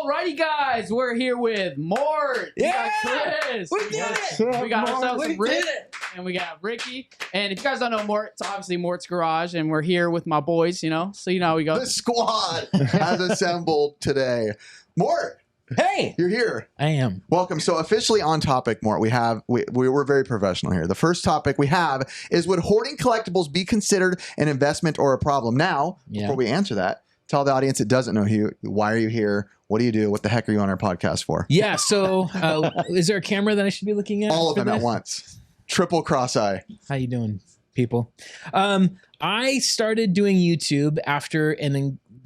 Alrighty, guys, we're here with Mort. Yeah, we got Chris. We did it. We got ourselves some Rick, it. and we got Ricky. And if you guys don't know Mort, it's obviously Mort's Garage, and we're here with my boys, you know, so you know how we go. The squad has assembled today. Mort, Hey, you're here. I am. Welcome. So officially on topic, Mort, we're very professional here. The first topic we have is, would hoarding collectibles be considered an investment or a problem? Now, before we answer that, tell the audience that doesn't know you, why are you here? What do you do? What the heck are you on our podcast for? Yeah. So, is there a camera that I should be looking at? All of them at once. Triple cross-eye. How you doing, people? I started doing YouTube after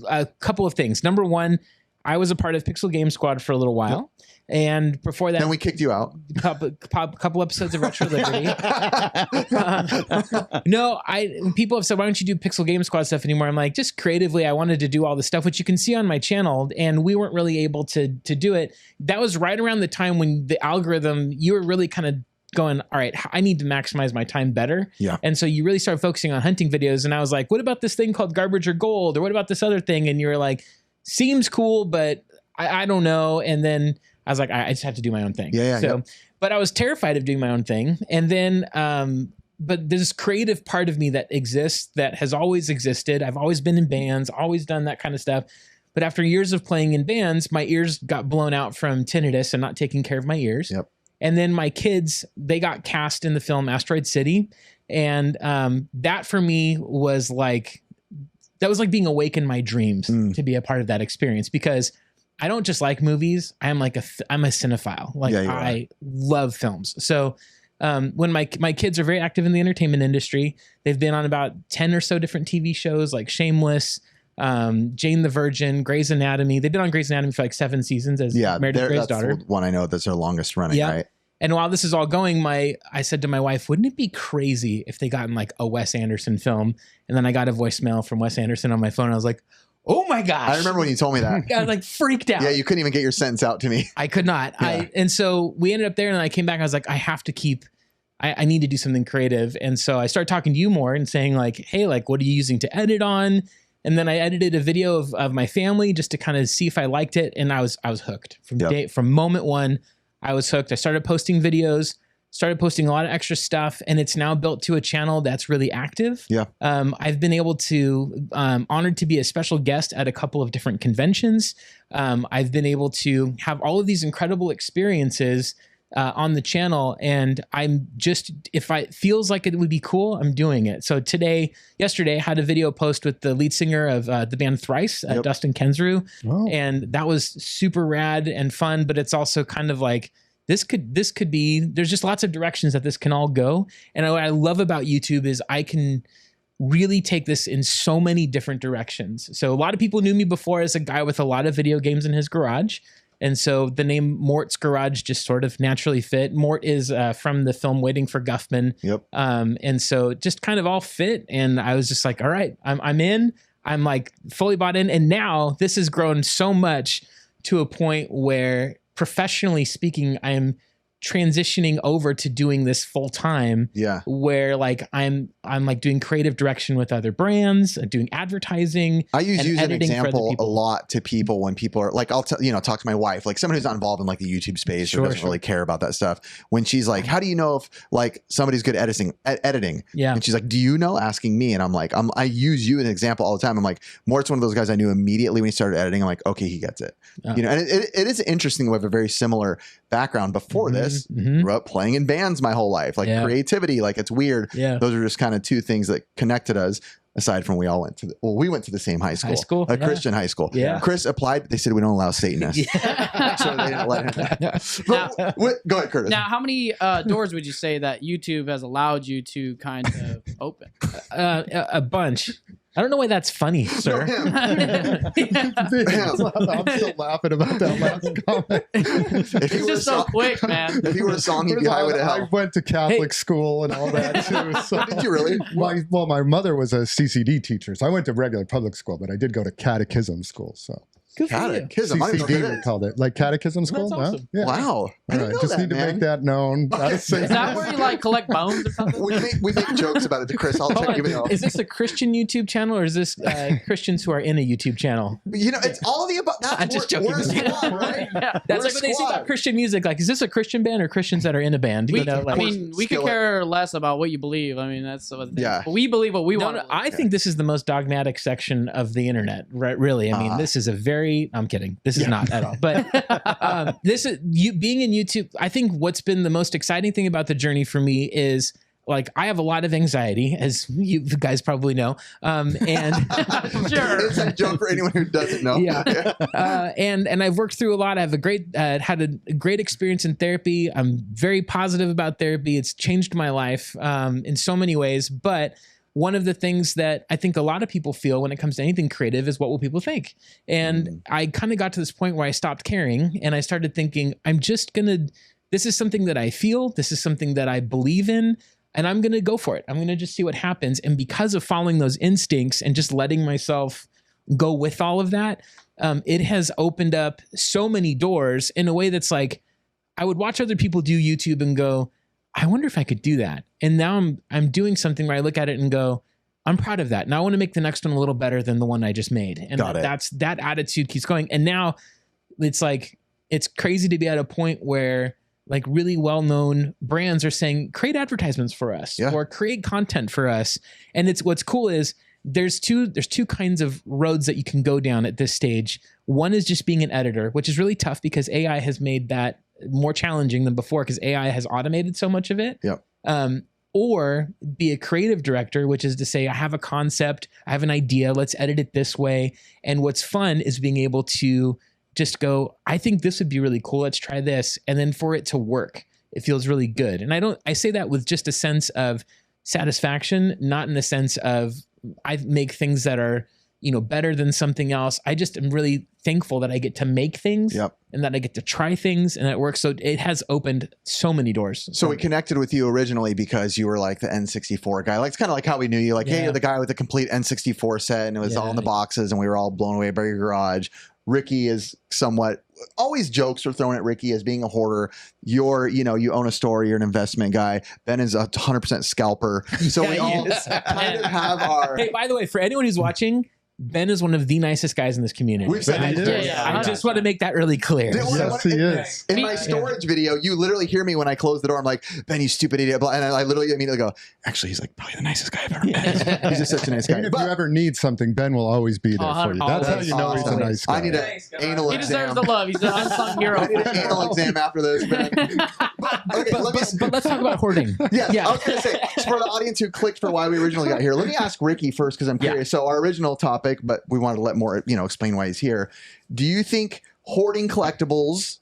a couple of things. Number one, I was a part of pixelgamesquad for a little while. And before that, then we kicked you out. Couple episodes of Retro Liberty. No, people have said, why don't you do pixelgamesquad stuff anymore? I'm like, just creatively, I wanted to do all the stuff, which you can see on my channel, and we weren't really able to do it. That was right around the time when the algorithm, you were really kind of going, all right, I need to maximize my time better. Yeah. And so you really started focusing on hunting videos. And I was like, what about this thing called Garbage or Gold? Or what about this other thing? And you were like, seems cool, but I don't know. And then I was like, I just have to do my own thing. But I was terrified of doing my own thing. And then, but there's this creative part of me that exists, that has always existed. I've always been in bands, always done that kind of stuff. But after years of playing in bands, my ears got blown out from tinnitus and not taking care of my ears. Yep. And then my kids, they got cast in the film Asteroid City. And that for me was like, that was like being awake in my dreams to be a part of that experience, because I don't just like movies. I'm a cinephile. Like, I love films. So when my kids are very active in the entertainment industry, they've been on about 10 or so different TV shows like Shameless, Jane the Virgin, Grey's Anatomy. They've been on Grey's Anatomy for like 7 seasons as Meredith Grey's daughter. The one I know that's their longest running, right? And while this is all going, I said to my wife, wouldn't it be crazy if they got in like a Wes Anderson film? And then I got a voicemail from Wes Anderson on my phone. I was like, oh my gosh. I remember when you told me that. I was like freaked out. Yeah, you couldn't even get your sentence out to me. I could not. Yeah. And so we ended up there, and I came back. I was like, I need to do something creative. And so I started talking to you more and saying like, hey, like, what are you using to edit on? And then I edited a video of my family just to kind of see if I liked it. And I was hooked from moment one. I was hooked. I started posting videos, started posting a lot of extra stuff, and it's now built to a channel that's really active. Yeah. I've been able to, honored to be a special guest at a couple of different conventions. I've been able to have all of these incredible experiences on the channel, and I'm just, if it feels like it would be cool, I'm doing it. So yesterday, I had a video post with the lead singer of the band Thrice, Dustin Kensrue, and that was super rad and fun. But it's also kind of like, this could be, there's just lots of directions that this can all go. And what I love about YouTube is I can really take this in so many different directions. So a lot of people knew me before as a guy with a lot of video games in his garage. And so the name Mort's Garage just sort of naturally fit. Mort is from the film Waiting for Guffman. Yep. And so it just kind of all fit. And I was just like, all right, I'm in. I'm like fully bought in. And now this has grown so much to a point where, professionally speaking, I'm transitioning over to doing this full time. Yeah. Where like I'm like doing creative direction with other brands, doing advertising. I use an example a lot to people when people are like, I'll talk to my wife, like someone who's not involved in like the YouTube space or doesn't really care about that stuff. When she's like, how do you know if like somebody's good at editing? Yeah. And she's like, do you know? Asking me. And I'm like, I use you as an example all the time. I'm like, Mort's one of those guys I knew immediately when he started editing. I'm like, okay, he gets it. And it is interesting. We have a very similar background. Before this, grew up playing in bands my whole life, like creativity, like it's weird. Yeah. Those are just kind of two things that connected us, aside from we went to the same high school. A Christian high school. Yeah. Chris applied, but they said we don't allow Satanists. So they didn't let him. Go ahead, Curtis. Now, how many doors would you say that YouTube has allowed you to kind of open? A bunch. I don't know why that's funny, sir. I'm still laughing about that last comment. It's just so quick, man. If you were a song, you'd be Highway to Hell. I went to Catholic school and all that too. So did you really? My mother was a CCD teacher, so I went to regular public school, but I did go to catechism school. So Good for you. Catechism. I don't know what CCD that we is. called it, like catechism school. That's awesome. Yeah. Wow. I All didn't right, know just that, need to man. make that known. Okay. Is that where you like collect bones or something? We make jokes about it to Chris. I'll Hold check on. you know. Is this a Christian YouTube channel or is this Christians who are in a YouTube channel? You know, it's all of the above. I'm just joking. We're a squad, right? Yeah. That's We're like a what they say squad. about Christian music. Like, is this a Christian band or Christians that are in a band? We, You know, like, I mean, we could Skillet. care less about what you believe. I mean, that's what it is. Yeah. But we believe what we no, want. no, I think this is the most dogmatic section of the internet. Right? Really, I mean, this is a very. I'm kidding. This is not at all. But this is you being in YouTube. I think what's been the most exciting thing about the journey for me is. Like, I have a lot of anxiety, as you guys probably know. And Sure. It's a joke for anyone who doesn't know. Yeah. And I've worked through a lot. I have a great had a great experience in therapy. I'm very positive about therapy. It's changed my life in so many ways. But one of the things that I think a lot of people feel when it comes to anything creative is what will people think? And I kind of got to this point where I stopped caring and I started thinking, this is something that I feel. This is something that I believe in. And I'm going to go for it. I'm going to just see what happens. And because of following those instincts and just letting myself go with all of that, it has opened up so many doors in a way that's like, I would watch other people do YouTube and go, I wonder if I could do that. And now I'm doing something where I look at it and go, I'm proud of that. Now I want to make the next one a little better than the one I just made. And that attitude keeps going. And now it's like, it's crazy to be at a point where like really well-known brands are saying, create advertisements for us or create content for us. And what's cool is there's two kinds of roads that you can go down at this stage. One is just being an editor, which is really tough because AI has made that more challenging than before because AI has automated so much of it. Yep. Or be a creative director, which is to say, I have a concept, I have an idea, let's edit it this way. And what's fun is being able to just go, I think this would be really cool. Let's try this. And then for it to work, it feels really good. And I say that with just a sense of satisfaction, not in the sense of I make things that are, better than something else. I just am really thankful that I get to make things and that I get to try things and that works. So it has opened so many doors. So we connected with you originally because you were like the N64 guy. Like, it's kind of like how we knew you. Like, hey, you're the guy with the complete N64 set and it was all in the boxes and we were all blown away by your garage. Ricky is somewhat always jokes are thrown at Ricky as being a hoarder. You own a store, you're an investment guy. Ben is 100% scalper. So we all kind of have our. Hey, by the way, for anyone who's watching, Ben is one of the nicest guys in this community. We've said I just want to make that really clear. Yes, he is. In my storage video, you literally hear me when I close the door. I'm like, Ben, you stupid idiot. And I literally immediately go, actually, he's like probably the nicest guy I've ever met. He's just such a nice guy. Even if you ever need something, Ben will always be there for you. That's how you know he's a nice guy. I need an anal He exam. deserves the love. He's an unsung hero. I need an anal exam after this, Ben. But let's talk about hoarding. Yeah, I was going to say, for the audience who clicked for why we originally got here, let me ask Ricky first because I'm curious. So our original topic, but we wanted to let Mort, explain why he's here. Do you think hoarding collectibles,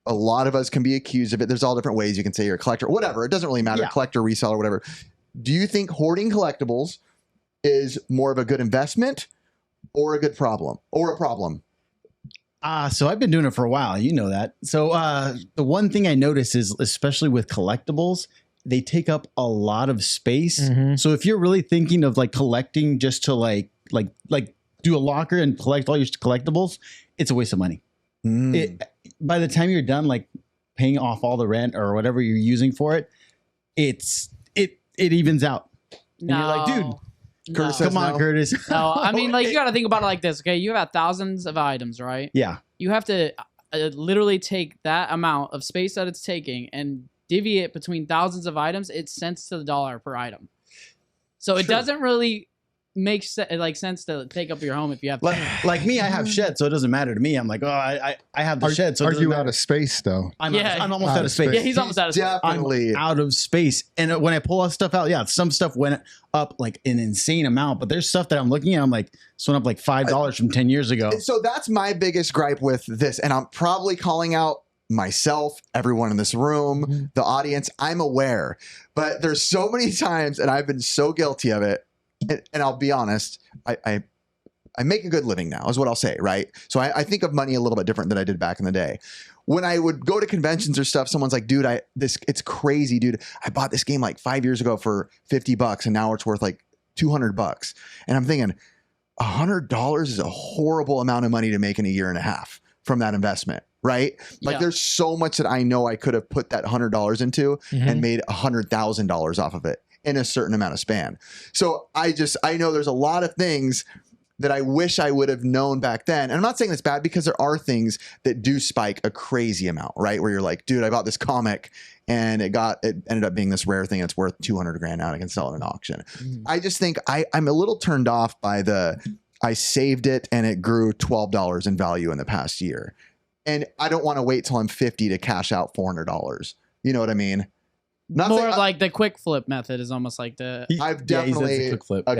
a lot of us can be accused of it. There's all different ways you can say you're a collector, whatever. It doesn't really matter, collector, reseller, whatever. Do you think hoarding collectibles is more of a good investment or a good problem or a problem? So I've been doing it for a while. You know that. So the one thing I notice is, especially with collectibles, they take up a lot of space. Mm-hmm. So if you're really thinking of like collecting just to like do a locker and collect all your collectibles, it's a waste of money. By the time you're done, like paying off all the rent or whatever you're using for it, it evens out. And you're like, dude, Curtis come on, Curtis. No, I mean, like, you got to think about it like this, okay? You have thousands of items, right? Yeah. You have to literally take that amount of space that it's taking and divvy it between thousands of items. It's cents to the dollar per item. So it doesn't really make sense to take up your home if you have like me, I have shed, so it doesn't matter to me. I'm like, oh, I have the shed. So are you out of space though? I'm almost out of space. Yeah, he's almost out of space. Definitely I'm out of space. And when I pull out stuff out, some stuff went up like an insane amount, but there's stuff that I'm looking at, I'm like, this went up like $5 from 10 years ago. So that's my biggest gripe with this. And I'm probably calling out myself, everyone in this room, the audience. I'm aware, but there's so many times, and I've been so guilty of it. And I'll be honest, I make a good living now, is what I'll say, right? So I think of money a little bit different than I did back in the day. When I would go to conventions or stuff, someone's like, dude, it's crazy, dude. I bought this game like 5 years ago for $50 and now it's worth like $200. And I'm thinking, $100 is a horrible amount of money to make in a year and a half from that investment, right? Like there's so much that I know I could have put that $100 into and made $100,000 off of it in a certain amount of span. So I know there's a lot of things that I wish I would have known back then. And I'm not saying it's bad, because there are things that do spike a crazy amount, right? Where you're like, dude, I bought this comic and it ended up being this rare thing that's worth 200 grand now and I can sell it at an auction. I just think I'm a little turned off by I saved it and it grew $12 in value in the past year. And I don't want to wait till I'm 50 to cash out $400. You know what I mean? Not more like the quick flip method is almost like I've definitely a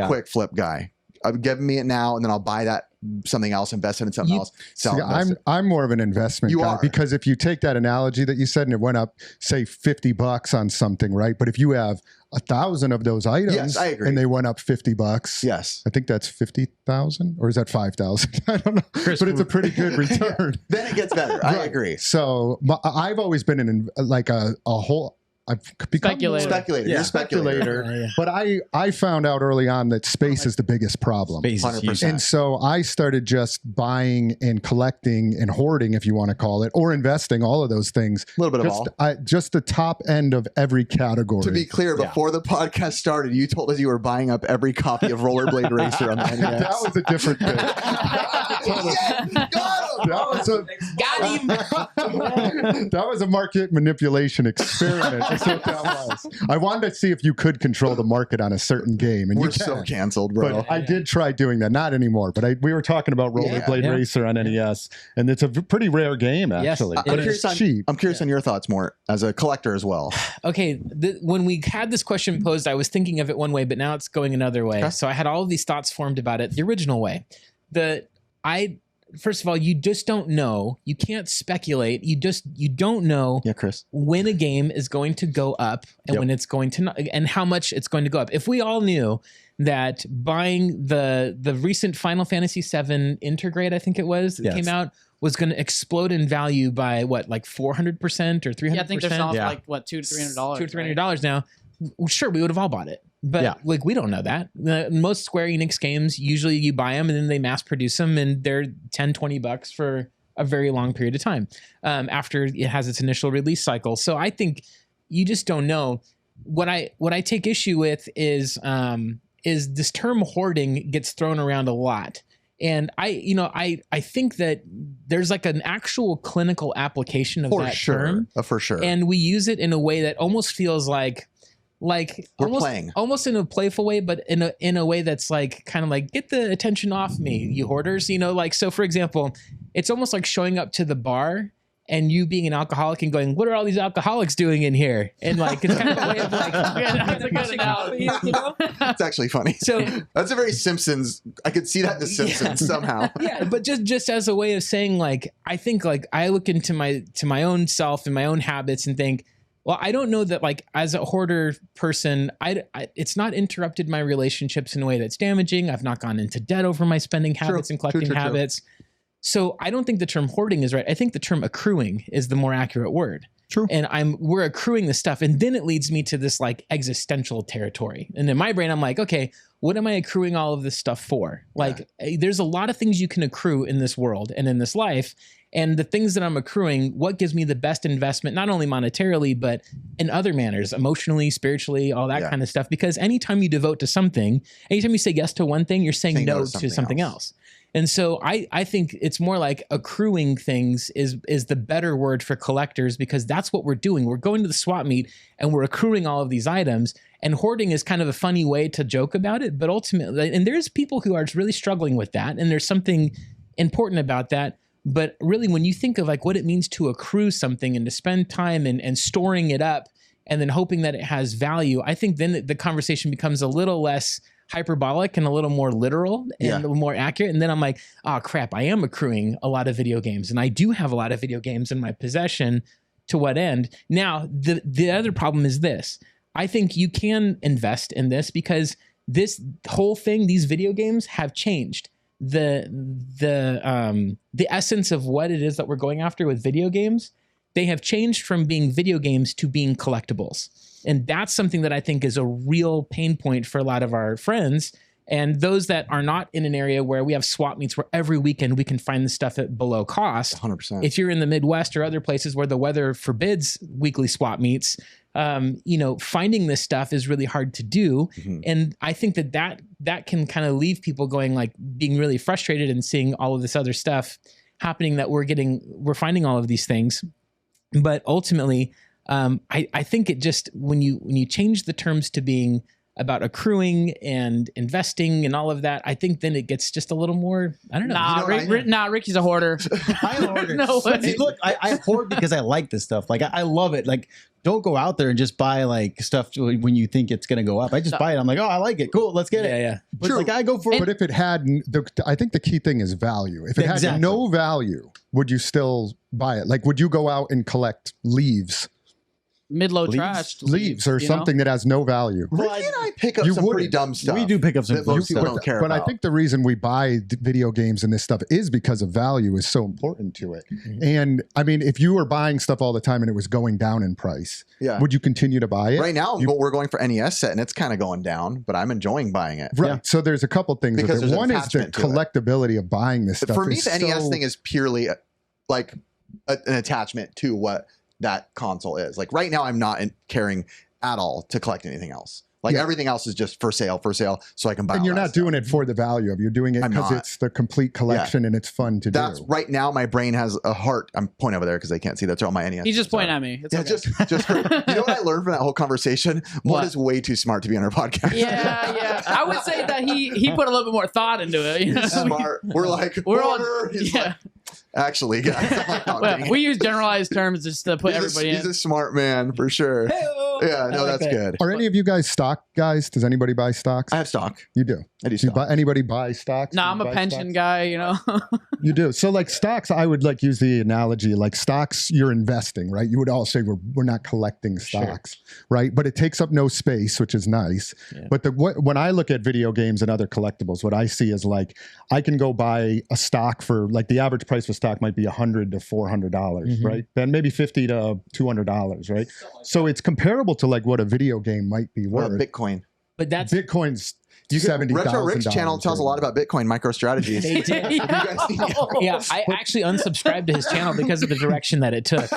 quick flip guy. Give me it now, and then I'll buy that something else, invest it in something else. Sell it. I'm more of an investment guy, because if you take that analogy that you said and it went up, say $50 on something, right? But if you have 1,000 of those items, yes, I agree, and they went up $50, yes, I think that's 50,000, or is that 5,000? I don't know, but it's a pretty good return. Then it gets better. I agree. So I've always been in a whole. I've become speculator. You're a speculator. But I found out early on that space is the biggest problem. 100%. And so I started just buying and collecting and hoarding, if you want to call it, or investing, all of those things. A little bit of all. Just the top end of every category. To be clear, before the podcast started, you told us you were buying up every copy of Rollerblade Racer on the NES. That was a different thing. That was a market manipulation experiment. That's what that was. I wanted to see if you could control the market on a certain game, and we're so canceled, bro. But I did try doing that. Not anymore. But we were talking about Rollerblade Racer on NES, and it's a pretty rare game, actually. But it's cheap. I'm curious on your thoughts, Mort, as a collector as well. Okay, when we had this question posed, I was thinking of it one way, but now it's going another way. Okay. So I had all of these thoughts formed about it the original way. First of all, you just don't know. You can't speculate. You don't know Chris, when a game is going to go up and when it's going to not, and how much it's going to go up. If we all knew that buying the recent Final Fantasy VII Intergrade, I think it was, that came out, was going to explode in value by what, like 400% or 300%? Yeah, I think they're selling like what, $200 to $300. $200 to $300 now. Sure, we would have all bought it. But like, we don't know that. Most Square Enix games, usually you buy them and then they mass produce them and they're $10-$20 for a very long period of time after it has its initial release cycle. So I think you just don't know. What I take issue with is this term hoarding gets thrown around a lot. And I think that there's like an actual clinical application of that term. For sure. And we use it in a way that almost feels like almost in a playful way, but in a way that's like kind of like, get the attention off me, you hoarders. Like, so for example, it's almost like showing up to the bar and you being an alcoholic and going, what are all these alcoholics doing in here? And like, it's kind of a way of like, that's a good analogy, It's actually funny. So that's a very Simpsons. I could see that in the Simpsons somehow. Yeah, but just as a way of saying, like, I think like I look into my own self and my own habits and think, well, I don't know that, like, as a hoarder person, it's not interrupted my relationships in a way that's damaging. I've not gone into debt over my spending habits and collecting habits. So I don't think the term hoarding is right. I think the term accruing is the more accurate word. True. And we're accruing this stuff. And then it leads me to this like existential territory. And in my brain, I'm like, okay, what am I accruing all of this stuff for? Like, there's a lot of things you can accrue in this world and in this life. And the things that I'm accruing, what gives me the best investment, not only monetarily, but in other manners, emotionally, spiritually, all that kind of stuff. Because anytime you devote to something, anytime you say yes to one thing, you're saying no to something else. And so I think it's more like accruing things is the better word for collectors, because that's what we're doing. We're going to the swap meet and we're accruing all of these items. And hoarding is kind of a funny way to joke about it. But ultimately, and there's people who are really struggling with that. And there's something important about that. But really, when you think of like what it means to accrue something and to spend time and storing it up and then hoping that it has value, I think then the conversation becomes a little less hyperbolic and a little more literal and a little more accurate. And then I'm like, oh crap, I am accruing a lot of video games, and I do have a lot of video games in my possession. To what end? Now, the other problem is this. I think you can invest in this because this whole thing, these video games have changed. The essence of what it is that we're going after with video games, they have changed from being video games to being collectibles. And that's something that I think is a real pain point for a lot of our friends, And those that are not in an area where we have swap meets where every weekend we can find the stuff at below cost. 100%. If you're in the Midwest or other places where the weather forbids weekly swap meets, finding this stuff is really hard to do. And I think that can kind of leave people going, like, being really frustrated and seeing all of this other stuff happening that we're finding all of these things. But ultimately, I think it just, when you change the terms to being about accruing and investing and all of that, I think then it gets just a little more, I don't know. Ricky's a hoarder. I'm a hoarder. No way. See, look, I hoard because I like this stuff. Like, I love it. Like, don't go out there and just buy like stuff when you think it's going to go up. I just buy it. I'm like, oh, I like it. Cool. Let's get it. Yeah. But like, I go for it. But if it had, I think the key thing is value. If it had no value, would you still buy it? Like, would you go out and collect leaves? Mid-low trash leaves or something that has no value. Ricky and I pick up some pretty dumb stuff. We do pick up some that most people don't care about. But I think the reason we buy video games and this stuff is because of value is so important to it. And I mean, if you were buying stuff all the time and it was going down in price, would you continue to buy it? Right now, we're going for NES set and it's kind of going down, but I'm enjoying buying it. Right. Yeah. So there's a couple things. Because with it. One is the collectability of buying this stuff. For me, the NES thing is purely like an attachment to what that console is. Like right now, I'm not caring at all to collect anything else. Like everything else is just for sale, so I can buy. And you're not doing it for the value of. You're doing it because it's the complete collection and it's fun to do. That's right now. My brain has a heart. I'm pointing over there because they can't see. That's all my NES. He's just pointing at me. It's okay. just. You know what I learned from that whole conversation? Mort is way too smart to be on our podcast. Yeah. I would say that he put a little bit more thought into it. You know? He's smart. We're all. He's like, actually, guys. We use generalized terms just to put everybody in. He's a smart man for sure. Hey-o. Yeah, no, that's good. Are any of you guys stock guys? Does anybody buy stocks? I have stock. You do? I do stock. Anybody buy stocks? No, I'm a pension guy, you know. You do. So like stocks, I would like use the analogy, like stocks, you're investing, right? You would all say we're not collecting stocks, right? But it takes up no space, which is nice. Yeah. But when I look at video games and other collectibles, what I see is like, I can go buy a stock for like the average price of a stock might be $100 to $400, right? Then maybe $50 to $200, right? So it's comparable to like what a video game might be worth. Or Bitcoin. But that's Bitcoin's $70,000. Retro Rick's channel tells a lot about Bitcoin MicroStrategies. They did. Yeah, I actually unsubscribed to his channel because of the direction that it took.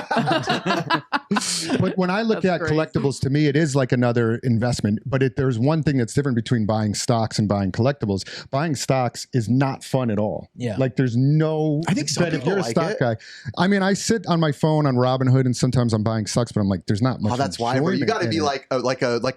But when I look at collectibles, to me, it is like another investment. But there's one thing that's different between buying stocks and buying collectibles. Buying stocks is not fun at all. Yeah. Like there's no. I think some if you're a like stock guy, I mean, I sit on my phone on Robinhood and sometimes I'm buying stocks, but I'm like, there's not much. Oh, that's why. You got to be like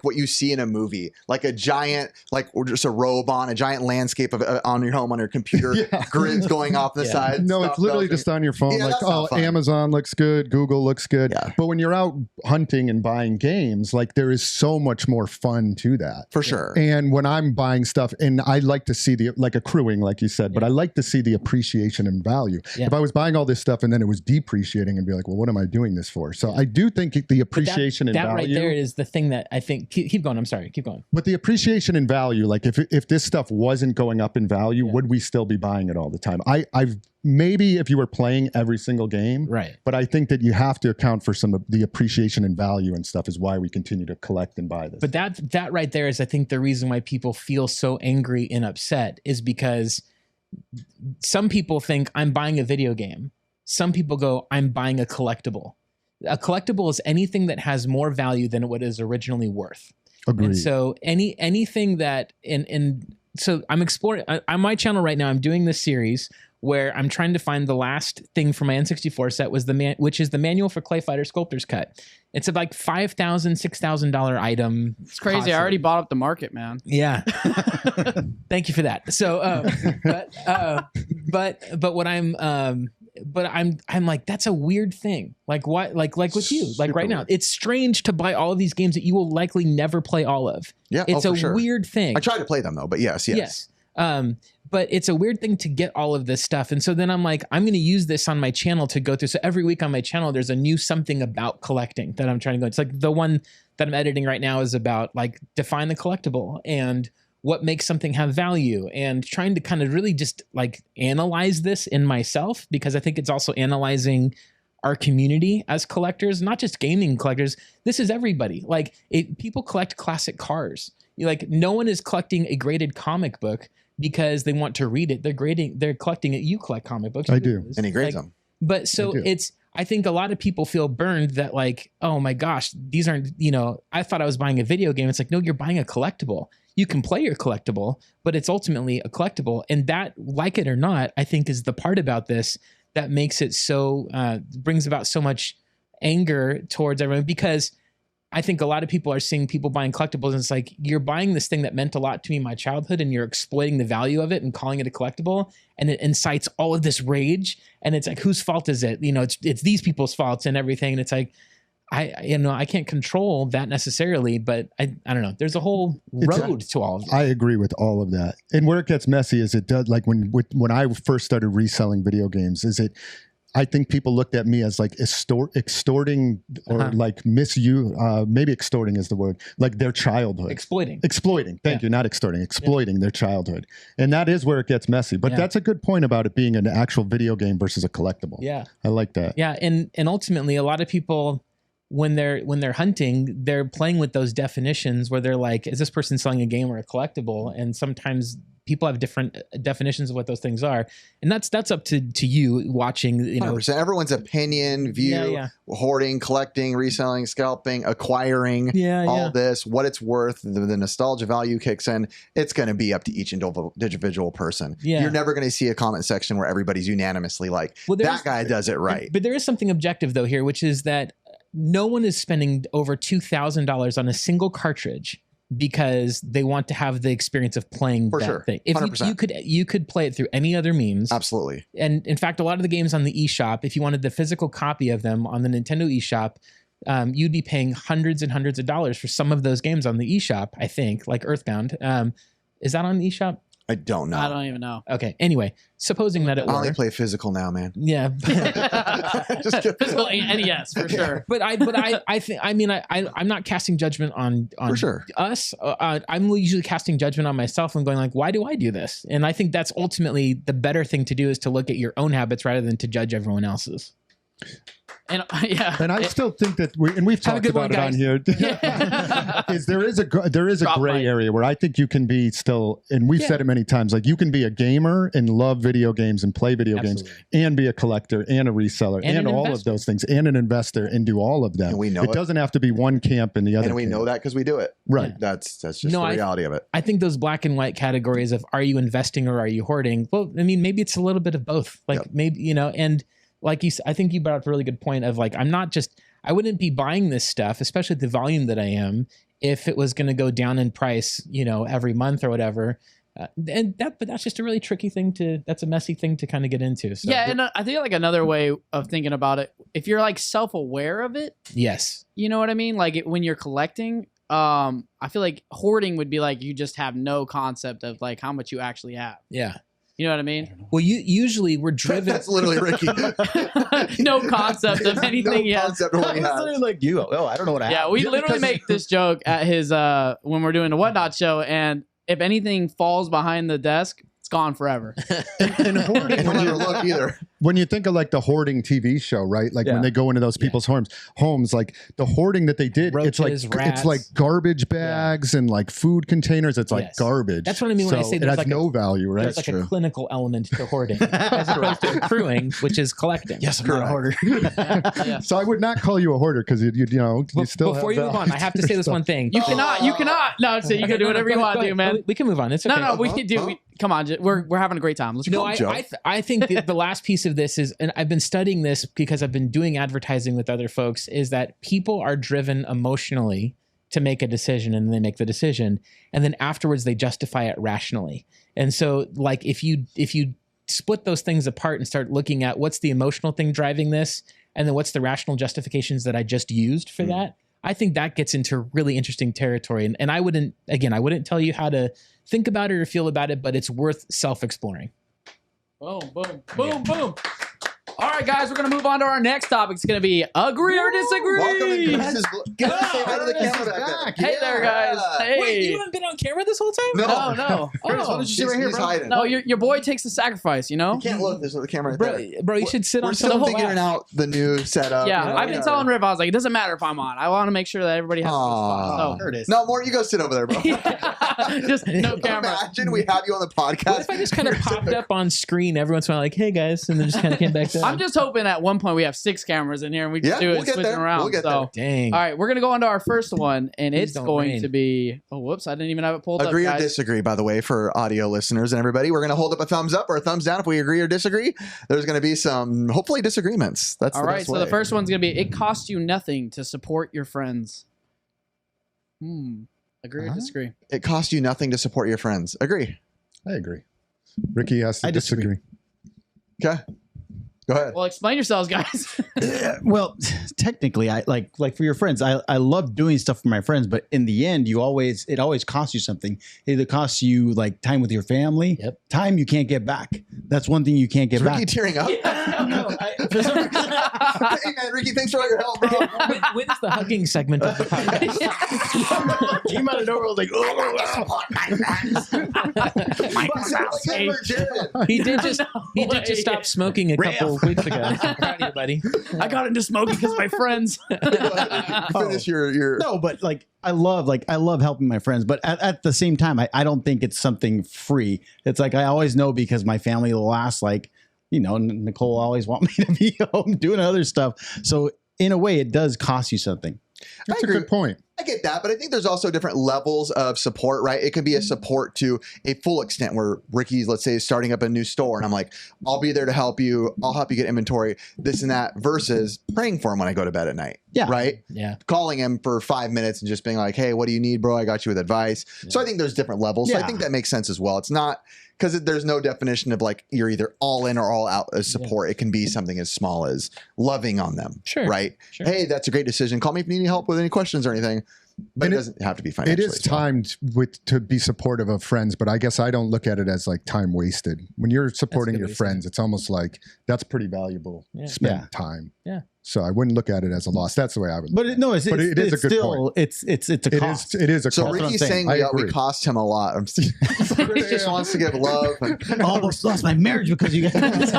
what you see in a movie, like a giant, like or just a robe on a giant landscape of on your home on your computer, grids going off the side. No, it's literally just on your phone. Like, oh, Amazon looks good, Google looks good. Yeah. But when you're out hunting and buying games, like there is so much more fun to that. For sure. And when I'm buying stuff, and I like to see like accruing, like you said, but I like to see the appreciation and value. Yeah. If I was buying all this stuff and then it was depreciating and be like, well, what am I doing this for? So I do think the appreciation and value. That right there is the thing that I think, keep going. I'm sorry. Keep going. But the appreciation and value, like if this stuff wasn't going up in value, would we still be buying it all the time? I've maybe if you were playing every single game, right? But I think that you have to account for some of the appreciation and value and stuff is why we continue to collect and buy this. But that right there is, I think, the reason why people feel so angry and upset is because some people think I'm buying a video game. Some people go, I'm buying a collectible. A collectible is anything that has more value than what is originally worth. Agreed. And so anything that so I'm exploring on my channel right now. I'm doing this series where I'm trying to find the last thing from my N64 set which is the manual for Clay Fighter Sculptor's Cut. It's a like $5,000, $6,000 item. It's crazy. Costly. I already bought up the market, man. Yeah. Thank you for that. So, but what I'm like, that's a weird thing. Like what, like with you, like right now, it's strange to buy all of these games that you will likely never play all of. Yeah. It's a weird thing. I try to play them though, but yes. But it's a weird thing to get all of this stuff. And so then I'm like, I'm going to use this on my channel to go through. So every week on my channel, there's a new something about collecting that I'm trying to go. It's like the one that I'm editing right now is about like define the collectible and what makes something have value, and trying to kind of really just like analyze this in myself, because I think it's also analyzing our community as collectors, not just gaming collectors. This is everybody. Like people collect classic cars. like no one is collecting a graded comic book because they want to read it. They're collecting it. You collect comic books. I do. And he grades them. But so I think a lot of people feel burned that like, oh my gosh, these aren't, I thought I was buying a video game. It's like, no, you're buying a collectible. You can play your collectible, but it's ultimately a collectible. And that, like it or not, I think is the part about this that makes it so, brings about so much anger towards everyone, because I think a lot of people are seeing people buying collectibles and it's like, you're buying this thing that meant a lot to me in my childhood and you're exploiting the value of it and calling it a collectible, and it incites all of this rage. And it's like, whose fault is it? It's these people's faults and everything. And it's like, I can't control that necessarily, but I don't know. There's a whole road to all of it. I agree with all of that. And where it gets messy is it does, like when I first started reselling video games, I think people looked at me as like extorting or like misuse. Maybe extorting is the word. Like their childhood. Exploiting. Thank you. Not extorting. Exploiting their childhood. And that is where it gets messy. But that's a good point about it being an actual video game versus a collectible. Yeah. I like that. Yeah. And ultimately, a lot of people, when they're hunting, they're playing with those definitions where they're like, is this person selling a game or a collectible? And sometimes people have different definitions of what those things are, and that's up to you watching. 100%. Everyone's opinion, view, hoarding, collecting, reselling, scalping, acquiring, all this, what it's worth, the nostalgia value kicks in. It's going to be up to each individual person. Yeah. You're never going to see a comment section where everybody's unanimously like, that guy does it right. But there is something objective though here, which is that no one is spending over $2,000 on a single cartridge because they want to have the experience of playing thing. If 100%. You could play it through any other means. Absolutely. And in fact, a lot of the games on the eShop, if you wanted the physical copy of them on the Nintendo eShop, you'd be paying hundreds and hundreds of dollars for some of those games on the eShop, I think, like Earthbound. Is that on the eShop? I don't know. I don't even know. Okay. Anyway, supposing that it were. I only play physical now, man. Yeah. Just physical NES for sure. But I'm not casting judgment on for sure. us. I'm usually casting judgment on myself and going like, why do I do this? And I think that's ultimately the better thing to do, is to look at your own habits rather than to judge everyone else's. And I still think that we've talked about it on here. Is there is a gray area where I think you can be still, and we've said it many times, like you can be a gamer and love video games and play video games and be a collector and a reseller and all of those things and an investor and do all of them. And we know it doesn't have to be one camp and the other. And we know that because we do it. Right. That's just the reality of it. I think those black and white categories of are you investing or are you hoarding? Well, I mean, maybe it's a little bit of both. Like maybe, and like I think you brought up a really good point of like, I wouldn't be buying this stuff, especially at the volume that I am, if it was going to go down in price, every month or whatever. But that's just a really tricky thing that's a messy thing to kind of get into. So. Yeah. And I think like another way of thinking about it, if you're like self-aware of it. Yes. You know what I mean? Like when you're collecting, I feel like hoarding would be like, you just have no concept of like how much you actually have. Yeah. You know what I mean? Well, usually we're driven. That's literally Ricky. No concept of anything yet. No concept of what he has. Like you. Oh, I don't know what I have. Yeah, we literally make this joke at his when we're doing the Whatnot show, and if anything falls behind the desk, it's gone forever. and hoarding, and don't look either. When you think of like the Hoarding TV show, right? Like when they go into those people's homes, like the hoarding that they did, roaches, it's like garbage bags and like food containers. It's like garbage. That's what I mean when I say it has no value, right? There's like a clinical element to hoarding as opposed to accruing, which is collecting. Yes, I'm not a hoarder. So I would not call you a hoarder because you still. Before you move on, I have to say this one thing. You cannot. No, so you can do whatever you want to do, man. We can move on. It's okay. No, we can do. Come on, we're having a great time. Let's go. I think the last piece of this is, and I've been studying this because I've been doing advertising with other folks, is that people are driven emotionally to make a decision, and they make the decision, and then afterwards they justify it rationally. And so like if you split those things apart and start looking at what's the emotional thing driving this, and then what's the rational justifications that I just used for that, I think that gets into really interesting territory. And I wouldn't tell you how to think about it or feel about it, but it's worth self-exploring. Boom, boom, boom, boom. All right, guys, we're going to move on to our next topic. It's going to be agree or disagree. Welcome to the camera back. Hey there, guys. Hey. Wait, you haven't been on camera this whole time? No. Why don't you sit right here, He's bro? hiding. No, your boy takes the sacrifice, you know? You can't look. There's the camera right there. Bro, you should sit We're on still the figuring out the new setup. Yeah, you know? I've been telling Riv, I was like, it doesn't matter if I'm on. I want to make sure that everybody has a spot. Curtis. No, Mort, you go sit over there, bro. Just no camera. Imagine we have you on the podcast. What if I just kind of popped up on screen every once in a while, like, hey guys, and then just kind of came back down? I'm just hoping at one point we have 6 cameras in here and we just do we'll it get switching there. around. We'll get so, Dang. all right, we're gonna go on to our first one, and Please it's don't going rain. to be. Oh, whoops! I didn't even have it pulled Agree up. or Guys. disagree, by the way, for audio listeners and everybody. We're going to hold up a thumbs up or a thumbs down if we agree or disagree. There's going to be some, hopefully, disagreements. That's All the right, best so way. the first one's gonna be: it costs you nothing to support your friends. Agree or disagree? It costs you nothing to support your friends. Agree. I agree. Ricky has to I disagree. Okay. Go ahead. Well, explain yourselves, guys. Well, technically, I like for your friends. I love doing stuff for my friends, but in the end, it always costs you something. It either costs you like time with your family, time you can't get back. That's one thing you can't get Is Ricky back. tearing up? Hey, man, Ricky, thanks for all your help, bro. When is the hugging segment of the podcast? Came out of nowhere, I was like, He did just stop smoking a couple weeks ago. I'm proud of you, buddy. I got into smoking because of my friends. Finish your. No, but like I love helping my friends, but at the same time, I don't think it's something free. It's like I always know because my family will ask, like, you know, Nicole always want me to be home doing other stuff. So in a way, it does cost you something. That's a good point. I get that, but I think there's also different levels of support, right? It can be a support to a full extent where Ricky's, let's say, is starting up a new store and I'm like, I'll be there to help you. I'll help you get inventory, this and that, versus praying for him when I go to bed at night. Yeah. Right? Yeah. Calling him for 5 minutes and just being like, hey, what do you need, bro? I got you with advice. Yeah. So I think there's different levels. So I think that makes sense as well. It's not because there's no definition of like you're either all in or all out as support. It can be something as small as loving on them. Sure. Right? Sure. Hey, that's a great decision. Call me if you need any help with any questions or anything. But it doesn't have to be financially. It is timed to be supportive of friends, but I guess I don't look at it as like time wasted. When you're supporting your friends, it's almost like that's pretty valuable spent time. Yeah. So I wouldn't look at it as a loss. That's the way I would. But it is a good point. It's a cost. It is a cost. So Ricky's saying we cost him a lot. He just wants to give love. I almost lost my marriage because you guys.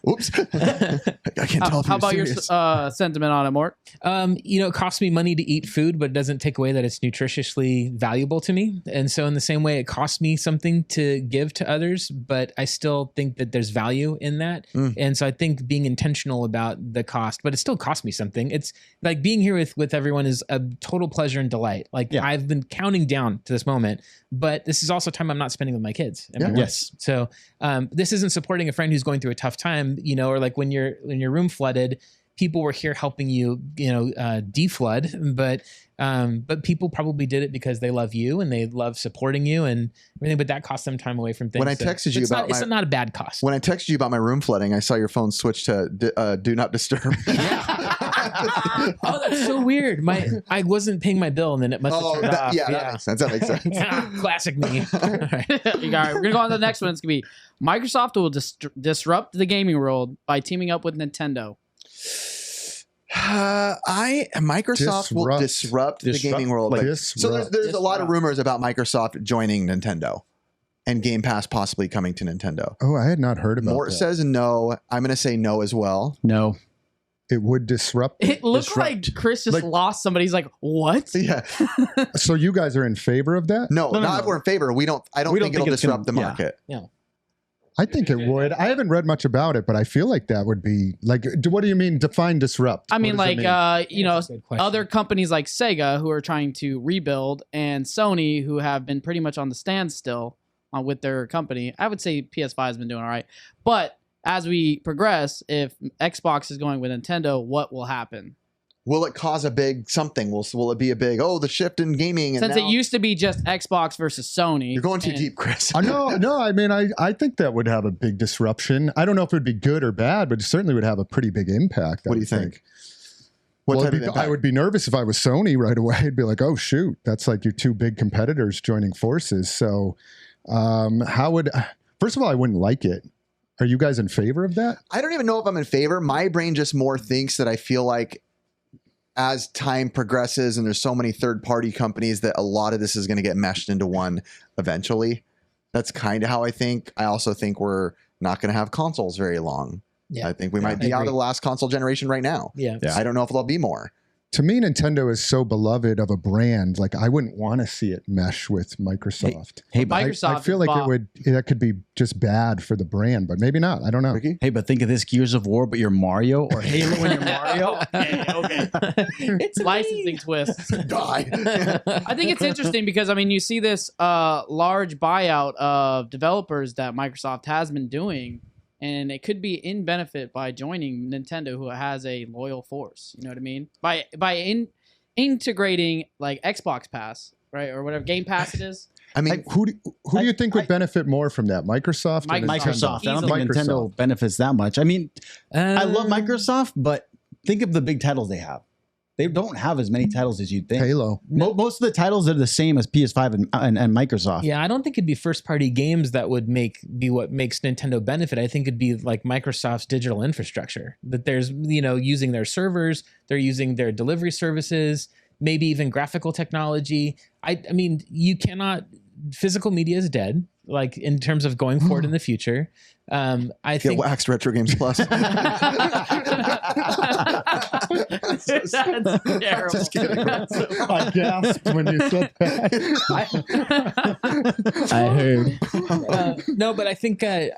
Oops. I can't tell. How about your sentiment on it, Mort? You know, it costs me money to eat food, but it doesn't take away that it's nutritiously valuable to me. And so in the same way, it costs me something to give to others, but I still think that there's value in that. And so I think being intentional about the cost, but it still costs me something. It's like being here with everyone is a total pleasure and delight. Like I've been counting down to this moment, but this is also time I'm not spending with my kids. Yes. So this isn't supporting a friend who's going through a tough time, you know, or like when your room flooded, people were here helping you, you know, deflood, but people probably did it because they love you and they love supporting you and everything. But that cost them time away from things. When I texted you about it's not a bad cost. When I texted you about my room flooding, I saw your phone switch to do not disturb. Oh, that's so weird. I wasn't paying my bill and then it must have turned off. Yeah, that makes sense. That makes sense. Classic me. Right. We're gonna go on to the next one. It's gonna be Microsoft will disrupt the gaming world by teaming up with Nintendo. Microsoft will disrupt the gaming world. So there's a lot of rumors about Microsoft joining Nintendo and Game Pass possibly coming to Nintendo. Oh, I had not heard about Mort that. says no. I'm going to say no as well. No. It would disrupt. It looked like Chris just lost somebody. He's like, what? Yeah. So you guys are in favor of that? No, not if we're in favor. I don't think it'll disrupt the market. Yeah. I think it would. I haven't read much about it, but I feel like that would be like, what do you mean define disrupt? I mean, like, you know, other companies like Sega who are trying to rebuild and Sony who have been pretty much on the standstill with their company. I would say PS5 has been doing all right. But as we progress, if Xbox is going with Nintendo, what will happen? Will it cause a big something? Will it be a big, the shift in gaming? Since it used to be just Xbox versus Sony. You're going too deep, Chris. No, I mean, I think that would have a big disruption. I don't know if it would be good or bad, but it certainly would have a pretty big impact. What do you think? I would be nervous if I was Sony right away. I'd be like, oh, shoot, that's like your two big competitors joining forces. So first of all, I wouldn't like it. Are you guys in favor of that? I don't even know if I'm in favor. My brain just more thinks that I feel like as time progresses and there's so many third-party companies that a lot of this is going to get meshed into one eventually. That's kind of how I think. I also think we're not going to have consoles very long. Yeah. I think we might be out of the last console generation right now. Yeah. I don't know if there'll be more. To me, Nintendo is so beloved of a brand. Like, I wouldn't want to see it mesh with Microsoft. Hey, but Microsoft I feel like that could be just bad for the brand, but maybe not. I don't know. Ricky? Hey, but think of this Gears of War, but you're Mario, or Halo when you're Mario. Okay. It's Licensing twists. Die. I think it's interesting because, I mean, you see this large buyout of developers that Microsoft has been doing, and it could be in benefit by joining Nintendo, who has a loyal force. You know what I mean? By integrating like Xbox Pass, right, or whatever Game Pass it is. I mean, Like, who do you think would benefit more from that? Microsoft? Or Microsoft. I don't Easily. think Nintendo benefits that much. I mean, I love Microsoft, but think of the big titles they have. They don't have as many titles as you'd think. Halo. Most of the titles are the same as PS5 and Microsoft. Yeah, I don't think it'd be first-party games that would be what makes Nintendo benefit. I think it'd be like Microsoft's digital infrastructure. That there's, using their servers, they're using their delivery services, maybe even graphical technology. I mean, you cannot. Physical media is dead. Like in terms of going forward in the future, I get think waxed Retro Games Plus. That's terrible. Just kidding. I gasped when you said that. I heard. No, but I think I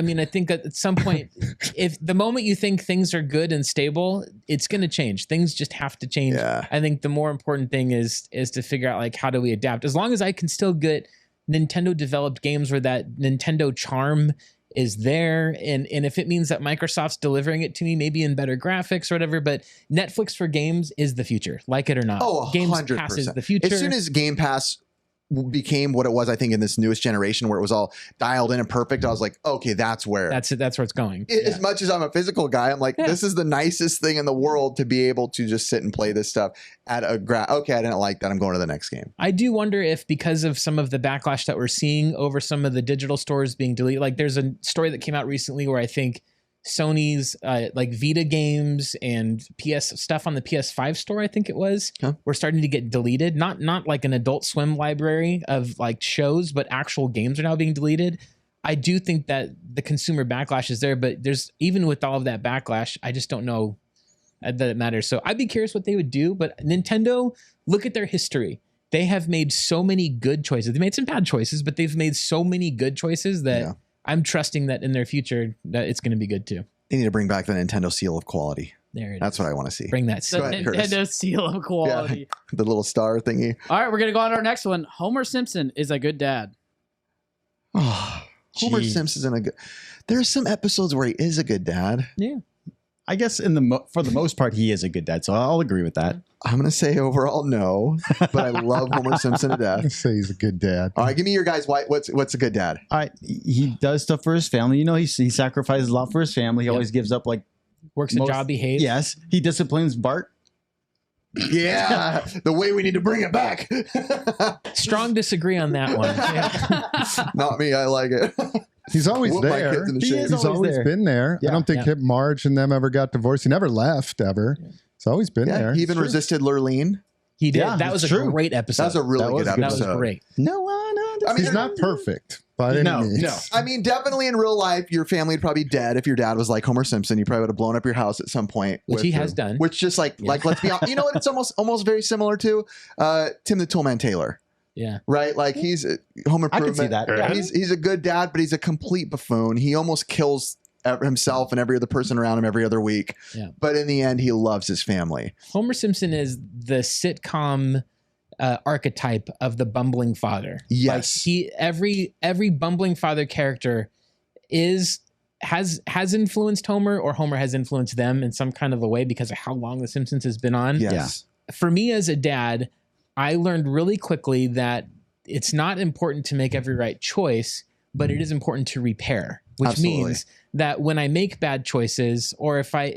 mean I think at some point, if the moment you think things are good and stable, it's going to change. Things just have to change. Yeah. I think the more important thing is to figure out like how do we adapt. As long as I can still get Nintendo developed games where that Nintendo charm is there, and if it means that Microsoft's delivering it to me, maybe in better graphics or whatever, but Netflix for games is the future, like it or not. Oh, 100%. Game Pass is the future. As soon as Game Pass became what it was, I think in this newest generation where it was all dialed in and perfect, I was like, okay, that's where that's where it's going. As much as I'm a physical guy, I'm like, this is the nicest thing in the world to be able to just sit and play this stuff at a okay, I didn't like that, I'm going to the next game. I do wonder if because of some of the backlash that we're seeing over some of the digital stores being deleted, like there's a story that came out recently where I think Sony's like Vita games and PS stuff on the PS5 store, I think it was, were starting to get deleted. Not like an Adult Swim library of like shows, but actual games are now being deleted. I do think that the consumer backlash is there, but there's even with all of that backlash, I just don't know that it matters. So I'd be curious what they would do. But Nintendo, look at their history. They have made so many good choices. They made some bad choices, but they've made so many good choices that I'm trusting that in their future that it's going to be good too. They need to bring back the Nintendo seal of quality. That's what I want to see. Bring that The Nintendo seal of quality. Yeah, the little star thingy. All right, we're going to go on to our next one. Homer Simpson is a good dad. Oh, Homer Simpson's in a good... There's some episodes where he is a good dad. Yeah. I guess for the most part, he is a good dad, so I'll agree with that. I'm going to say overall no, but I love Homer Simpson to death. I say he's a good dad. All right, give me your guys. What's a good dad? He does stuff for his family. He sacrifices a lot for his family. He always gives up works a job, behaves. Yes, he disciplines Bart. Yeah, the way we need to bring it back. Strong disagree on that one. Yeah. Not me. I like it. He's always there. He's always been there. I don't think Marge and them ever got divorced. He never left ever. He's always been there. He even resisted Lurleen. He did. That was a great episode. That was a really good episode. That was great. No one understands. He's not perfect by any means. No. I mean, definitely in real life, your family would probably be dead if your dad was like Homer Simpson. You probably would have blown up your house at some point. Which he has done. Which just like let's be honest. You know what? It's almost very similar to Tim the Toolman Taylor. Yeah. Right? Like he's Home Improvement. I can see that. Yeah. He's a good dad, but he's a complete buffoon. He almost kills himself and every other person around him every other week. Yeah. But in the end, he loves his family. Homer Simpson is the sitcom archetype of the bumbling father. Yes. Like every bumbling father character has influenced Homer, or Homer has influenced them in some kind of a way because of how long The Simpsons has been on. Yes. Yeah. For me as a dad, I learned really quickly that it's not important to make every right choice, but it is important to repair, which means that when I make bad choices, or if I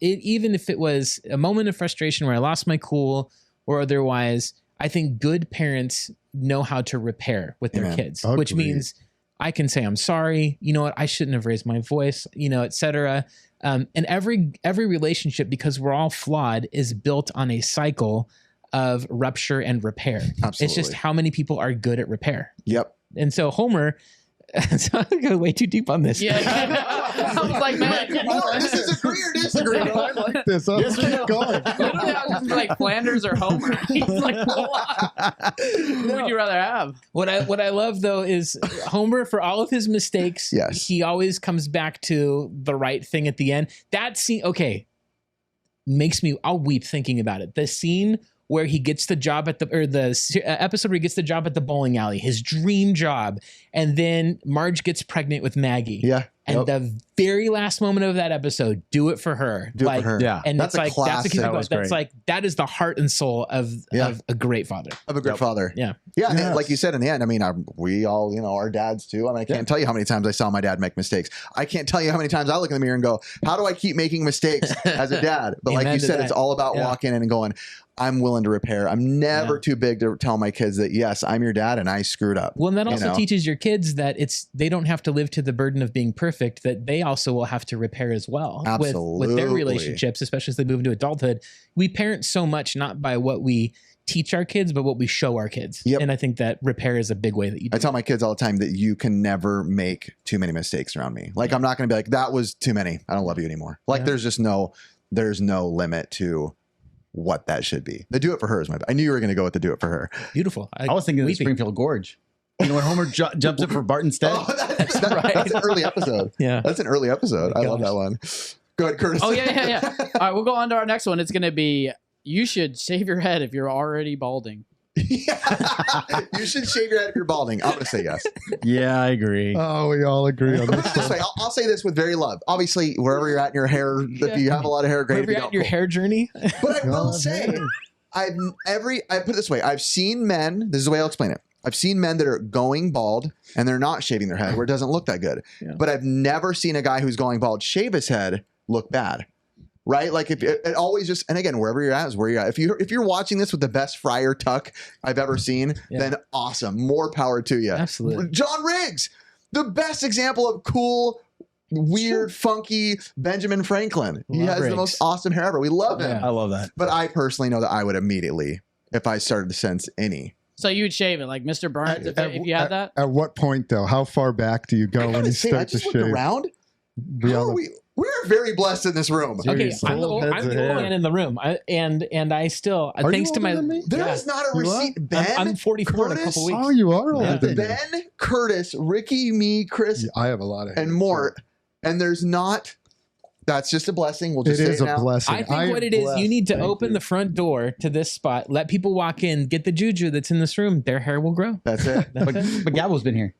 even if it was a moment of frustration where I lost my cool or otherwise, I think good parents know how to repair with their kids, which means I can say I'm sorry. You know what? I shouldn't have raised my voice. You know, etc. And every relationship, because we're all flawed, is built on a cycle of rupture and repair. Absolutely. It's just how many people are good at repair. Yep. And so Homer. So I'm going way too deep on this. Yeah. I was like, man, This is agree or disagree. I like this. Let's keep going. literally, I was just like Flanders or Homer. He's like, what? Who would you rather have? What I love though is Homer, for all of his mistakes, Yes. he always comes back to the right thing at the end. That scene, okay, I'll weep thinking about it. The scene where he gets the job at the episode where he gets the job at the bowling alley, his dream job, and then Marge gets pregnant with Maggie. Yeah. And the very last moment of that episode, do it for her. Do it for her. Yeah. And That's it's a like classic. that's like that is the heart and soul of a great father. Of a great father. Yeah. Yeah. And Yes. like you said in the end, I mean, we all, are dads too. I mean, I can't tell you how many times I saw my dad make mistakes. I can't tell you how many times I look in the mirror and go, how do I keep making mistakes as a dad? But like Amen you to said, that. it's all about walking in and going, I'm willing to repair. I'm never too big to tell my kids that, yes, I'm your dad and I screwed up. Well, and that also know? teaches your kids that they don't have to live to the burden of being perfect, that they also will have to repair as well with their Absolutely. relationships, especially as they move into adulthood. We parent so much not by what we teach our kids, but what we show our kids. Yep. And I think that repair is a big way that you do I tell my kids all the time that you can never make too many mistakes around me. Like, I'm not going to be like, that was too many. I don't love you anymore. Like, Yeah. there's no limit to what that should be. The do it for her is I knew you were going to go with the do it for her. Beautiful. I was thinking of the Springfield Gorge. You know when Homer jumps up for Bart instead? Oh, that's an early episode. Yeah. That's an early episode. Oh my I love gosh. that one. Go ahead, Curtis. Oh, yeah. All right, we'll go on to our next one. It's going to be, you should shave your head if you're already balding. You should shave your head if you're balding. I'm going to say yes. Yeah, I agree. Oh, we all agree on Put it this. this way, I'll say this with very love. Obviously, wherever you're at in your hair, if you have a lot of hair, great. Wherever If you you're at don't, in your cool. hair journey. But I will say, I put it this way, I've seen men, this is the way I'll explain it. I've seen men that are going bald and they're not shaving their head where it doesn't look that good. Yeah. But I've never seen a guy who's going bald shave his head look bad. Right? Like if it always just, and again, wherever you're at is where you're at. If you're watching this with the best Friar tuck I've ever seen, then awesome. More power to you. Absolutely. John Riggs, the best example of cool, weird, funky Benjamin Franklin. He Love has the Riggs. most awesome hair ever. We love him. Yeah. I love that. But I personally know that I would immediately, if I started to sense any. So you would shave it like Mr. Burns if you had that? At what point, though? How far back do you go when you I start to just looked shave? around. We How all- are we? We're very blessed in this room. Okay, Seriously. I'm the old man in the room. And I still, Are thanks you to my, older than me? There yeah. is not a You are? receipt. Ben, I'm 44 in a Curtis, couple weeks. Oh, you are older Yeah. than me. Ben, Curtis, Ricky, me, Chris, Yeah, I have a lot of hair, and Mort. And there's not. That's just a blessing. We'll just It say is it a now. blessing. I think what it is, you need to open the front door to this spot, let people walk in, get the juju that's in this room. Their hair will grow. That's it. But Gabo's been here.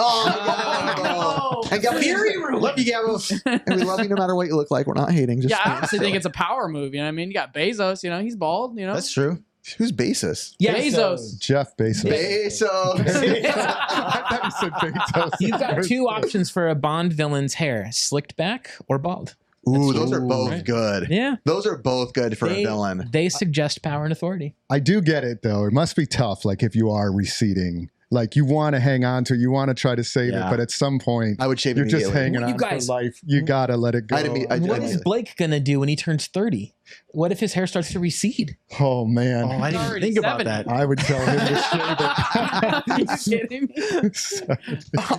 Oh, and Gabbo, love you, Gabbo. And we love you no matter what you look like. We're not hating. Just Yeah, I honestly think it's a power move. You know what I mean? You got Bezos, he's bald, that's true. Who's basis? Yeah, Bezos. Jeff Bezos. Bezos. I thought you said Bezos. You've got two options for a Bond villain's hair, slicked back or bald. Ooh, those are both right. good. Yeah. Those are both good for a villain. They suggest power and authority. I do get it, though. It must be tough, like if you are receding. Like you want to hang on to, you want to try to save it, but at some point, I would shave it you're just immediately. hanging You on guys- for life. You gotta let it go. What is Blake going to do when he turns 30? What if his hair starts to recede? Oh man, Oh, I didn't even think about that. I would tell him to Are you kidding me? shave it.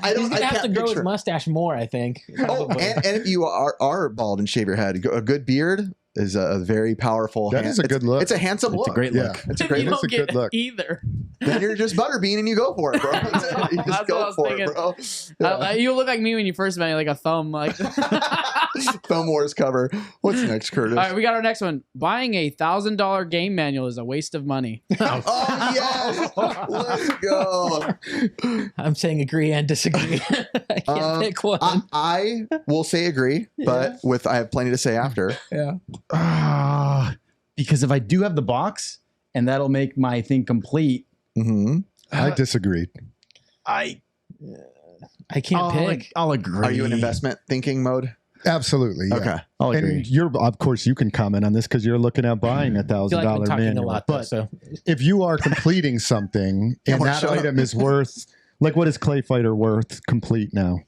I He's don't. going I to have to can't grow his picture. mustache more, I think. Oh, Probably. and if you are bald and shave your head, a good beard is a very powerful. That is a good look. It's a handsome look. It's a great Yeah. look. It's a If great you look. don't a good get look. either. Then you're just butterbean and you go for it, bro. That's it. You That's just what I go was for thinking. it, bro. Yeah. You look like me when you first met me, like a thumb. Like, Thumb Wars cover. What's next, Curtis? all right, we got our next one. Buying a $1,000 game manual is a waste of money. Oh yes, let's go. I'm saying agree and disagree. I can't pick one. I will say agree, but I have plenty to say after. Yeah. Because if I do have the box, and that'll make my thing complete, Mm-hmm. I disagreed. I can't pick. I'll agree. Are you in investment thinking mode? Absolutely. Yeah. Okay. I'll agree. And you're, of course, you can comment on this because you're looking at buying I feel like I've been $1,000 talking manual. a lot, though, But so if you are completing something and well, that shut up. item is worth Like, what is Clay Fighter worth complete now?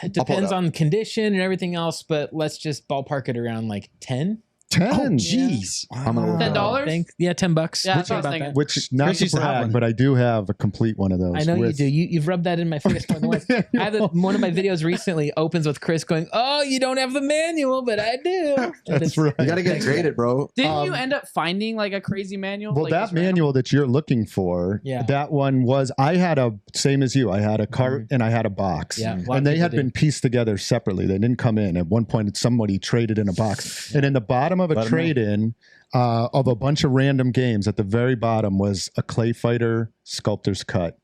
It depends on condition and everything else, but let's just ballpark it around like 10. 10. Oh, jeez. Yeah. I'm gonna look $10? Yeah, $10. Yeah, that's what I was thinking. Which not Chris to used to have brag, one. but I do have a complete one of those. I know you do. You've rubbed that in my face more than once. I have one of my videos recently opens with Chris going, "Oh, you don't have the manual, but I do." That's right. You got to get it graded, bro. Didn't you end up finding like a crazy manual? Well, like, that just random? manual that you're looking for, Yeah. that one was, I had a, same as you, I had a cart and I had a box. Yeah, a lot of And they people had do. been pieced together separately. They didn't come in. At one point, somebody traded in a box. And in the bottom of a trade-in of a bunch of random games, at the very bottom was a Clay Fighter Sculptor's Cut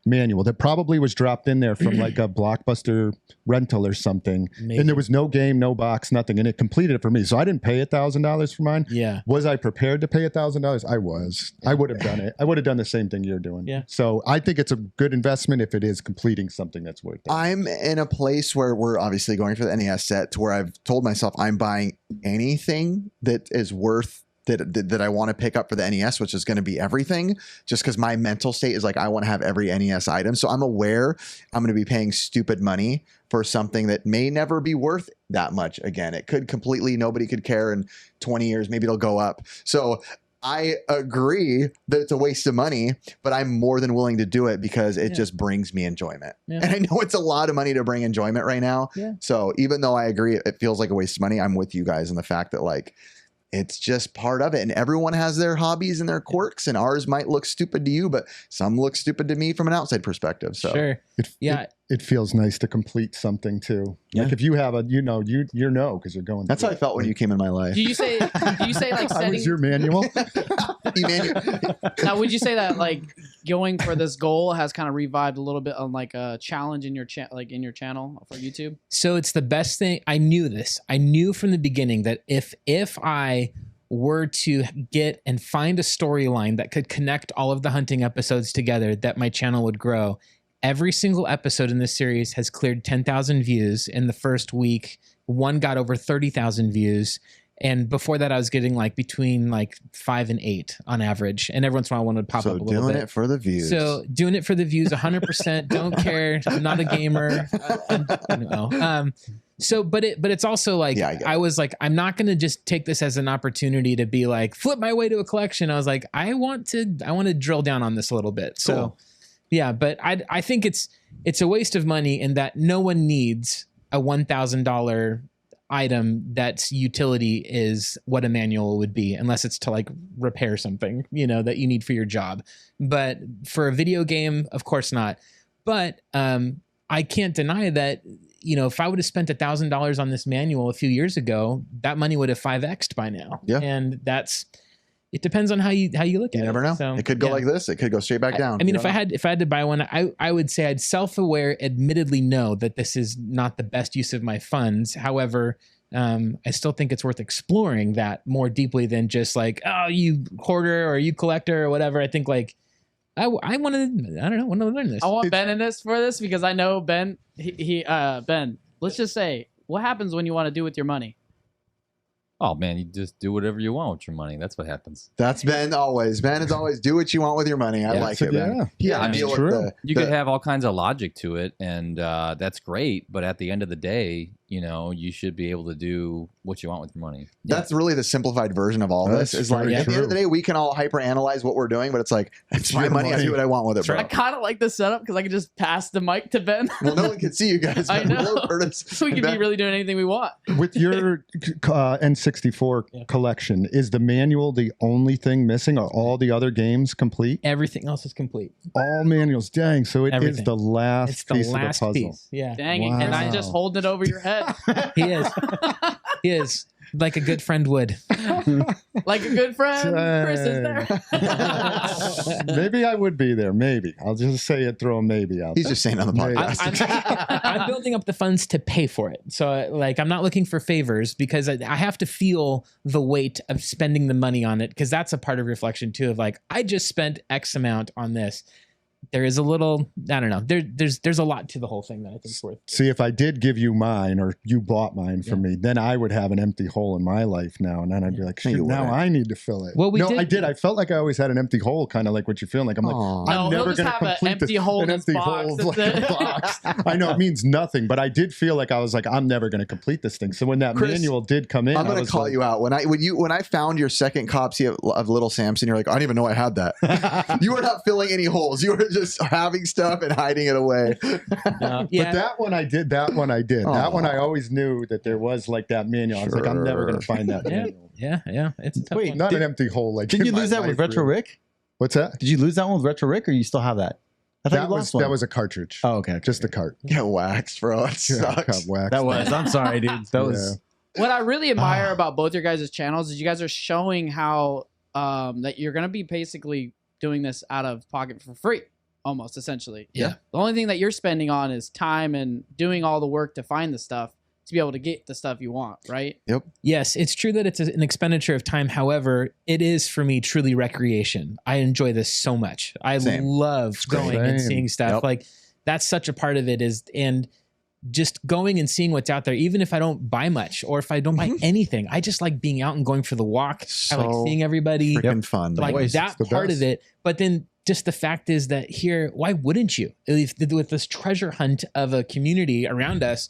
manual that probably was dropped in there from like a Blockbuster rental or something. Maybe. And there was no game, no box, nothing. And it completed it for me. So I didn't pay $1,000 for mine. Yeah. Was I prepared to pay $1,000? I was. I would have done it. I would have done the same thing you're doing. Yeah. So I think it's a good investment if it is completing something that's worth it. I'm in a place where we're obviously going for the NES set to where I've told myself I'm buying anything that is worth that I want to pick up for the NES, which is going to be everything, just because my mental state is like, I want to have every NES item. So I'm aware I'm going to be paying stupid money for something that may never be worth that much again. It could completely, nobody could care in 20 years. Maybe it'll go up. So I agree that it's a waste of money, but I'm more than willing to do it because it just brings me enjoyment. Yeah. And I know it's a lot of money to bring enjoyment right now. Yeah. So even though I agree it feels like a waste of money, I'm with you guys in the fact that like, it's just part of it. And everyone has their hobbies and their quirks, and ours might look stupid to you, but some look stupid to me from an outside perspective. So Sure. It feels nice to complete something too. Yeah. Like if you have a, you know because you're going. that's how I felt when you came in my life. Do you say like How was setting? your manual? Now, would you say that like going for this goal has kind of revived a little bit on like a challenge in your in your channel for YouTube? So it's the best thing. I knew this. I knew from the beginning that if I were to get and find a storyline that could connect all of the hunting episodes together, that my channel would grow. Every single episode in this series has cleared 10,000 views in the first week. One got over 30,000 views. And before that, I was getting like between like 5 and 8 on average. And every once in a while, one would pop up a little bit. Doing it for the views. So doing it for the views, 100%. Don't care. I'm not a gamer. But it's also like, I was like, I'm not going to just take this as an opportunity to be like, flip my way to a collection. I was like, I want to drill down on this a little bit. So Cool. yeah, but I think it's a waste of money in that no one needs a $1,000 item that's utility is what a manual would be, unless it's to like repair something, that you need for your job. But for a video game, of course not. It I can't deny that, if I would have spent $1,000 on this manual a few years ago, that money would have 5x'd by now. Yeah. And it depends on how you look at it. You never know. So, it could go like this. It could go straight back down. I mean, You if I had to buy one, I would say I'd self-aware, admittedly know that this is not the best use of my funds. However, I still think it's worth exploring that more deeply than just like, oh, you hoarder or you collector or whatever. I think like I want to learn this. I want Ben in this for this because I know Ben. Ben, let's just say, what happens when you want to do with your money? Oh man, you just do whatever you want with your money. That's what happens. That's Ben always. Ben is always do what you want with your money. I like it, Ben. Yeah, I mean, true. You could have all kinds of logic to it, and that's great. But at the end of the day, you should be able to do what you want with your money. That's really the simplified version of all this. Is like at the end of the day, we can all hyper analyze what we're doing, but it's like it's my money. I do what I want with it, bro. I kind of like this setup because I can just pass the mic to Ben. Well, no one can see you guys. I know. So we can be really doing anything we want. With your N64 collection, is the manual the only thing missing? Are all the other games complete? Everything else is complete. All manuals. Dang. So it is Everything. the last It's the piece last of the puzzle. piece. Yeah. Dang it. And I'm just holding it over your head. He is. He is. Like a good friend would. Like a good friend. Chris is there. Maybe I would be there. Maybe. I'll just say it, throw a maybe out He's there. just saying on the Maybe. podcast. I'm building up the funds to pay for it. So like, I'm not looking for favors because I have to feel the weight of spending the money on it. Cause that's a part of reflection too, of like, I just spent X amount on this. there is a little, I don't know. There's a lot to the whole thing that I think is worth. See, if I did give you mine or you bought mine from me, then I would have an empty hole in my life now. And then I'd be like, shoot, now I need to fill it. Well, I did. I felt like I always had an empty hole, kind of like what you're feeling like. I'm like, I'm never going to complete empty hole in empty box. hole box. I know it means nothing, but I did feel like I was like, I'm never going to complete this thing. So when that manual did come in, I'm going to call you out. When I found your second copy of Little Samson, you're like, I didn't even know I had that. You were not filling any holes. You were just having stuff and hiding it away. But that one I did. That one I always knew that there was like that manual. I was like, I'm never going to find that manual. Yeah. It's a tough one. Not an empty hole. Like, did you lose that with Retro Rick? What's that? Did you lose that one with Retro Rick, or you still have that? I thought that was a cartridge. Oh, okay. Just a cart. Get waxed, bro. It sucks. That was. I'm sorry, dude. That was. What I really admire about both your guys' channels is you guys are showing how that you're going to be basically doing this out of pocket for free. Almost, essentially. Yeah. The only thing that you're spending on is time and doing all the work to find the stuff to be able to get the stuff you want, right? Yep. Yes, it's true that it's an expenditure of time. However, it is for me truly recreation. I enjoy this so much. I love going and seeing stuff. Yep. Like that's such a part of it and just going and seeing what's out there, even if I don't buy much or if I don't buy anything. I just like being out and going for the walk. I like seeing everybody. Freaking fun. Like that part of it. But then just the fact is that here, why wouldn't you? With this treasure hunt of a community around us,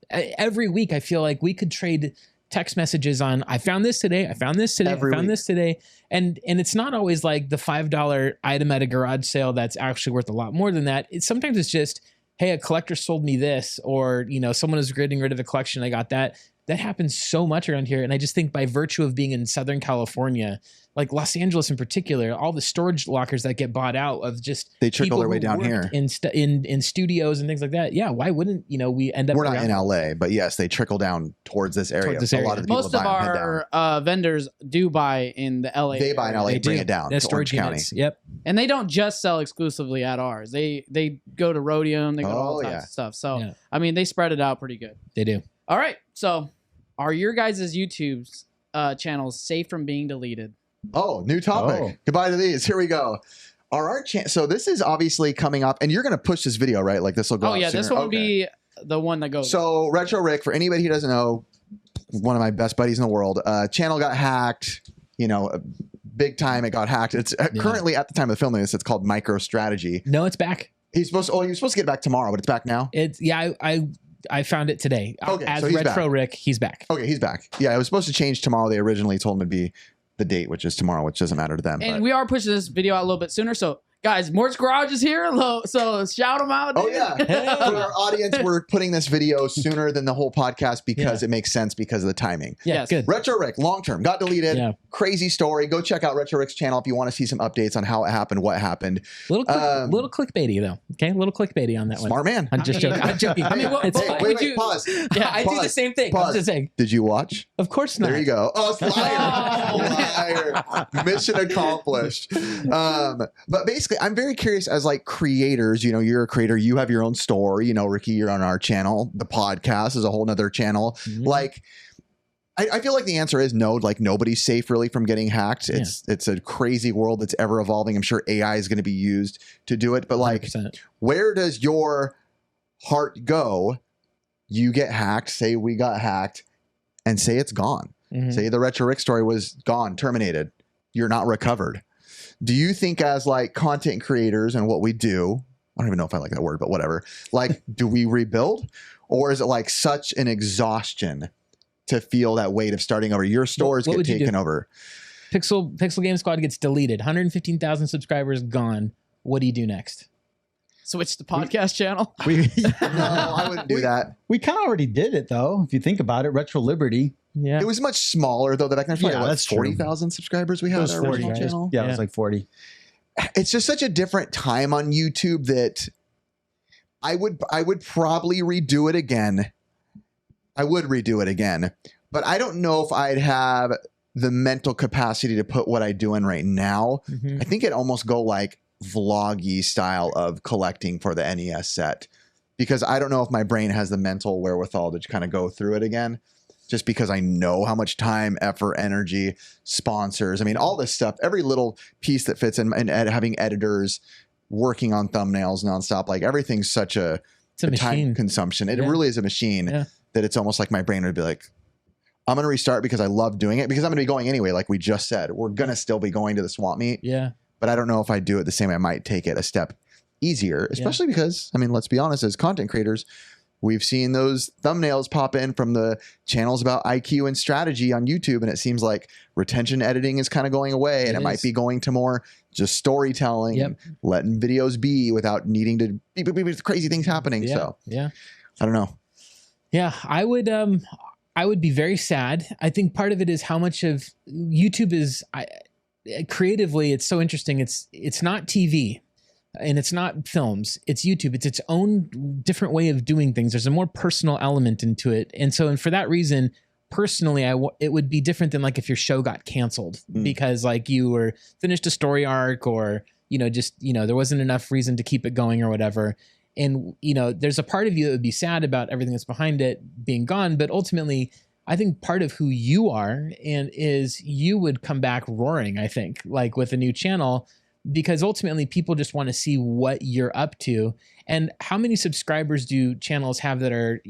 every week I feel like we could trade text messages on, I found this today, I found this today, I found this today. And it's not always like the $5 item at a garage sale that's actually worth a lot more than that. Sometimes it's just, hey, a collector sold me this, or, someone is getting rid of a collection, I got that. That happens so much around here. And I just think by virtue of being in Southern California, like Los Angeles in particular, all the storage lockers that get bought out of just they trickle their way down here in studios and things like that. Yeah, why wouldn't we end up? We're not in LA, but yes, they trickle down towards this area. A lot of the people most of our vendors do buy in the LA. They buy in LA, bring it down to Orange County. Yep, and they don't just sell exclusively at ours. They go to Rhodium, they go to all types of stuff. So I mean, they spread it out pretty good. They do. All right, so are your guys' YouTube channels safe from being deleted? Oh, new topic. Goodbye to these. Here we go. So this is obviously coming up, and you're going to push this video, right? Like this will go. Oh yeah, this one will be the one that goes. So Retro Rick, for anybody who doesn't know, one of my best buddies in the world. Channel got hacked. Big time. It got hacked. It's currently at the time of filming this. It's called MicroStrategy. No, it's back. He was supposed to get back tomorrow, but it's back now. I found it today. Okay, as so he's Retro back. Rick, he's back. Okay, he's back. Yeah, it was supposed to change tomorrow. They originally told him it'd be the date, which is tomorrow, which doesn't matter to them. And we are pushing this video out a little bit sooner. So, guys, Mort's Garage is here. So shout them out. Dude. Oh, yeah. For our audience, we're putting this video sooner than the whole podcast because it makes sense because of the timing. Yeah, good. Retro Rick, long term, got deleted. Yeah. Crazy story. Go check out Retro Rick's channel if you want to see some updates on how it happened, what happened. Little clickbaity, though. Okay, a little clickbaity on that one. Smart man. I'm just joking. I'm joking. I mean, wait, pause. Yeah, I do the same thing. Pause. I'm just saying. Did you watch? Of course not. There you go. Oh, liar. Mission accomplished. But basically, I'm very curious as like creators, you're a creator, you have your own store, Ricky, you're on our channel. The podcast is a whole nother channel. Mm-hmm. Like, I feel like the answer is no, like nobody's safe really from getting hacked. It's a crazy world that's ever evolving. I'm sure AI is going to be used to do it, but like 100%. Where does your heart go? You get hacked, say we got hacked, and say it's gone. Mm-hmm. Say the Retro Rick story was gone, terminated. You're not recovered. Do you think as like content creators and what we do, I don't even know if I like that word, but whatever, like, do we rebuild, or is it like such an exhaustion to feel that weight of starting over? Your stores get taken over. Pixel Game Squad gets deleted. 115,000 subscribers gone. What do you do next? Switch the podcast channel? No, I wouldn't do that. We kind of already did it, though. If you think about it, Retro Liberty. Yeah, it was much smaller though. Back then, that's 40,000 subscribers we had on our original channel. Yeah, it was like 40. It's just such a different time on YouTube that I would probably redo it again. I would redo it again, but I don't know if I'd have the mental capacity to put what I do in right now. Mm-hmm. I think it'd almost go like vloggy style of collecting for the NES set, because I don't know if my brain has the mental wherewithal to kind of go through it again. Just because I know how much time, effort, energy, sponsors, I mean, all this stuff, every little piece that fits in, and having editors, working on thumbnails nonstop. Like everything's such a machine time consumption. It really is a machine that it's almost like my brain would be like, I'm going to restart because I love doing it, because I'm going to be going anyway. Like we just said, we're going to still be going to the swap meet. Yeah. But I don't know if I do it the same way. I might take it a step easier, especially because, I mean, let's be honest, as content creators, we've seen those thumbnails pop in from the channels about IQ and strategy on YouTube. And it seems like retention editing is kind of going away, and it might be going to more just storytelling and letting videos be without needing to be crazy things happening. So I don't know. Yeah, I would be very sad. I think part of it is how much of YouTube is creatively. It's so interesting. It's not TV and it's not films. It's YouTube. It's its own different way of doing things. There's a more personal element into it. And for that reason, personally, it would be different than like if your show got canceled because like you were finished a story arc, or, there wasn't enough reason to keep it going or whatever. And, there's a part of you that would be sad about everything that's behind it being gone. But ultimately, I think part of who you are is you would come back roaring, I think, like with a new channel, because ultimately people just want to see what you're up to. And how many subscribers do channels have that are,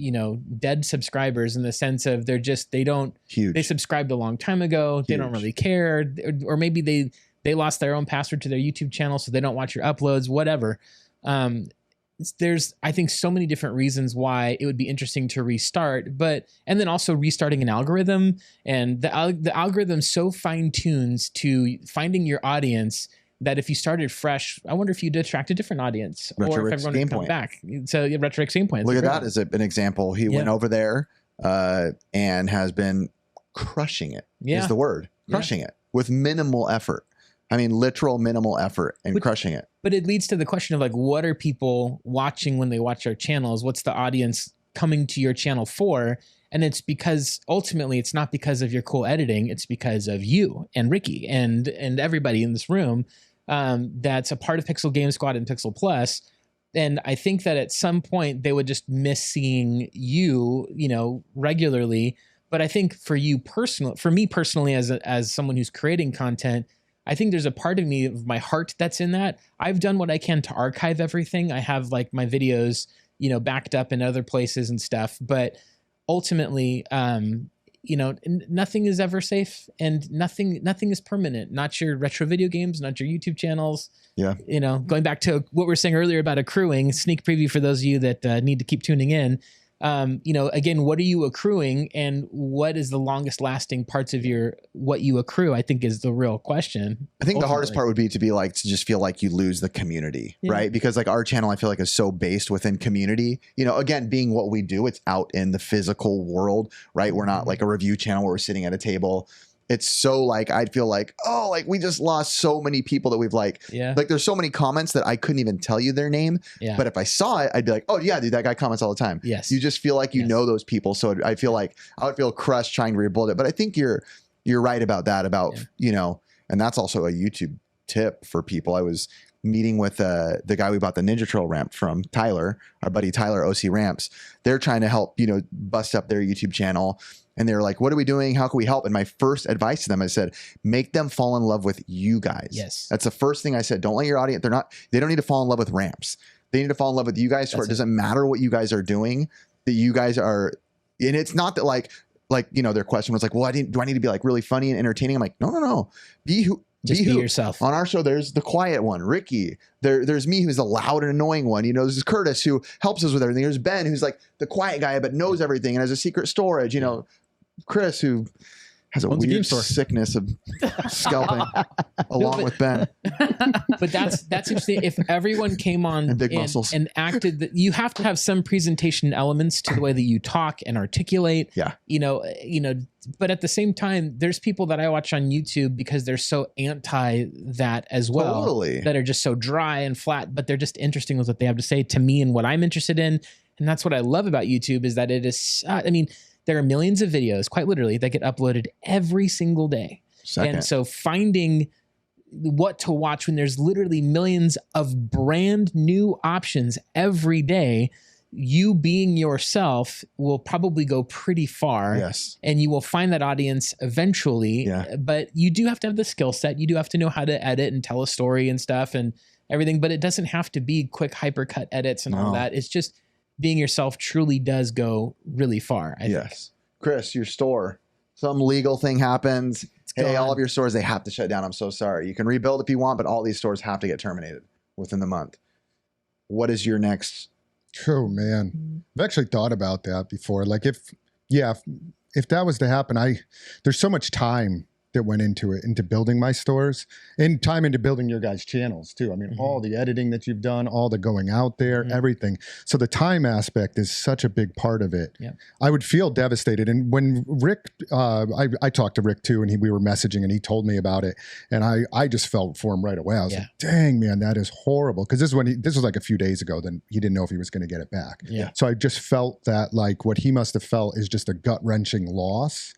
dead subscribers, in the sense of they subscribed a long time ago. They don't really care. Or maybe they lost their own password to their YouTube channel, so they don't watch your uploads, whatever. There's, I think, so many different reasons why it would be interesting to restart, and then also restarting an algorithm, and the algorithm so fine tunes to finding your audience that if you started fresh, I wonder if you'd attract a different audience, or if everyone would come back. So RetroRick's Game Point. Look at that as an example. He went over there and has been crushing it. Is the word, crushing it with minimal effort. I mean, literal minimal effort and crushing it. But it leads to the question of like, what are people watching when they watch our channels? What's the audience coming to your channel for? And it's because ultimately it's not because of your cool editing. It's because of you and Ricky and everybody in this room that's a part of Pixel Game Squad and Pixel Plus. And I think that at some point they would just miss seeing you, regularly. But I think for me personally, as someone who's creating content, I think there's a part of me, of my heart, that's in that. I've done what I can to archive everything. I have like my videos, backed up in other places and stuff. But ultimately, nothing is ever safe, and nothing is permanent. Not your retro video games, not your YouTube channels. Yeah. Going back to what we were saying earlier about accruing, sneak preview for those of you that need to keep tuning in. Again, what are you accruing, and what is the longest lasting parts of what you accrue, I think, is the real question. I think the hardest part would be to just feel like you lose the community, right? Because like our channel, I feel like is so based within community, again, being what we do, it's out in the physical world, right? We're not like a review channel where we're sitting at a table. It's so like, I'd feel like, oh, like we just lost so many people that we've like there's so many comments that I couldn't even tell you their name. Yeah. But if I saw it, I'd be like, oh yeah, dude, that guy comments all the time. Yes. You just feel like you know those people. So I feel like I would feel crushed trying to rebuild it. But I think you're right about that, and that's also a YouTube tip for people. I was meeting with the guy we bought the Ninja Turtle ramp from, Tyler, our buddy Tyler, OC Ramps. They're trying to help, bust up their YouTube channel. And they're like, what are we doing? How can we help? And my first advice to them, I said, make them fall in love with you guys. Yes. That's the first thing I said. Don't let your audience, they don't need to fall in love with ramps. They need to fall in love with you guys. It doesn't matter what you guys are doing, that you guys are, and it's not that like, their question was like, well, do I need to be like really funny and entertaining? I'm like, no. Be yourself. On our show, there's the quiet one, Ricky. There's me, who's the loud and annoying one. There's Curtis, who helps us with everything. There's Ben, who's like the quiet guy, but knows everything and has a secret storage, Chris, who has a weird sickness of scalping along with Ben. But that's interesting. If everyone came on and acted, that you have to have some presentation elements to the way that you talk and articulate. Yeah. But at the same time, there's people that I watch on YouTube because they're so anti that as well. Totally. That are just so dry and flat, but they're just interesting with what they have to say to me and what I'm interested in. And that's what I love about YouTube, is that it is, there are millions of videos, quite literally, that get uploaded every single day. And so finding what to watch when there's literally millions of brand new options every day, you being yourself will probably go pretty far. Yes. And you will find that audience eventually. Yeah. But you do have to have the skill set. You do have to know how to edit and tell a story and stuff and everything. But it doesn't have to be quick hypercut edits and all that. It's just being yourself truly does go really far. I think. Chris, your store, some legal thing happens. Hey, all of your stores, they have to shut down. I'm so sorry. You can rebuild if you want, but all these stores have to get terminated within the month. What is your next? Oh man, I've actually thought about that before. Like if that was to happen, there's so much time that went into it, into building my stores, and time into building your guys' channels too. I mean, all the editing that you've done, all the going out there, everything. So the time aspect is such a big part of it. Yeah. I would feel devastated. And when Rick, I talked to Rick too, and we were messaging, and he told me about it, and I just felt for him right away. I was like, dang man, that is horrible. Because this was like a few days ago. Then he didn't know if he was going to get it back. Yeah. So I just felt that like what he must have felt is just a gut wrenching loss.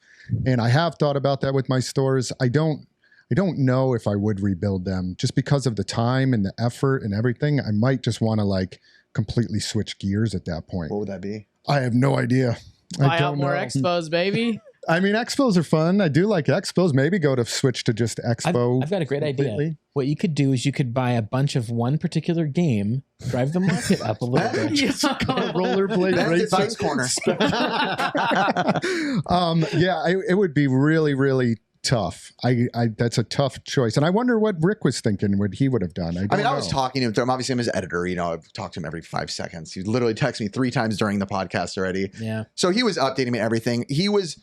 And I have thought about that with my stores. I don't know if I would rebuild them just because of the time and the effort and everything. I might just want to like completely switch gears at that point. What would that be? I have no idea. Buy out more expos, baby. I mean, expos are fun. I do like expos. Maybe go to switch to just expo. I've got a great idea. What you could do is you could buy a bunch of one particular game, drive the market up a little bit. Rollerblade Advice corner. It would be really, really tough. That's a tough choice. And I wonder what Rick was thinking, what he would have done. I was talking to him. Obviously, I'm his editor. You know, I've talked to him every 5 seconds. He literally texted me 3 times during the podcast already. Yeah. So he was updating me everything. He was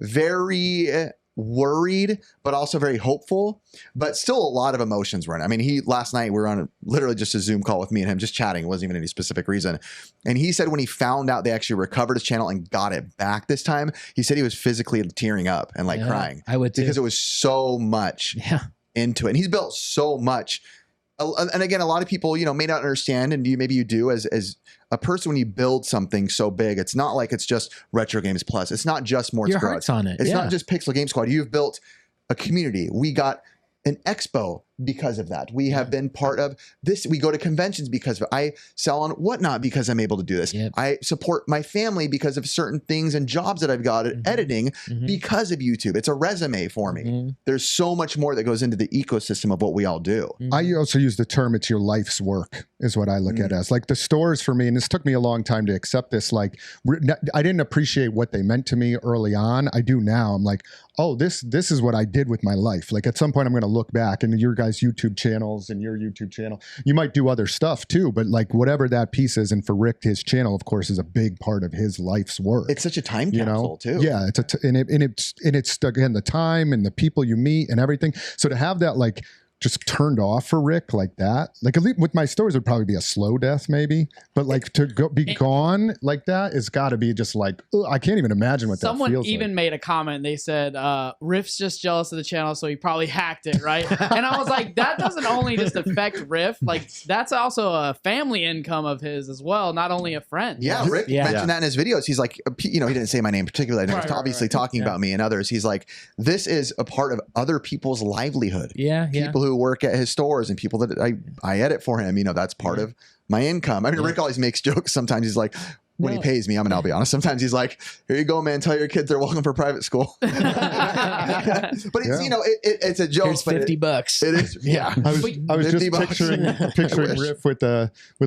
very worried, but also very hopeful, but still a lot of emotions running. I mean, last night we were on literally just a Zoom call with me and him, just chatting. It wasn't even any specific reason. And he said when he found out they actually recovered his channel and got it back this time, he said he was physically tearing up and like crying. I would too. Because it was so much into it. And he's built so much. And again, a lot of people, you know, may not understand, and maybe you do as a person when you build something so big. It's not like it's just Retro Games Plus. It's not just Mort's Your heart's on it. It's not just Pixel Game Squad. You've built a community. We got an expo because of that. We have been part of this. We go to conventions because of it. I sell on Whatnot because I'm able to do this. I support my family because of certain things and jobs that I've got at editing because of YouTube. It's a resume for me. There's so much more that goes into the ecosystem of what we all do. I also use the term, it's your life's work is what I look at as. Like the stores for me, and this took me a long time to accept this, like I didn't appreciate what they meant to me early on. I do now. I'm like, oh, this is what I did with my life. Like at some point I'm going to look back, and your guys' YouTube channels and your YouTube channel, you might do other stuff too, but like whatever that piece is, and for Rick, his channel, of course, is a big part of his life's work. It's such a time capsule too. Yeah, it's again the time and the people you meet and everything. So to have that like just turned off for Rick like that, like at least with my stores, it'd probably be a slow death maybe, but like to be gone like that, it's got to be just like, I can't even imagine what that feels like. Someone even made a comment. They said, Riff's just jealous of the channel, so he probably hacked it, right? And I was like, that doesn't only just affect Riff, like that's also a family income of his as well, not only a friend. Yeah, Rick mentioned that in his videos. He's like, you know, he didn't say my name particularly. He was obviously talking about me and others. He's like, this is a part of other people's livelihood. People who work at his stores and people that I edit for him, you know, that's part of my income. I mean, Rick always makes jokes. Sometimes he's like, when he pays me, I'll be honest. Sometimes he's like, here you go, man. Tell your kids they're welcome for private school. But it's, you know, it's a joke. Here's $50. It is. Yeah. I was just picturing Riff with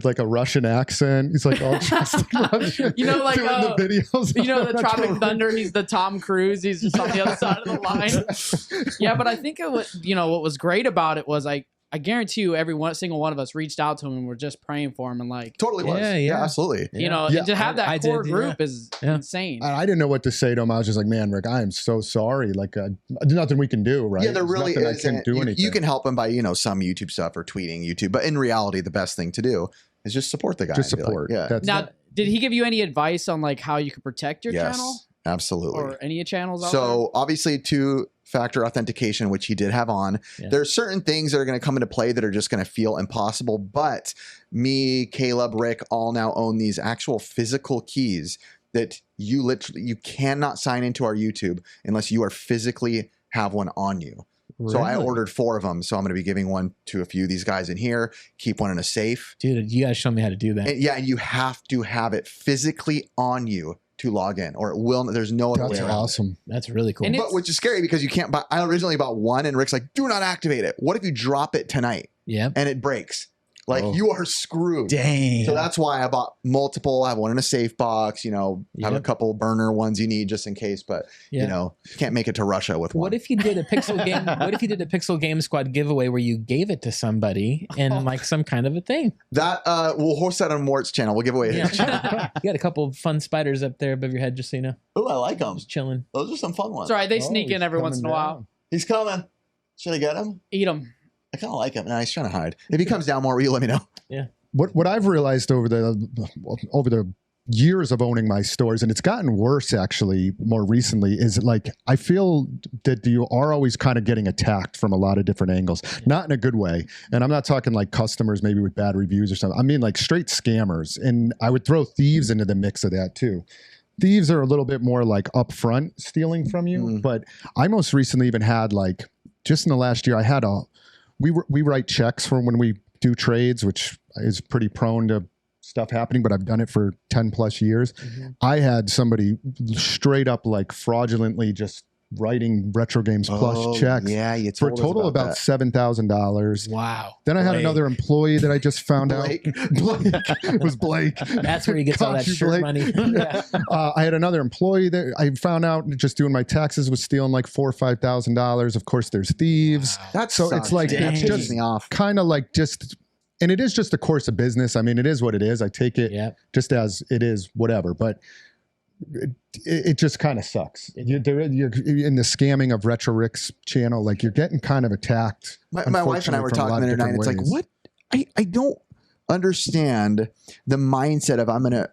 like a Russian accent. He's like all dressed like Russian. You know, like doing the videos. You know, the Tropic Thunder. He's the Tom Cruise. He's just on the other side of the line. Yeah, but I think it was, you know, what was great about it was I guarantee you, every single one of us reached out to him and were just praying for him and like totally was. Yeah, absolutely. You know, to have that core group is insane. I didn't know what to say to him. I was just like, man, Rick, I am so sorry. Like, there's nothing we can do, right? Yeah, there really is. I can't do anything. You can help him by, you know, some YouTube stuff or tweeting YouTube, but in reality, the best thing to do is just support the guy. Just support. Like, now, did he give you any advice on like how you could protect your channel? Absolutely. Or any channels out there? Obviously two-factor authentication, which he did have on. There's certain things that are going to come into play that are just going to feel impossible. But me, Caleb, Rick all now own these actual physical keys that you cannot sign into our YouTube unless you are physically have one on you. So I Really? ordered 4 of them. So I'm going to be giving one to a few of these guys in here, keep one in a safe. Dude, you guys show me how to do that. And and you have to have it physically on you to log in, or it will. There's no other way That's around it. awesome. That's really cool. And But which is scary because you can't buy. I originally bought one, and Rick's like, "Do not activate it." What if you drop it tonight Yeah. and it breaks? Like Oh. you are screwed. Dang. So that's why I bought multiple. I have one in a safe box. You know, have a Yep. couple burner ones you need just in case. But Yeah. you know, you can't make it to Russia with one. What if you did a Pixel Game? What if you did a Pixel Game Squad giveaway where you gave it to somebody and like some kind of a thing? That we'll host that on Mort's channel. We'll give away his channel. You got a couple of fun spiders up there above your head, just so you know, Oh, I like them. just chilling. Those are some fun ones. It's all right. They Oh, sneak in he's every once in a coming while. down. He's coming. Should I get him? Eat them. I kind of like him. Nah, he's trying to hide. If he comes down more, will you let me know? What I've realized over the years of owning my stores, and it's gotten worse actually more recently, is like I feel that you are always kind of getting attacked from a lot of different angles, not in a good way. And I'm not talking like customers maybe with bad reviews or something. I mean like straight scammers, and I would throw thieves into the mix of that too. Thieves are a little bit more like upfront stealing from you, but I most recently even had like just in the last year I had we write checks for when we do trades, which is pretty prone to stuff happening, but I've done it for 10 plus years. I had somebody straight up like fraudulently just writing Retro Games Plus checks Yeah, you for a told us total about that. $7,000. Wow. Then I had Blake. another employee that I just found Blake. out. Blake. It was Blake. That's where he gets all that Got you, shirt Blake. money. Yeah. I had another employee that I found out just doing my taxes was stealing like $4,000 or $5,000. Of course, there's thieves. That So sucks. it's like That it's pisses just me off. kind of like just, and it is just a course of business. I mean, it is what it is. I take it Yeah. just as it is, whatever. But it just kind of sucks. You're in the scamming of Retro Rick's channel. Like you're getting kind of attacked. My wife and I were unfortunately, from a talking lot the of other night. different It's like, ways. what? I don't understand the mindset of I'm going to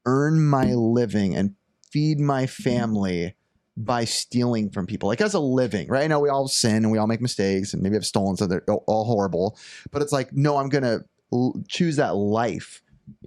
earn my living and feed my family by stealing from people, like as a living, right? I know we all sin and we all make mistakes and maybe have stolen, so they're all horrible. But it's like, no, I'm going to choose that life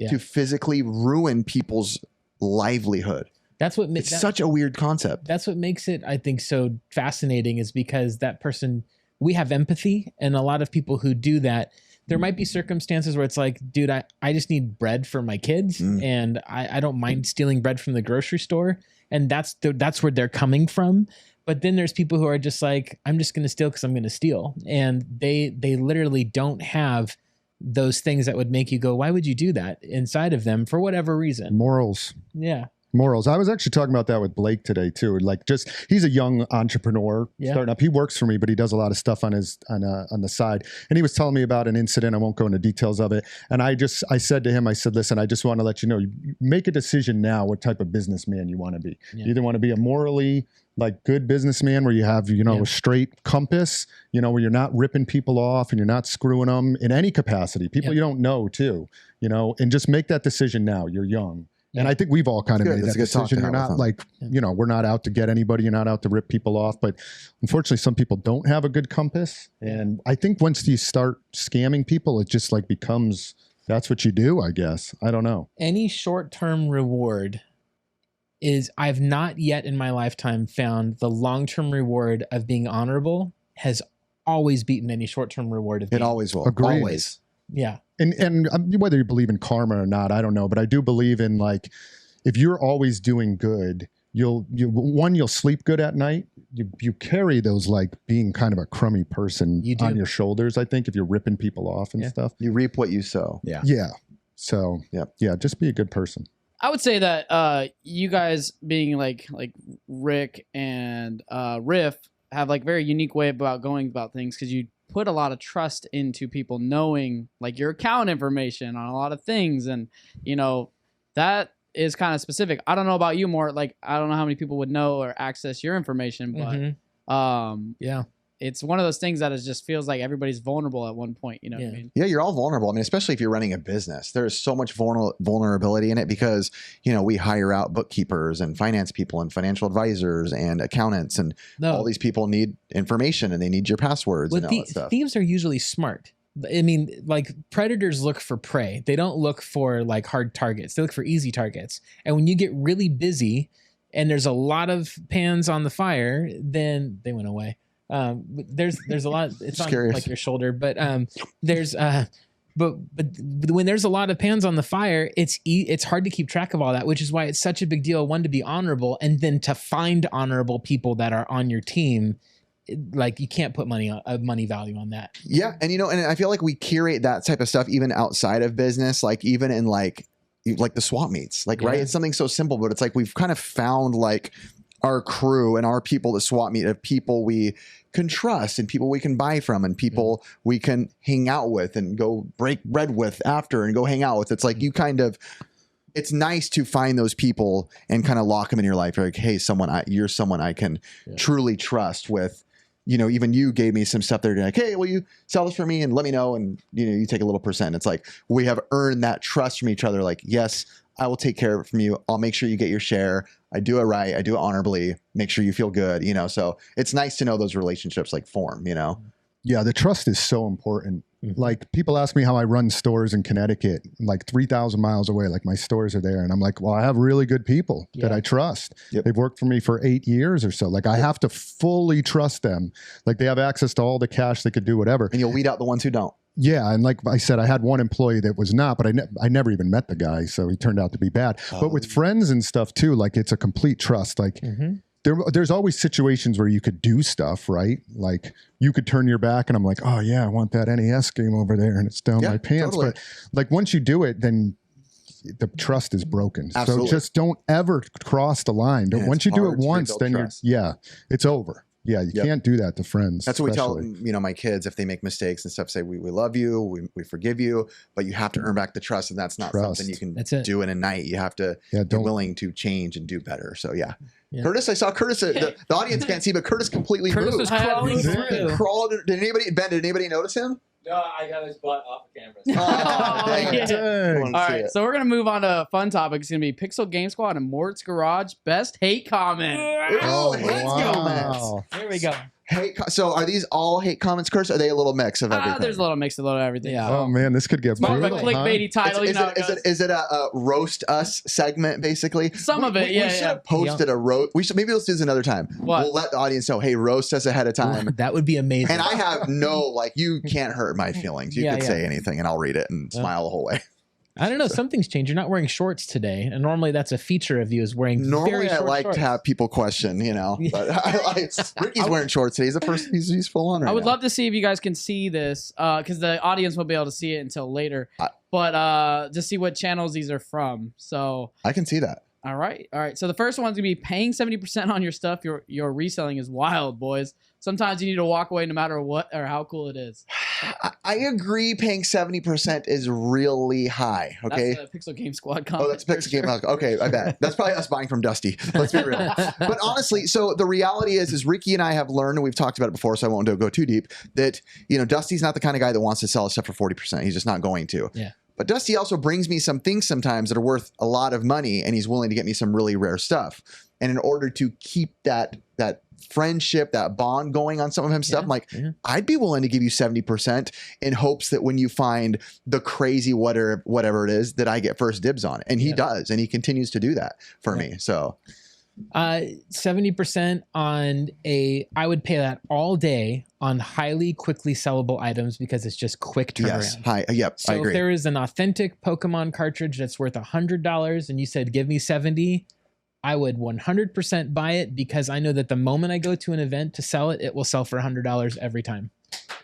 to physically ruin people's livelihood. That's what It's such a weird concept. That's what makes it, I think, so fascinating, is because that person, we have empathy, and a lot of people who do that, there might be circumstances where it's like, dude, I just need bread for my kids, and I don't mind stealing bread from the grocery store, and that's where they're coming from. But then there's people who are just like, I'm just going to steal because I'm going to steal, and they literally don't have those things that would make you go, why would you do that, inside of them for whatever reason. Morals. Yeah. Morals. I was actually talking about that with Blake today too. Like, just he's a young entrepreneur starting up. He works for me, but he does a lot of stuff on the side. And he was telling me about an incident. I won't go into details of it. And I said to him, I said, listen, I just want to let you know, you make a decision now what type of businessman you want to be. Yeah. You either want to be a morally like good businessman where you have, a straight compass, where you're not ripping people off and you're not screwing them in any capacity. People you don't know too, and just make that decision now. You're young. And I think we've all kind of made that decision. You're not like, we're not out to get anybody. You're not out to rip people off. But unfortunately, some people don't have a good compass. And I think once you start scamming people, it just like becomes, that's what you do, I guess. I don't know. Any short-term reward I've not yet in my lifetime found the long-term reward of being honorable has always beaten any short-term reward of being. It always will. Agreed. Always. Yeah. And whether you believe in karma or not, I don't know, but I do believe in like, if you're always doing good, you'll sleep good at night. You carry those like being kind of a crummy person on your shoulders. I think if you're ripping people off and stuff, you reap what you sow. Yeah. Yeah. So just be a good person. I would say that you guys being like Rick and Riff have like very unique way about going about things, because you put a lot of trust into people knowing like your account information on a lot of things, and that is kind of specific. I don't know about you, Mort. Like, I don't know how many people would know or access your information, but it's one of those things that just feels like everybody's vulnerable at one point. You know what I mean? Yeah, you're all vulnerable. I mean, especially if you're running a business, there's so much vulnerability in it because, we hire out bookkeepers and finance people and financial advisors and accountants, and all these people need information and they need your passwords and all that stuff. Thieves are usually smart. I mean, like, predators look for prey. They don't look for like hard targets. They look for easy targets. And when you get really busy and there's a lot of pans on the fire, then they went away. There's a lot. It's Just on curious. like your shoulder, but there's but when there's a lot of pans on the fire, it's hard to keep track of all that, which is why it's such a big deal. One, to be honorable, and then to find honorable people that are on your team. Like you can't put money value on that. Yeah, and and I feel like we curate that type of stuff even outside of business, like even in like the swap meets, like right. It's something so simple, but it's like we've kind of found like our crew and our people at swap meet of people we can trust and people we can buy from and people we can hang out with and go break bread with after and go hang out with. It's like you kind of. It's nice to find those people and kind of lock them in your life. You're like, hey, you're someone I can truly trust with. Even you gave me some stuff there. Like, hey, will you sell this for me and let me know? And you take a little percent. It's like we have earned that trust from each other. Like, yes, I will take care of it from you. I'll make sure you get your share. I do it right. I do it honorably. Make sure you feel good. So it's nice to know those relationships like form. Yeah, the trust is so important. Like people ask me how I run stores in Connecticut, like 3,000 miles away, like my stores are there. And I'm like, well, I have really good people that I trust. Yep. They've worked for me for 8 years or so. Like I have to fully trust them. Like they have access to all the cash. They could do whatever. And you'll weed out the ones who don't. Yeah. And like I said, I had one employee that was not, but I never even met the guy. So he turned out to be bad. But with friends and stuff too, like it's a complete trust. Like there's always situations where you could do stuff, right? Like you could turn your back and I'm like, oh yeah, I want that NES game over there and it's down my pants. Totally. But like once you do it, then the trust is broken. Absolutely. So just don't ever cross the line. Once you do it once, then trust. It's over. Yeah, you can't do that to friends. That's what especially. we tell my kids if they make mistakes and stuff. Say we love you, we forgive you, but you have to earn back the trust, and that's not something you can do in a night. You have to be willing to change and do better. So yeah. Curtis, I saw Curtis. The audience can't see, but Curtis completely moved. Was crawling through. Did anybody notice him? No, I got his butt off the camera. Dang it. All right, so we're gonna move on to a fun topic. It's gonna be Pixel Game Squad and Mort's Garage Best Hate Comment. Hate comments. There we go. So are these all hate comments, Curtis? Or are they a little mix of everything? There's a little mix, a little of everything. Yeah. Oh man, this could get more of a brutal, clickbaity title. Is it a roast us segment basically? Some of it, we should have posted a roast. Maybe let's do this another time. What? We'll let the audience know. Hey, roast us ahead of time. That would be amazing. And I have you can't hurt my feelings. You could say anything, and I'll read it and smile the whole way. I don't know. Something's changed. You're not wearing shorts today, and normally that's a feature of you is wearing. Normally, I like to have people question, but Ricky's wearing shorts today. He's the first. He's full on. I would love to see if you guys can see this, because the audience won't be able to see it until later. But to see what channels these are from, so I can see that. All right. So the first one's gonna be paying 70% on your stuff. Your reselling is wild, boys. Sometimes you need to walk away no matter what or how cool it is. I agree. Paying 70% is really high. Okay. That's a Pixel Game Squad comment. Oh, that's Pixel Game Squad. Okay, I bet. That's probably us buying from Dusty. Let's be real. But honestly, so the reality is Ricky and I have learned, and we've talked about it before, so I won't go too deep, that, Dusty's not the kind of guy that wants to sell his stuff for 40%. He's just not going to. Yeah. But Dusty also brings me some things sometimes that are worth a lot of money, and he's willing to get me some really rare stuff. And in order to keep that friendship, that bond going on some of his stuff, I'm like, I'd be willing to give you 70% in hopes that when you find the crazy whatever it is, that I get first dibs on it. And he does, and he continues to do that for me. So 70% on I would pay that all day on highly quickly sellable items because it's just quick turnaround. Yes. So I agree. if there is an authentic Pokemon cartridge that's worth $100 and you said, give me 70, I would 100% buy it because I know that the moment I go to an event to sell it, it will sell for $100 every time.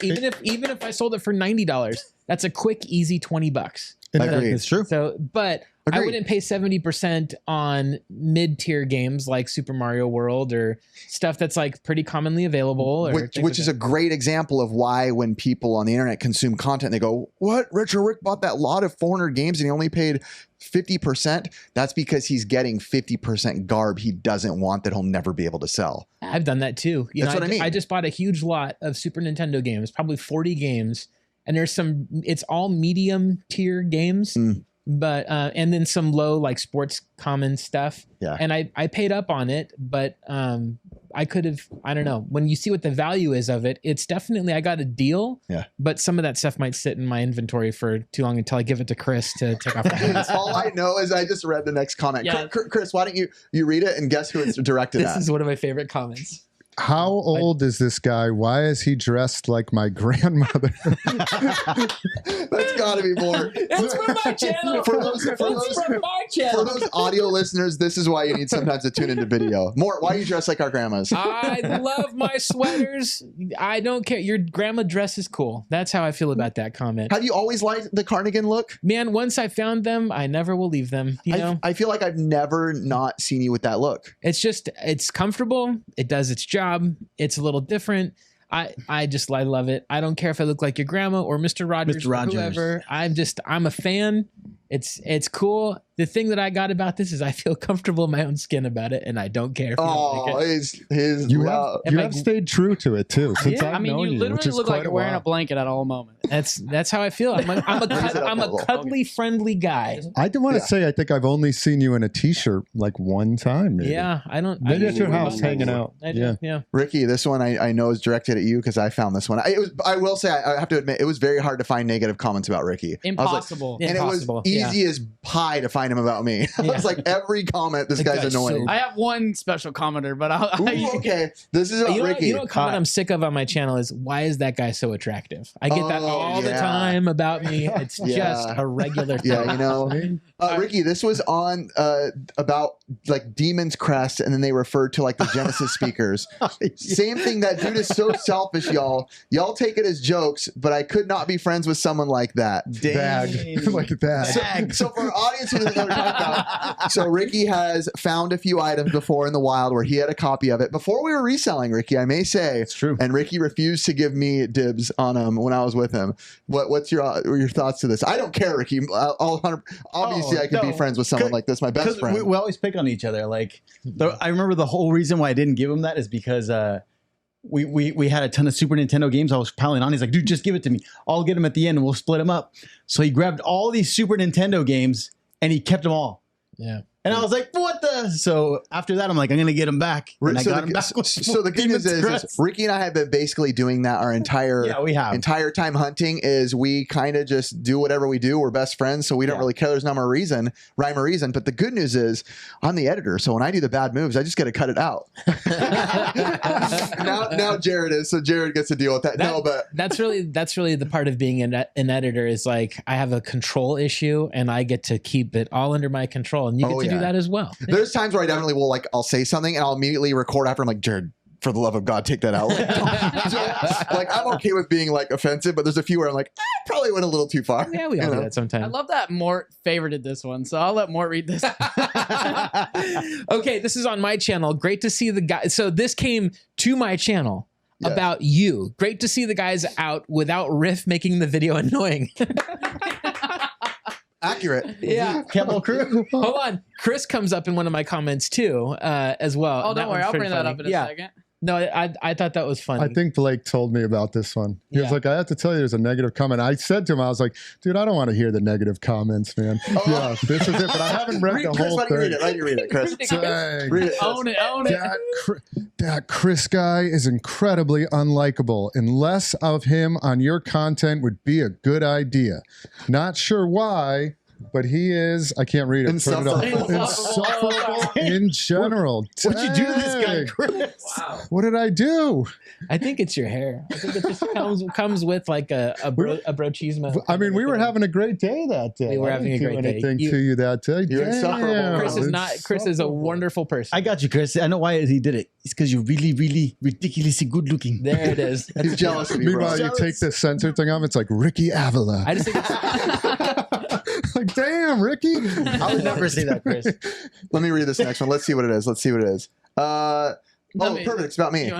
Even if I sold it for $90, that's a quick, easy $20. I agree. It's true. So, but I wouldn't pay 70% on mid-tier games like Super Mario World or stuff that's like pretty commonly available. Which is a great example of why when people on the internet consume content, they go, what? Retro Rick bought that lot of 400 games and he only paid 50%? That's because he's getting 50% garb he doesn't want that he'll never be able to sell. I've done that too. That's what I mean. I just bought a huge lot of Super Nintendo games, probably 40 games. And it's all medium tier games, but and then some low like sports common stuff. Yeah. And I paid up on it, but I could have, I don't know. When you see what the value is of it, it's definitely, I got a deal. Yeah. But some of that stuff might sit in my inventory for too long until I give it to Chris to take off the hands. All I know is I just read the next comment. Yeah. Chris, why don't you read it and guess who it's directed at? This is one of my favorite comments. How old is this guy? Why is he dressed like my grandmother? That's got to be Mort. It's from my channel. For those audio listeners, this is why you need sometimes to tune into video. Mort, why are you dressed like our grandmas? I love my sweaters. I don't care. Your grandma dress is cool. That's how I feel about that comment. Have you always liked the cardigan look? Man, once I found them, I never will leave them. You know, I feel like I've never not seen you with that look. It's comfortable. It does its job. It's a little different. I love it. I don't care if I look like your grandma or Mr. Rogers, or whoever. I'm a fan. It's cool. The thing that I got about this is I feel comfortable in my own skin about it, and I don't care. If you have stayed true to it too. Since I mean, you literally look like you're wearing a blanket at all moments. That's how I feel. I'm a cuddly, friendly guy. I do want to say I think I've only seen you in a T-shirt like one time. Maybe. Yeah, I don't. Maybe at your house hanging out. Yeah. Ricky, this one I know is directed at you because I found this one. I will say I have to admit it was very hard to find negative comments about Ricky. Impossible. And it was easy as pie to find him about me. I was like, every comment, this guy's annoying. I have one special commenter, but okay. This is about Ricky. You know what comment I'm sick of on my channel is, why is that guy so attractive? I get that all the time about me. It's just a regular thing. Yeah, you know. Ricky, this was on about like Demon's Crest, and then they referred to like the Genesis speakers. Same thing. That dude is so selfish, y'all. Y'all take it as jokes, but I could not be friends with someone like that. Bag. Like that. So for our audience who doesn't know what we're talking about, so Ricky has found a few items before in the wild where he had a copy of it. Before we were reselling, Ricky, I may say, it's true. And Ricky refused to give me dibs on them when I was with him. What's your thoughts to this? I don't care, Ricky. Obviously, I could be friends with someone like this, my best friend. We always pick on each other. Like, I remember the whole reason why I didn't give him that is because we had a ton of Super Nintendo games. I was piling on. He's like, dude, just give it to me. I'll get them at the end and we'll split them up. So he grabbed all these Super Nintendo games and he kept them all. Yeah. And I was like, what the? So after that, I'm like, I'm going to get him back. And I got him back. So the good news is Ricky and I have been basically doing that our entire time hunting. Is we kind of just do whatever we do. We're best friends, so we don't really care. There's no rhyme or reason. But the good news is I'm the editor, so when I do the bad moves, I just got to cut it out. now Jared is, so Jared gets to deal with that. But that's really the part of being an editor is like I have a control issue and I get to keep it all under my control, and you get to do that as well. There's times where I definitely will, like, I'll say something and I'll immediately record after. I'm like, Jared, for the love of God, take that out. Like, I'm okay with being like offensive, but there's a few where I'm like, I probably went a little too far. Yeah, we all do that sometimes. I love that Mort favorited this one, so I'll let Mort read this. Okay, this is on my channel. Great to see the guy. So this came to my channel about you. Great to see the guys out without Riff making the video annoying. Accurate. Yeah. Camel Crew. Hold on. Chris comes up in one of my comments too, as well. Oh, don't worry. I'll bring that up in a second. No, I thought that was funny. I think Blake told me about this one. He was like, I have to tell you there's a negative comment. I said to him, I was like, dude, I don't want to hear the negative comments, man. Yeah, this is it. But I haven't read the whole thing. Read it, Chris. Read it. Own it. That Chris guy is incredibly unlikable. And less of him on your content would be a good idea. Not sure why, but he is, I can't read it. Insufferable in general. What'd you do to this guy, Chris? Wow. What did I do? I think it's your hair. I think it just comes with like a brochismo. I mean, we were having a great day that day. We were having a great day. Anything to you that day? You're insufferable. Chris is a wonderful person. I got you, Chris. I know why he did it. It's because you're really, really ridiculously good looking. There it is. He's jealous of you, bro. Meanwhile, you take the censor thing off, it's like Ricky Avila. I just think it's like, damn, Ricky. I would never say that, Chris. Let me read this next one. Let's see what it is. Perfect. It's about me.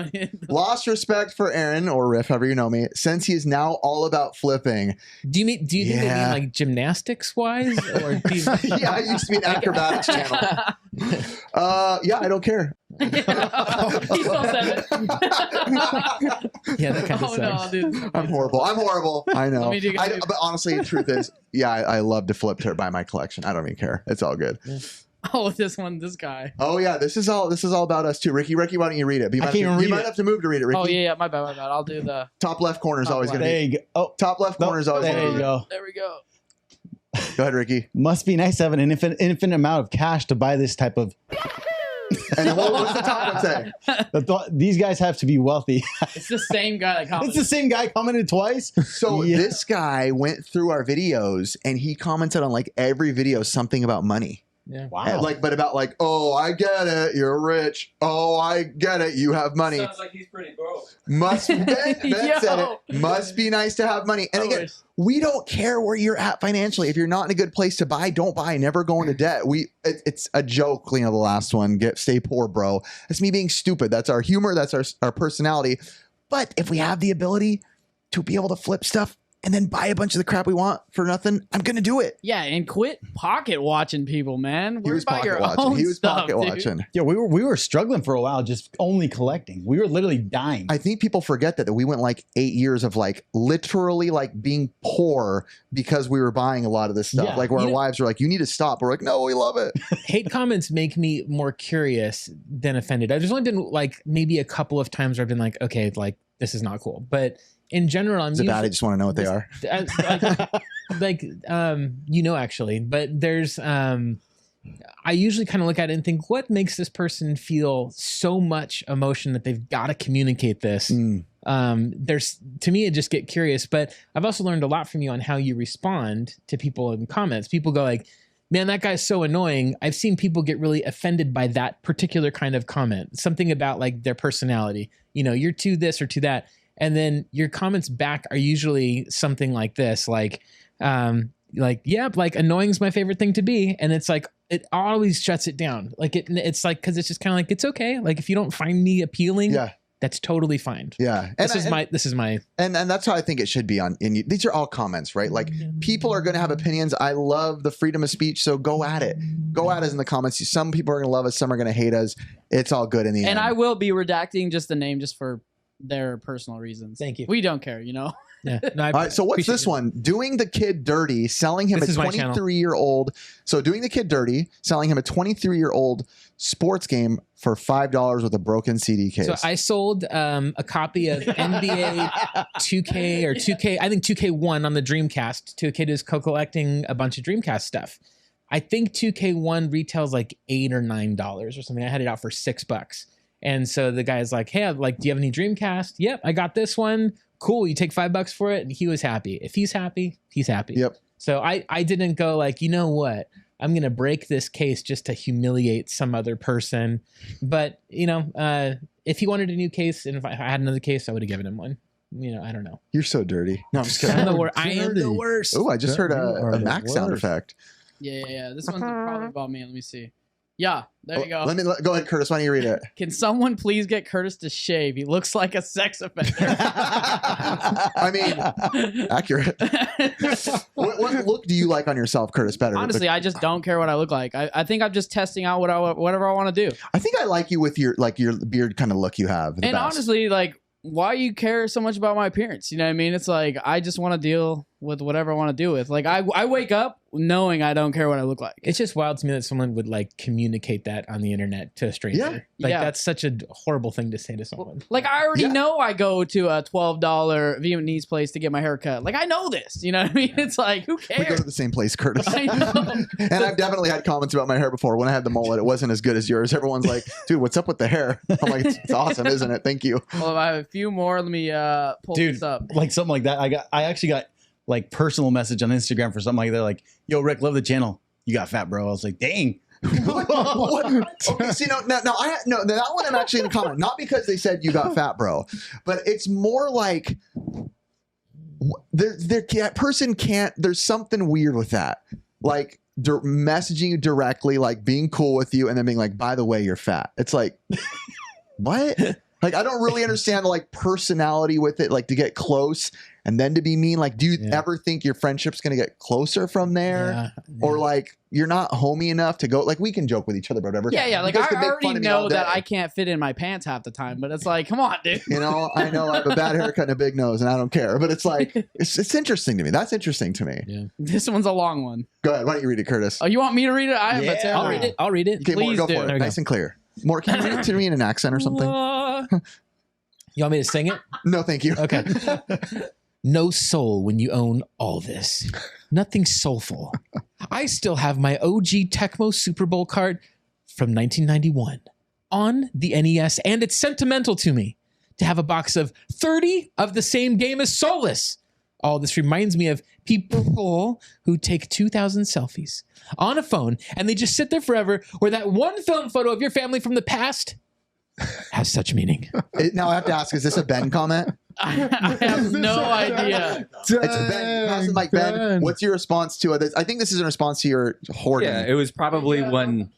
Lost respect for Aaron, or Riff, however you know me, since he is now all about flipping. Do you think they mean like gymnastics wise? Or do you... Yeah, I used to be an acrobatics channel. Yeah, I don't care. He still said it. Yeah, that kind of sucks. No, dude. I'm horrible. I know. But honestly, the truth is, I love to flip to buy my collection. I don't even care. It's all good. Oh, this guy. Oh yeah, this is all about us too. Ricky, why don't you read it? You might have to move to read it, Ricky. Oh yeah, my bad. I'll do the top left corner is always going to be. There you go. Oh, top left corner is always going to be. There you go. There we go. Go ahead, Ricky. Must be nice to have an infinite amount of cash to buy this type of And then what's the top one say? These guys have to be wealthy. It's the same guy that commented. It's the same guy commented twice. So this guy went through our videos and he commented on like every video something about money. Yeah. Wow. And but about like, oh, I get it, you're rich. Oh, I get it, you have money. Sounds like he's pretty broke. Ben said it. Must be nice to have money. And again, we don't care where you're at financially. If you're not in a good place to buy, don't buy. Never go into debt. It's a joke. The last one. Stay poor, bro. That's me being stupid. That's our humor. That's our personality. But if we have the ability to be able to flip stuff and then buy a bunch of the crap we want for nothing, I'm gonna do it. Yeah, and quit pocket watching people, man. He was pocket watching. He was pocket watching. Yeah, we were struggling for a while, just only collecting. We were literally dying. I think people forget that we went like 8 years of like literally like being poor because we were buying a lot of this stuff. Yeah, like where our wives were like, "You need to stop." We're like, "No, we love it." Hate comments make me more curious than offended. I've just only been like maybe a couple of times where I've been like, okay, like this is not cool. But in general, I'm Is it bad? I just want to know what they are. Actually, but there's I usually kind of look at it and think, what makes this person feel so much emotion that they've got to communicate this? There's, to me, I just get curious, but I've also learned a lot from you on how you respond to people in comments. People go like, man, that guy's so annoying. I've seen people get really offended by that particular kind of comment, something about like their personality. You're to this or to that. And then your comments back are usually something like this, like annoying's my favorite thing to be. And it's like, it always shuts it down. Like it's like, cause it's just kind of like, it's okay. Like if you don't find me appealing, that's totally fine. Yeah. This is my, and that's how I think it should be these are all comments, right? Like people are going to have opinions. I love the freedom of speech. So go at it. Go at us in the comments. Some people are going to love us. Some are going to hate us. It's all good in the end. And I will be redacting just the name just for their personal reasons. Thank you. We don't care, Yeah. No, all right. So what's this one? Doing the kid dirty, selling him a 23-year-old. So doing the kid dirty, selling him a 23-year-old sports game for $5 with a broken CD case. So I sold a copy of NBA 2K or 2K, I think 2K1 on the Dreamcast to a kid who's collecting a bunch of Dreamcast stuff. I think 2K1 retails like $8 or $9 or something. I had it out for $6. And so the guy's like, hey, do you have any Dreamcast? Yep, I got this one. Cool, you take $5 for it. And he was happy. If he's happy, he's happy. Yep. So I didn't go like, you know what? I'm going to break this case just to humiliate some other person. But, if he wanted a new case and if I had another case, I would have given him one. I don't know. You're so dirty. No, I'm just kidding. I am the worst. Oh, I just heard a Mac sound effect. Yeah. This one's probably about me. Let me see. Yeah, there you go. Go ahead, Curtis. Why don't you read it? Can someone please get Curtis to shave? He looks like a sex offender. I mean, accurate. What look do you like on yourself, Curtis? Better. Honestly, I just don't care what I look like. I think I'm just testing out whatever I want to do. I think I like you with your beard kind of look you have. And honestly, like, why you care so much about my appearance? You know what I mean? It's like I just want to deal with whatever I want to deal with. Like I wake up knowing I don't care what I look like. It's just wild to me that someone would like communicate that on the internet to a stranger. That's such a horrible thing to say to someone. Like I already know I go to a $12 Vietnamese place to get my hair cut. Like I know this. You know what I mean? It's like who cares? We go to the same place, Curtis. I know. And I've definitely had comments about my hair before. When I had the mullet, it wasn't as good as yours. Everyone's like, dude, what's up with the hair? I'm like, it's awesome, isn't it? Thank you. Well, if I have a few more, let me pull this up. Like something like that. I actually got like personal message on Instagram for something like that. Like, yo, Rick, love the channel. You got fat, bro. I was like, dang. What? Okay, see, no, that one I'm actually in the comment. Not because they said you got fat, bro, but it's more like that person can't. There's something weird with that, like messaging you directly, like being cool with you, and then being like, by the way, you're fat. It's like, what? Like, I don't really understand like personality with it, like to get close and then to be mean. Like, do you ever think your friendship's going to get closer from there? Or like, you're not homey enough to go, like, we can joke with each other, but whatever. Yeah. Like, I already know that I can't fit in my pants half the time, but it's like, come on, dude. I know I have a bad haircut and a big nose and I don't care, but it's like, it's interesting to me. That's interesting to me. Yeah. This one's a long one. Go ahead. Why don't you read it, Curtis? Oh, you want me to read it? I'll read it. I'll read it. Okay, Please go do. for it. Nice and clear. Mort, can you read it to me in an accent or something? You want me to sing it? No, thank you. Okay. No soul when you own all this. Nothing soulful. I still have my OG Tecmo Super Bowl card from 1991. on the NES, and it's sentimental to me to have a box of 30 of the same game as Solus. Oh, this reminds me of people who take 2,000 selfies on a phone and they just sit there forever, where that one film photo of your family from the past has such meaning. Now I have to ask, is this a Ben comment? I have no idea. It's Ben. Pass the mic, Ben. What's your response to it? I think this is in response to your hoarding. Yeah, it was probably when...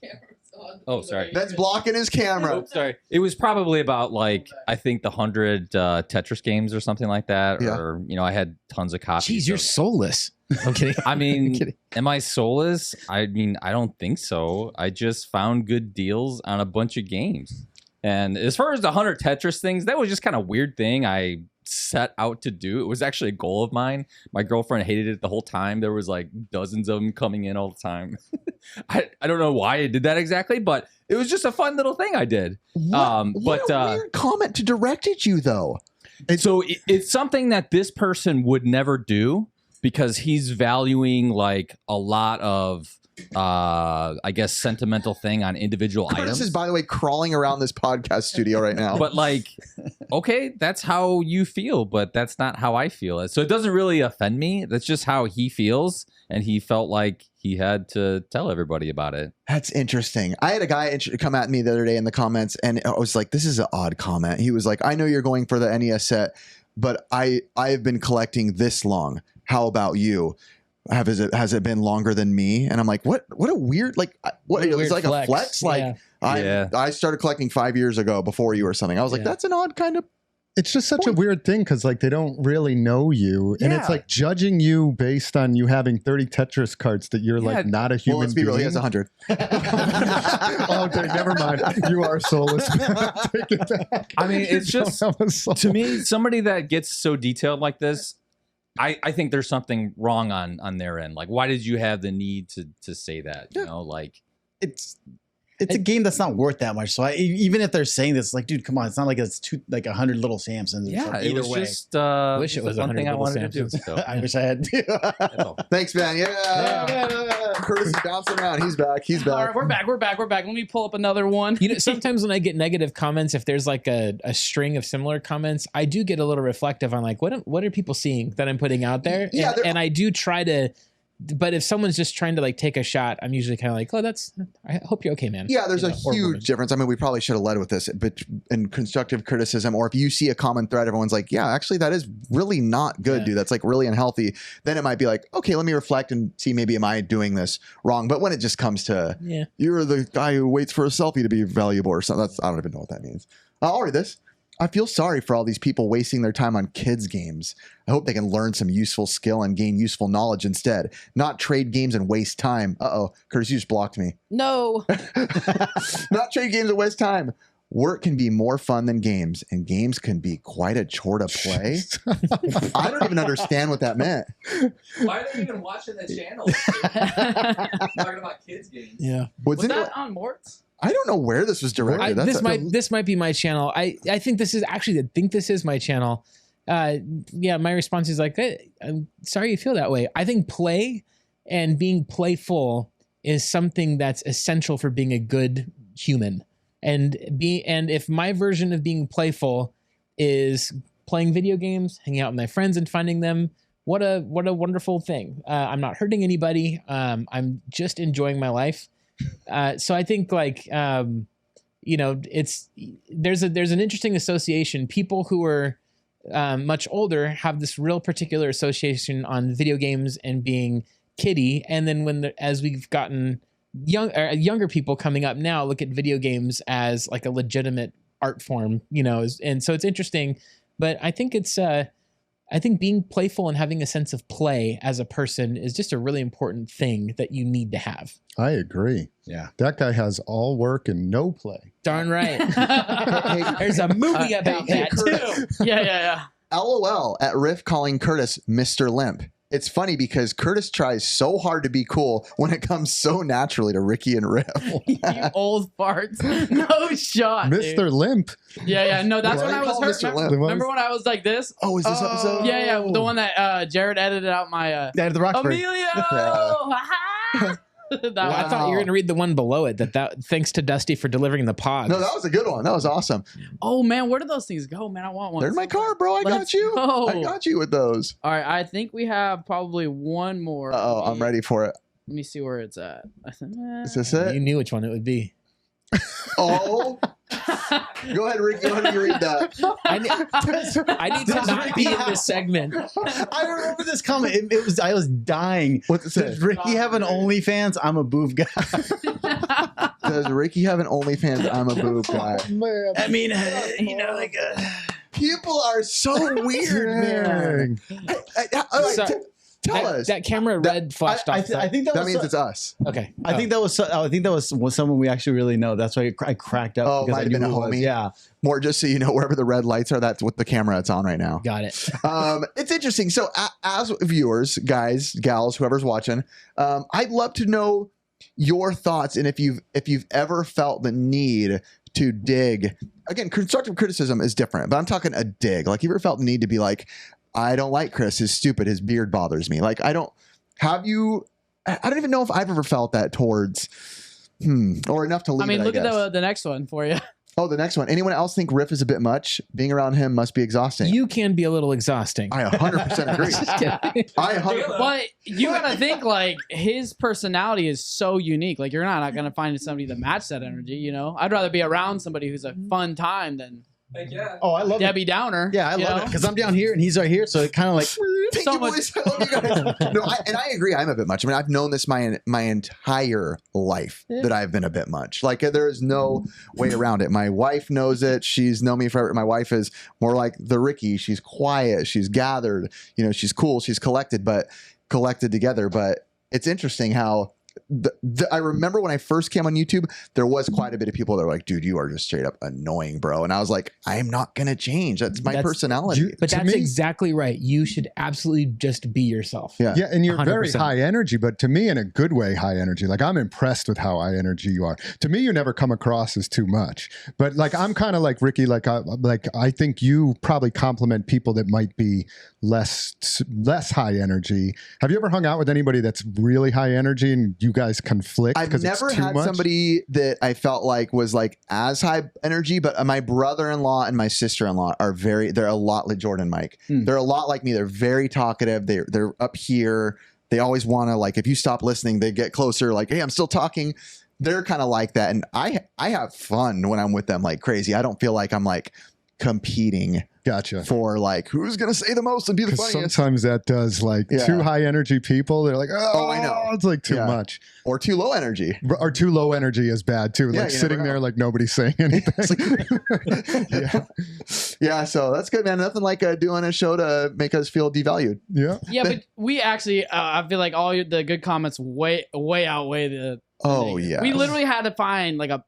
Oh, sorry. Ben's blocking his camera. Oops, sorry. It was probably about like, I think the 100 Tetris games or something like that. Yeah. Or, I had tons of copies. Jeez, you're soulless. I'm kidding. I mean, kidding. Am I soulless? I mean, I don't think so. I just found good deals on a bunch of games. And as far as the 100 Tetris things, that was just kind of weird thing I set out to do. It was actually a goal of mine. My girlfriend hated it the whole time. There was like dozens of them coming in all the time. I don't know why I did that exactly, but it was just a fun little thing I did. What a weird comment to direct at you, though. So it's something that this person would never do because he's valuing like a lot of I guess sentimental thing on individual Curtis items. is, by the way, crawling around this podcast studio right now. But like, okay, that's how you feel, but that's not how I feel. So it doesn't really offend me. That's just how he feels, and he felt like he had to tell everybody about it. That's interesting. I had a guy come at me the other day in the comments, and I was like, this is an odd comment. He was like, I know you're going for the NES set, but I have been collecting this long. How about you? Has it been longer than me? And I'm like, what a weird, like, what it was like flex. A flex. Like, I started collecting 5 years ago before you or something. I was like, that's an odd kind of. It's just such a weird thing because like they don't really know you, and it's like judging you based on you having 30 Tetris cards that you're like not a human. Well, let's be real, he has 100. Oh, okay, never mind. You are soulless. Take it back. I mean, it's just to me, somebody that gets so detailed like this, I think there's something wrong on their end. Like, why did you have the need to say that? You know, like it's a game that's not worth that much. So even if they're saying this, like, dude, come on, it's not like it's 100 little Samsons. Yeah, either it was way. just wish it was one 100 thing I little wanted Samsons. to do. So. I wish I had. Thanks, man. Yeah. Curtis is bouncing around. He's back. All right, we're back. Let me pull up another one. Sometimes when I get negative comments, if there's like a string of similar comments, I do get a little reflective on like, what are people seeing that I'm putting out there? Yeah, and I do try to. But if someone's just trying to like take a shot, I'm usually kind of like, I hope you're okay, man. Yeah, there's a huge difference. I mean, we probably should have led with this, but in constructive criticism, or if you see a common thread, everyone's like, yeah, actually, that is really not good, dude. That's like really unhealthy. Then it might be like, okay, let me reflect and see, maybe am I doing this wrong? But when it just comes to, you're the guy who waits for a selfie to be valuable or something, I don't even know what that means. I'll read this. I feel sorry for all these people wasting their time on kids' games. I hope they can learn some useful skill and gain useful knowledge instead, not trade games and waste time. Uh-oh, Curtis, you just blocked me. No. Not trade games and waste time. Work can be more fun than games, and games can be quite a chore to play. I don't even understand what that meant. Why are they even watching the channel? Talking about kids' games. Yeah. Was that on Mort's? I don't know where this was directed. This might be my channel. I think this is my channel. My response is like, hey, I'm sorry you feel that way. I think play and being playful is something that's essential for being a good human. And if my version of being playful is playing video games, hanging out with my friends and finding them, what a wonderful thing. I'm not hurting anybody. I'm just enjoying my life. So I think like, there's an interesting association. People who are much older have this real particular association on video games and being kiddie. And then as we've gotten younger people coming up now, look at video games as like a legitimate art form, and so it's interesting. But I think I think being playful and having a sense of play as a person is just a really important thing that you need to have. I agree. Yeah. That guy has all work and no play. Darn right. There's a movie about that too. Yeah. LOL at Riff calling Curtis Mr. Limp. It's funny because Curtis tries so hard to be cool when it comes so naturally to Ricky and Riff. You old farts. No shot, Mr. Dude. Limp. Yeah. No, that's when I was hurt. Mr. Limp. Remember when I was like this? Oh, is this episode? Yeah. The one that Jared edited out my the Roxbury. Emilio. I thought you were going to read the one below it. That thanks to Dusty for delivering the pogs. No, that was a good one. That was awesome. Oh man, where do those things go, man? I want one. They're in my car, bro. I got you. Go. I got you with those. All right, I think we have probably one more. Oh, I'm ready for it. Let me see where it's at. I think, Is this it? You knew which one it would be. Oh. Go ahead, Rick. Go ahead and read that. I need to not be in this segment. I remember this comment. I was dying. What's it say? Does Ricky have an OnlyFans? I'm a boob guy. Does Ricky have an OnlyFans? I'm a boob guy. Man. I mean, People are so weird, man. Tell us. That camera red flashed off. I think that means it's us. Okay. I think that was someone we actually really know. That's why I cracked up. Oh, because might I have been knew a who it was. homie. Yeah. More just so you know, wherever the red lights are, that's what the camera it's on right now. Got it. It's interesting. So as viewers, guys, gals, whoever's watching, I'd love to know your thoughts and if you've ever felt the need to dig. Again, constructive criticism is different, but I'm talking a dig. Like, you ever felt the need to be like, I don't like Chris. He's stupid. His beard bothers me. Like, I don't even know if I've ever felt that towards, or enough to leave. I mean, it, look guess. at the next one for you. Oh, the next one. Anyone else think Riff is a bit much? Being around him must be exhausting. You can be a little exhausting. I 100% agree. I 100%. But you gotta think, like, his personality is so unique. Like, you're not gonna find somebody to match that energy. You know, I'd rather be around somebody who's a fun time than Like, yeah. Oh, I love Debbie Downer. Yeah, I love it because I'm down here and he's right here, so it kind of like. Thank so you, much- boys. I love you guys. No, and I agree. I'm a bit much. I mean, I've known this my entire life that I've been a bit much. Like, there is no way around it. My wife knows it. She's known me forever. My wife is more like the Ricky. She's quiet. She's gathered. You know, she's cool. She's collected together. But it's interesting how. I remember when I first came on YouTube, there was quite a bit of people that were like, dude, you are just straight up annoying, bro. And I was like, I am not going to change. That's my personality. But that's exactly right. You should absolutely just be yourself. Yeah. Yeah, and you're 100%. very high energy, but to me, in a good way, high energy. Like, I'm impressed with how high energy you are. To me, you never come across as too much. But like, I'm kind of like Ricky. I think you probably compliment people that might be less high energy. Have you ever hung out with anybody that's really high energy and you guys conflict? I've never had somebody that I felt like was like as high energy, but my brother-in-law and my sister-in-law they're a lot like Jordan and Mike. They're a lot like me. They're very talkative. They're up here. They always want to, like, if you stop listening, they get closer, like, hey, I'm still talking. They're kind of like that. And I have fun when I'm with them like crazy. I don't feel like I'm like competing. Gotcha. For like, who's gonna say the most and be the funniest? Sometimes that does, like, too high energy people. They're like, oh, I know. it's like too much. Or too low energy. Or too low energy is bad too. Yeah, like sitting there like nobody's saying anything. Yeah, so that's good, man. Nothing like doing a show to make us feel devalued. Yeah. Yeah, but we actually, I feel like all the good comments way outweigh the. Oh yeah. We literally had to find like a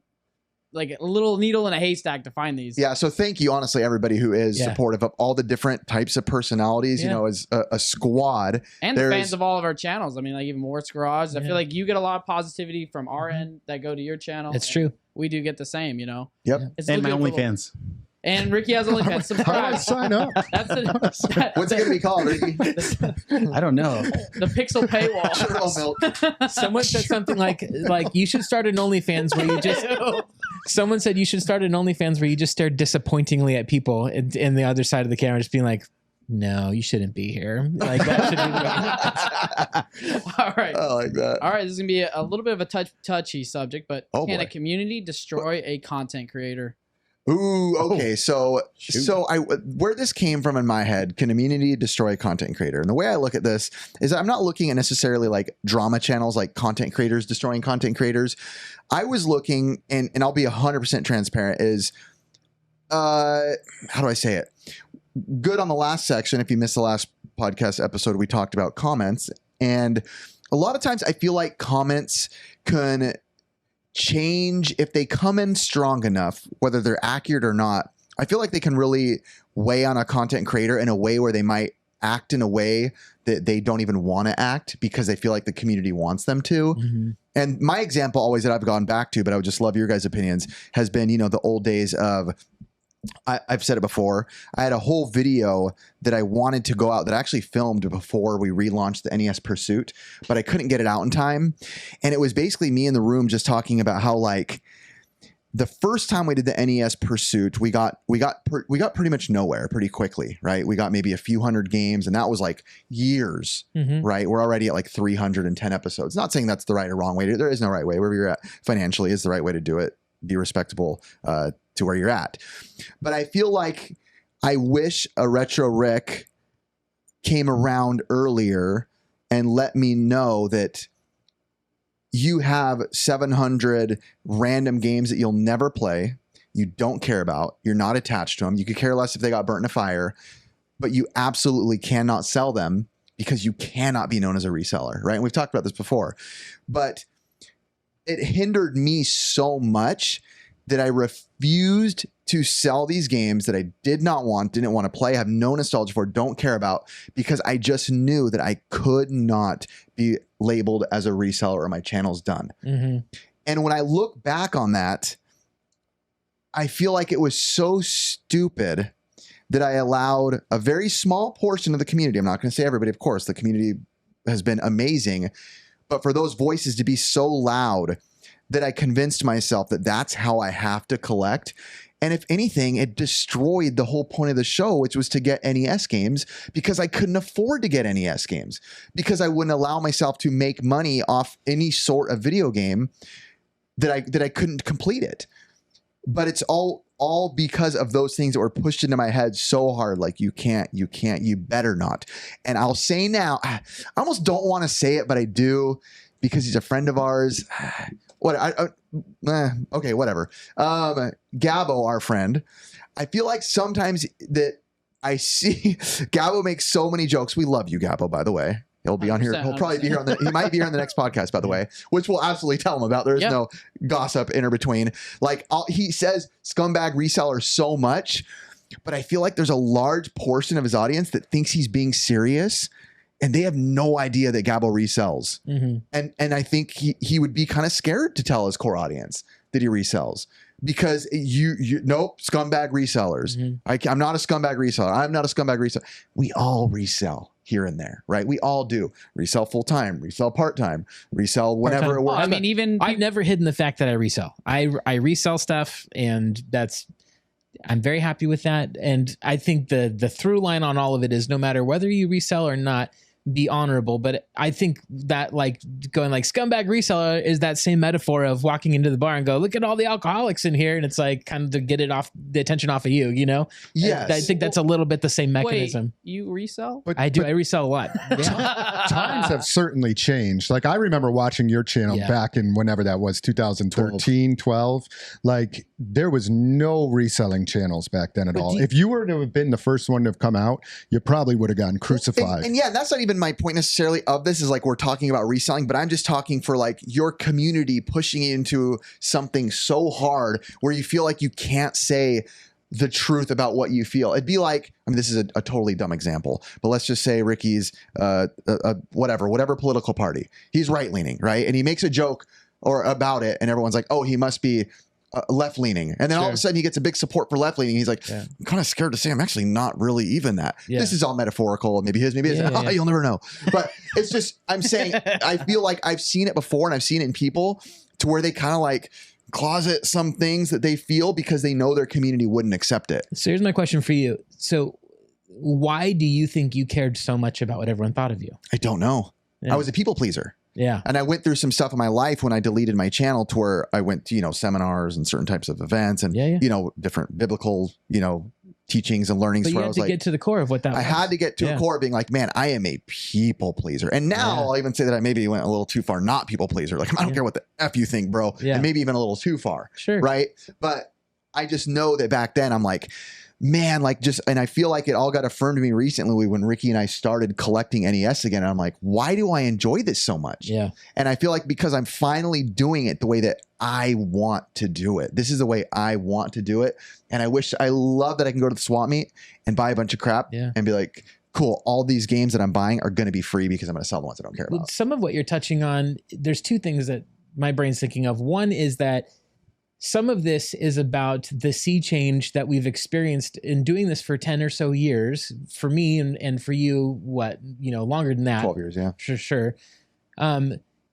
little needle in a haystack to find these. Yeah, so thank you, honestly, everybody who is supportive of all the different types of personalities, you know, as a squad. And the fans of all of our channels. I mean, like, even Mort's Garage. I feel like you get a lot of positivity from our end that go to your channel. It's true. We do get the same, you know? Yep. And my OnlyFans. And Ricky has OnlyFans. How do I Subscribe. sign up? What's it going to be called, Ricky? I don't know. The pixel paywall. Milk. Someone said something like you should start an OnlyFans where you just. Someone said you should start an OnlyFans where you just stare disappointingly at people in the other side of the camera, just being like, "No, you shouldn't be here." Like, that should be. All right. I like that. All right. This is gonna be a little bit of a touchy subject, but can boy. a community destroy a content creator? Ooh, okay. So where this came from in my head, can immunity destroy a content creator? And the way I look at this is I'm not looking at necessarily like drama channels, like content creators destroying content creators. I was looking, and I'll be 100% transparent, is, how do I say it? Good on the last section. If you missed the last podcast episode, we talked about comments. And a lot of times I feel like comments can change if they come in strong enough, whether they're accurate or not. I feel like they can really weigh on a content creator in a way where they might act in a way that they don't even want to act because they feel like the community wants them to. Mm-hmm. And my example always that I've gone back to, but I would just love your guys' opinions, has been, you know, the old days of I've said it before. I had a whole video that I wanted to go out that I actually filmed before we relaunched the NES Pursuit, but I couldn't get it out in time. And it was basically me in the room just talking about how like the first time we did the NES Pursuit, we got pretty much nowhere pretty quickly, right? We got maybe a few hundred games, and that was like years, right? We're already at like 310 episodes. Not saying that's the right or wrong way. There is no right way. Wherever you're at financially is the right way to do it. Be respectable to where you're at. But I feel like I wish a Retro Rick came around earlier and let me know that you have 700 random games that you'll never play, you don't care about, you're not attached to them, you could care less if they got burnt in a fire, but you absolutely cannot sell them because you cannot be known as a reseller, right? And we've talked about this before. But it hindered me so much that I refused to sell these games that I didn't want to play, have no nostalgia for, don't care about, because I just knew that I could not be labeled as a reseller or my channel's done. And when I look back on that, I feel like it was so stupid that I allowed a very small portion of the community, I'm not going to say everybody, of course, the community has been amazing, but for those voices to be so loud that I convinced myself that that's how I have to collect. And if anything, it destroyed the whole point of the show, which was to get NES games, because I couldn't afford to get NES games, because I wouldn't allow myself to make money off any sort of video game that I couldn't complete it. But it's all because of those things that were pushed into my head so hard. Like, you can't, you better not. And I'll say now, I almost don't want to say it, but I do, because he's a friend of ours. Okay, whatever. Gabbo, our friend, I feel like sometimes that I see Gabbo makes so many jokes. We love you, Gabbo, by the way. He'll be on here. He'll probably be here on he might be here on the next podcast, by the way, which we'll absolutely tell him about. There is no gossip in or between. Like, he says scumbag reseller so much, but I feel like there's a large portion of his audience that thinks he's being serious, and they have no idea that Gabbo resells. And I think he would be kind of scared to tell his core audience that he resells, because nope, scumbag resellers. I'm not a scumbag reseller. I'm not a scumbag reseller. We all resell here and there, right? We all do. Resell full time, resell part time, resell whenever it works. I mean, I've never hidden the fact that I resell. I resell stuff, and I'm very happy with that. And I think the through line on all of it is, no matter whether you resell or not, be honorable. But I think that, like, going like scumbag reseller is that same metaphor of walking into the bar and go, look at all the alcoholics in here, and it's like kind of to get the attention off of you, you know? Yes. I think that's a little bit the same mechanism. Wait, you resell? I do. I resell a lot. Times have certainly changed. Like, I remember watching your channel back in whenever that was, 2013, 12. Like, there was no reselling channels back then at all. If you were to have been the first one to have come out, you probably would have gotten crucified. And that's not even my point necessarily of this, is like, we're talking about reselling, but I'm just talking for like your community pushing you into something so hard where you feel like you can't say the truth about what you feel. It'd be like, I mean, this is a totally dumb example, but let's just say Ricky's whatever political party. He's right-leaning, right? And he makes a joke about it, and everyone's like, oh, he must be left leaning, and then all of a sudden he gets a big support for left leaning. He's like, I'm kind of scared to say I'm actually not really even that. This is all metaphorical. Maybe his, you'll never know. But it's just, I'm saying, I feel like I've seen it before, and I've seen it in people to where they kind of like closet some things that they feel because they know their community wouldn't accept it. So here's my question for you. So why do you think you cared so much about what everyone thought of you? I don't know. I was a people pleaser. And I went through some stuff in my life when I deleted my channel, to where I went to, seminars and certain types of events and, different biblical, teachings and learnings. But you had to get to the core of what that was. I had to get to a core of being like, man, I am a people pleaser. And now I'll even say that I maybe went a little too far, not people pleaser. Like, I don't care what the F you think, bro. And maybe even a little too far. Right. But I just know that back then I'm like, man, like, and I feel like it all got affirmed to me recently when Ricky and I started collecting NES again. And I'm like, why do I enjoy this so much? And I feel like because I'm finally doing it the way that I want to do it. This is the way I want to do it. And I love that I can go to the swap meet and buy a bunch of crap and be like, cool, all these games that I'm buying are going to be free because I'm going to sell the ones I don't care about. Some of what you're touching on, there's two things that my brain's thinking of. One is that some of this is about the sea change that we've experienced in doing this for 10 or so years. For me and for you, longer than that. 12 years, yeah. For sure.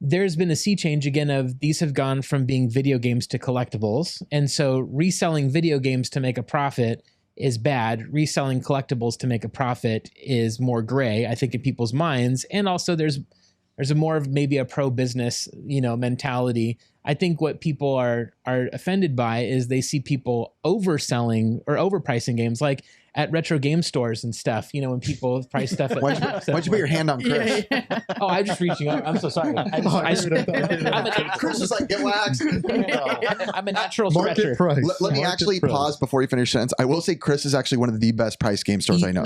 There's been a sea change again of these have gone from being video games to collectibles. And so reselling video games to make a profit is bad. Reselling collectibles to make a profit is more gray, I think, in people's minds. And also there's a more of maybe a pro-business, mentality. I think what people are offended by is they see people overselling or overpricing games, like at retro game stores and stuff. When people price stuff. Why'd you put your hand on Chris? Yeah. Oh, I'm just reaching out. I'm so sorry. Chris is like, get waxed. I'm a natural market stretcher. price. Let me actually pause before you finish your sentence. I will say Chris is actually one of the best price game stores I know.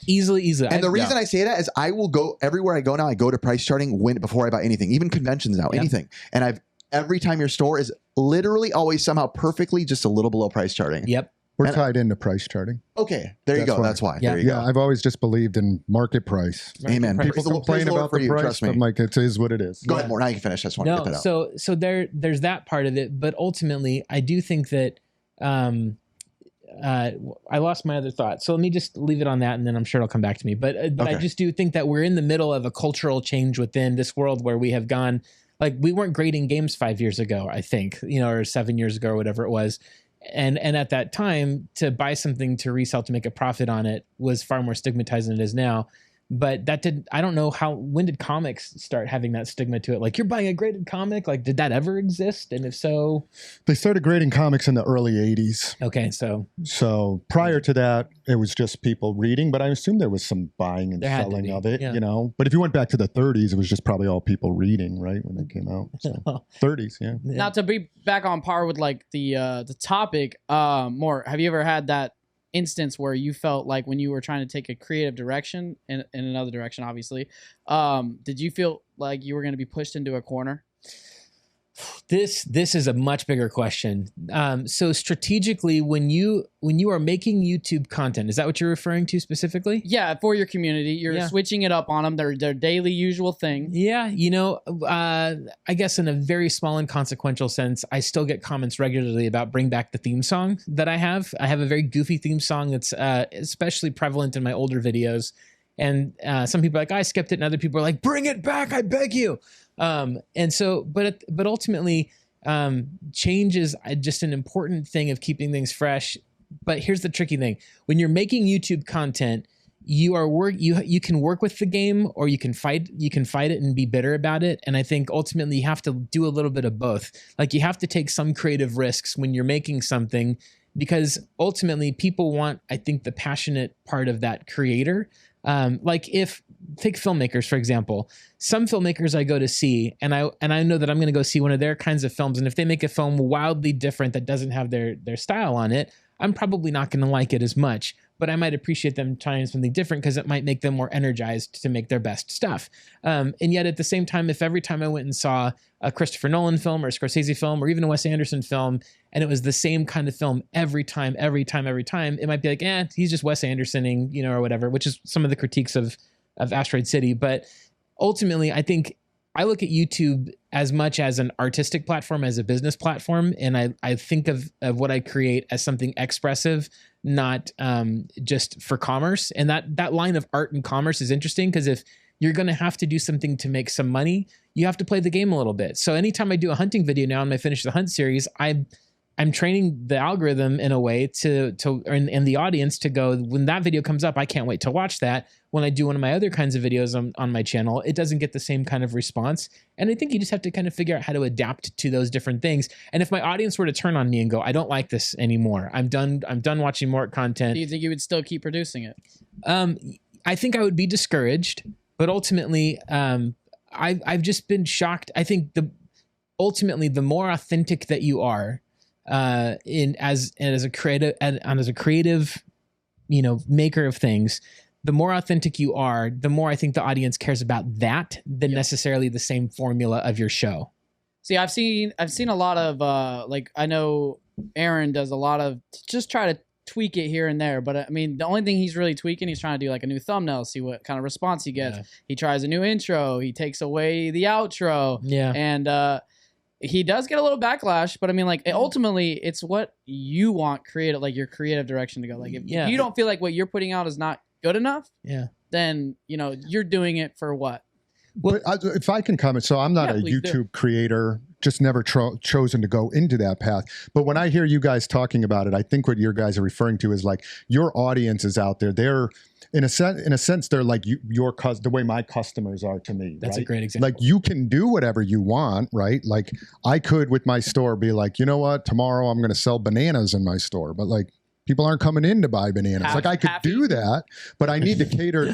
Easily. And the reason I say that is I will go everywhere I go now. I go to price charting before I buy anything, even conventions now, anything. And every time your store is literally always somehow perfectly just a little below price charting. Yep. We're tied into price charting. Okay, there you go. That's why. Yeah. There you go. I've always just believed in market price. Amen. People complain about the price, trust me. but Mike, it is what it is. Go ahead, Mort. Now you can finish. I just want to get that out. So there's that part of it, but ultimately, I do think that I lost my other thought. So let me just leave it on that, and then I'm sure it'll come back to me. But I just do think that we're in the middle of a cultural change within this world where we have gone, like, we weren't grading games 5 years ago, I think, or 7 years ago or whatever it was. And at that time, to buy something to resell to make a profit on it was far more stigmatized than it is now. But I don't know when did comics start having that stigma to it? Like, you're buying a graded comic? Like, did that ever exist? And if so? They started grading comics in the early 80s. Okay, so prior to that, it was just people reading, but I assume there was some buying and selling of it, But if you went back to the 30s, it was just probably all people reading, right, when they came out. So 30s, yeah. Now, to be back on par with like the topic, Mort, have you ever had that instance where you felt like when you were trying to take a creative direction in another direction, obviously, did you feel like you were going to be pushed into a corner? This is a much bigger question. So strategically, when you are making YouTube content, is that what you're referring to specifically? Yeah, for your community, you're switching it up on them. Their daily usual thing. Yeah, I guess in a very small and consequential sense, I still get comments regularly about bring back the theme song that I have. I have a very goofy theme song that's especially prevalent in my older videos. And some people are like, I skipped it, and other people are like, bring it back, I beg you. And so, but ultimately, change is just an important thing of keeping things fresh. But here's the tricky thing: when you're making YouTube content, you can work with the game, or you can fight it and be bitter about it. And I think ultimately you have to do a little bit of both. Like, you have to take some creative risks when you're making something, because ultimately people want, I think, the passionate part of that creator. Like, take filmmakers, for example. Some filmmakers I go to see, and I know that I'm going to go see one of their kinds of films, and if they make a film wildly different that doesn't have their style on it, I'm probably not going to like it as much, but I might appreciate them trying something different because it might make them more energized to make their best stuff. And yet at the same time, if every time I went and saw a Christopher Nolan film or a Scorsese film or even a Wes Anderson film, and it was the same kind of film every time, it might be like, he's just Wes Andersoning, or whatever, which is some of the critiques of Asteroid City. But ultimately, I think I look at YouTube as much as an artistic platform, as a business platform. And I think of what I create as something expressive, not just for commerce. And that line of art and commerce is interesting, because if you're going to have to do something to make some money, you have to play the game a little bit. So anytime I do a hunting video now and I finish the hunt series, I'm training the algorithm in a way and the audience to go, when that video comes up, I can't wait to watch that. When I do one of my other kinds of videos on my channel, it doesn't get the same kind of response. And I think you just have to kind of figure out how to adapt to those different things. And if my audience were to turn on me and go, I don't like this anymore, I'm done watching Mort content. Do you think you would still keep producing it? I think I would be discouraged, but ultimately, I've just been shocked. I think ultimately the more authentic that you are, as a creative, maker of things, the more authentic you are, the more I think the audience cares about that than necessarily the same formula of your show. See, I've seen a lot of I know Aaron does a lot of just try to tweak it here and there, but I mean, the only thing he's really tweaking, he's trying to do like a new thumbnail, see what kind of response he gets. Yeah. He tries a new intro, he takes away the outro. Yeah. And he does get a little backlash, but I mean, like, ultimately, it's what you want creative, like your creative direction to go. Like, if you don't feel like what you're putting out is not good enough, then you're doing it for what? Well, if I can comment, so I'm not a YouTube creator, just never chosen to go into that path. But when I hear you guys talking about it, I think what you guys are referring to is like your audience is out there. They're in a sense, they're like the way my customers are to me. That's right? a great example. Like you can do whatever you want, right? Like I could with my store be like, you know what, tomorrow I'm going to sell bananas in my store, but like people aren't coming in to buy bananas. Like I could do that, but I need to cater.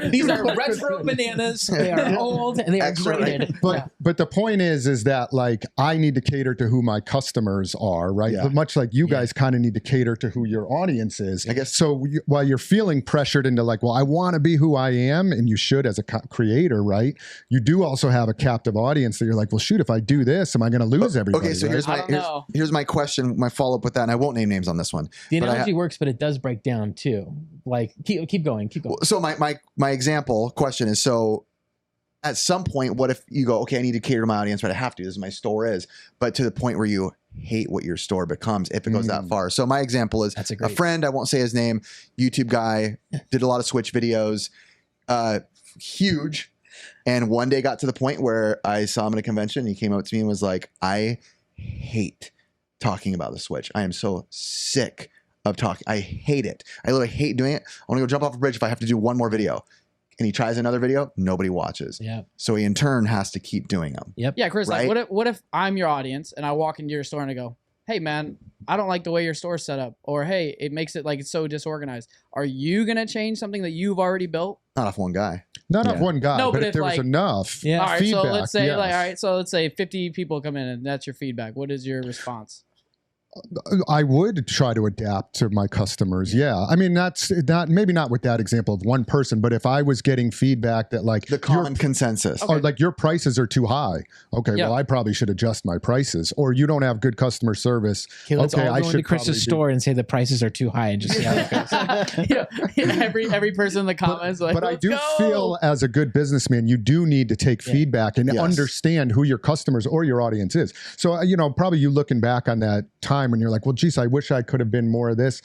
These are retro bananas. They are old and they are graded. But the point is that like I need to cater to who my customers are, right? But much like you guys kind of need to cater to who your audience is. I guess. So while you're feeling pressured into like, well, I want to be who I am, and you should as a creator, right? You do also have a captive audience that you're like, well, shoot, if I do this, am I going to lose everybody? Okay, so here's my question, my follow up with that, and I won't name names on this one. The analogy works, but it does break down too. Like keep going. So my example question is, so at some point, what if you go, okay, I need to cater to my audience, but I have to, this is my store is, but to the point where you hate what your store becomes if it goes that far. So my example is a friend, I won't say his name, YouTube guy, did a lot of Switch videos, huge. And one day got to the point where I saw him at a convention. He came up to me and was like, I hate talking about the Switch. I am so sick of talking. I hate it. I literally hate doing it. I want to go jump off a bridge if I have to do one more video. And he tries another video, nobody watches. Yeah. So he in turn has to keep doing them. Yep. Yeah, Chris, right? like what if I'm your audience and I walk into your store and I go, hey man, I don't like the way your store's set up, or hey, it makes it like it's so disorganized. Are you gonna change something that you've already built? Not off one guy. Not off one guy, No, but if there was enough all right, feedback. so let's say 50 people come in and that's your feedback. What is your response? I would try to adapt to my customers. Yeah. I mean, that's not, maybe not with that example of one person, but if I was getting feedback that like the common consensus or like your prices are too high. Okay. Well, I probably should adjust my prices, or you don't have good customer service. Okay, let's all go into Chris's store and say the prices are too high and just see how it goes. Every person in the comments. But I do feel as a good businessman, you do need to take feedback and understand who your customers or your audience is. So, probably you looking back on that time when you're like, well, geez, I wish I could have been more of this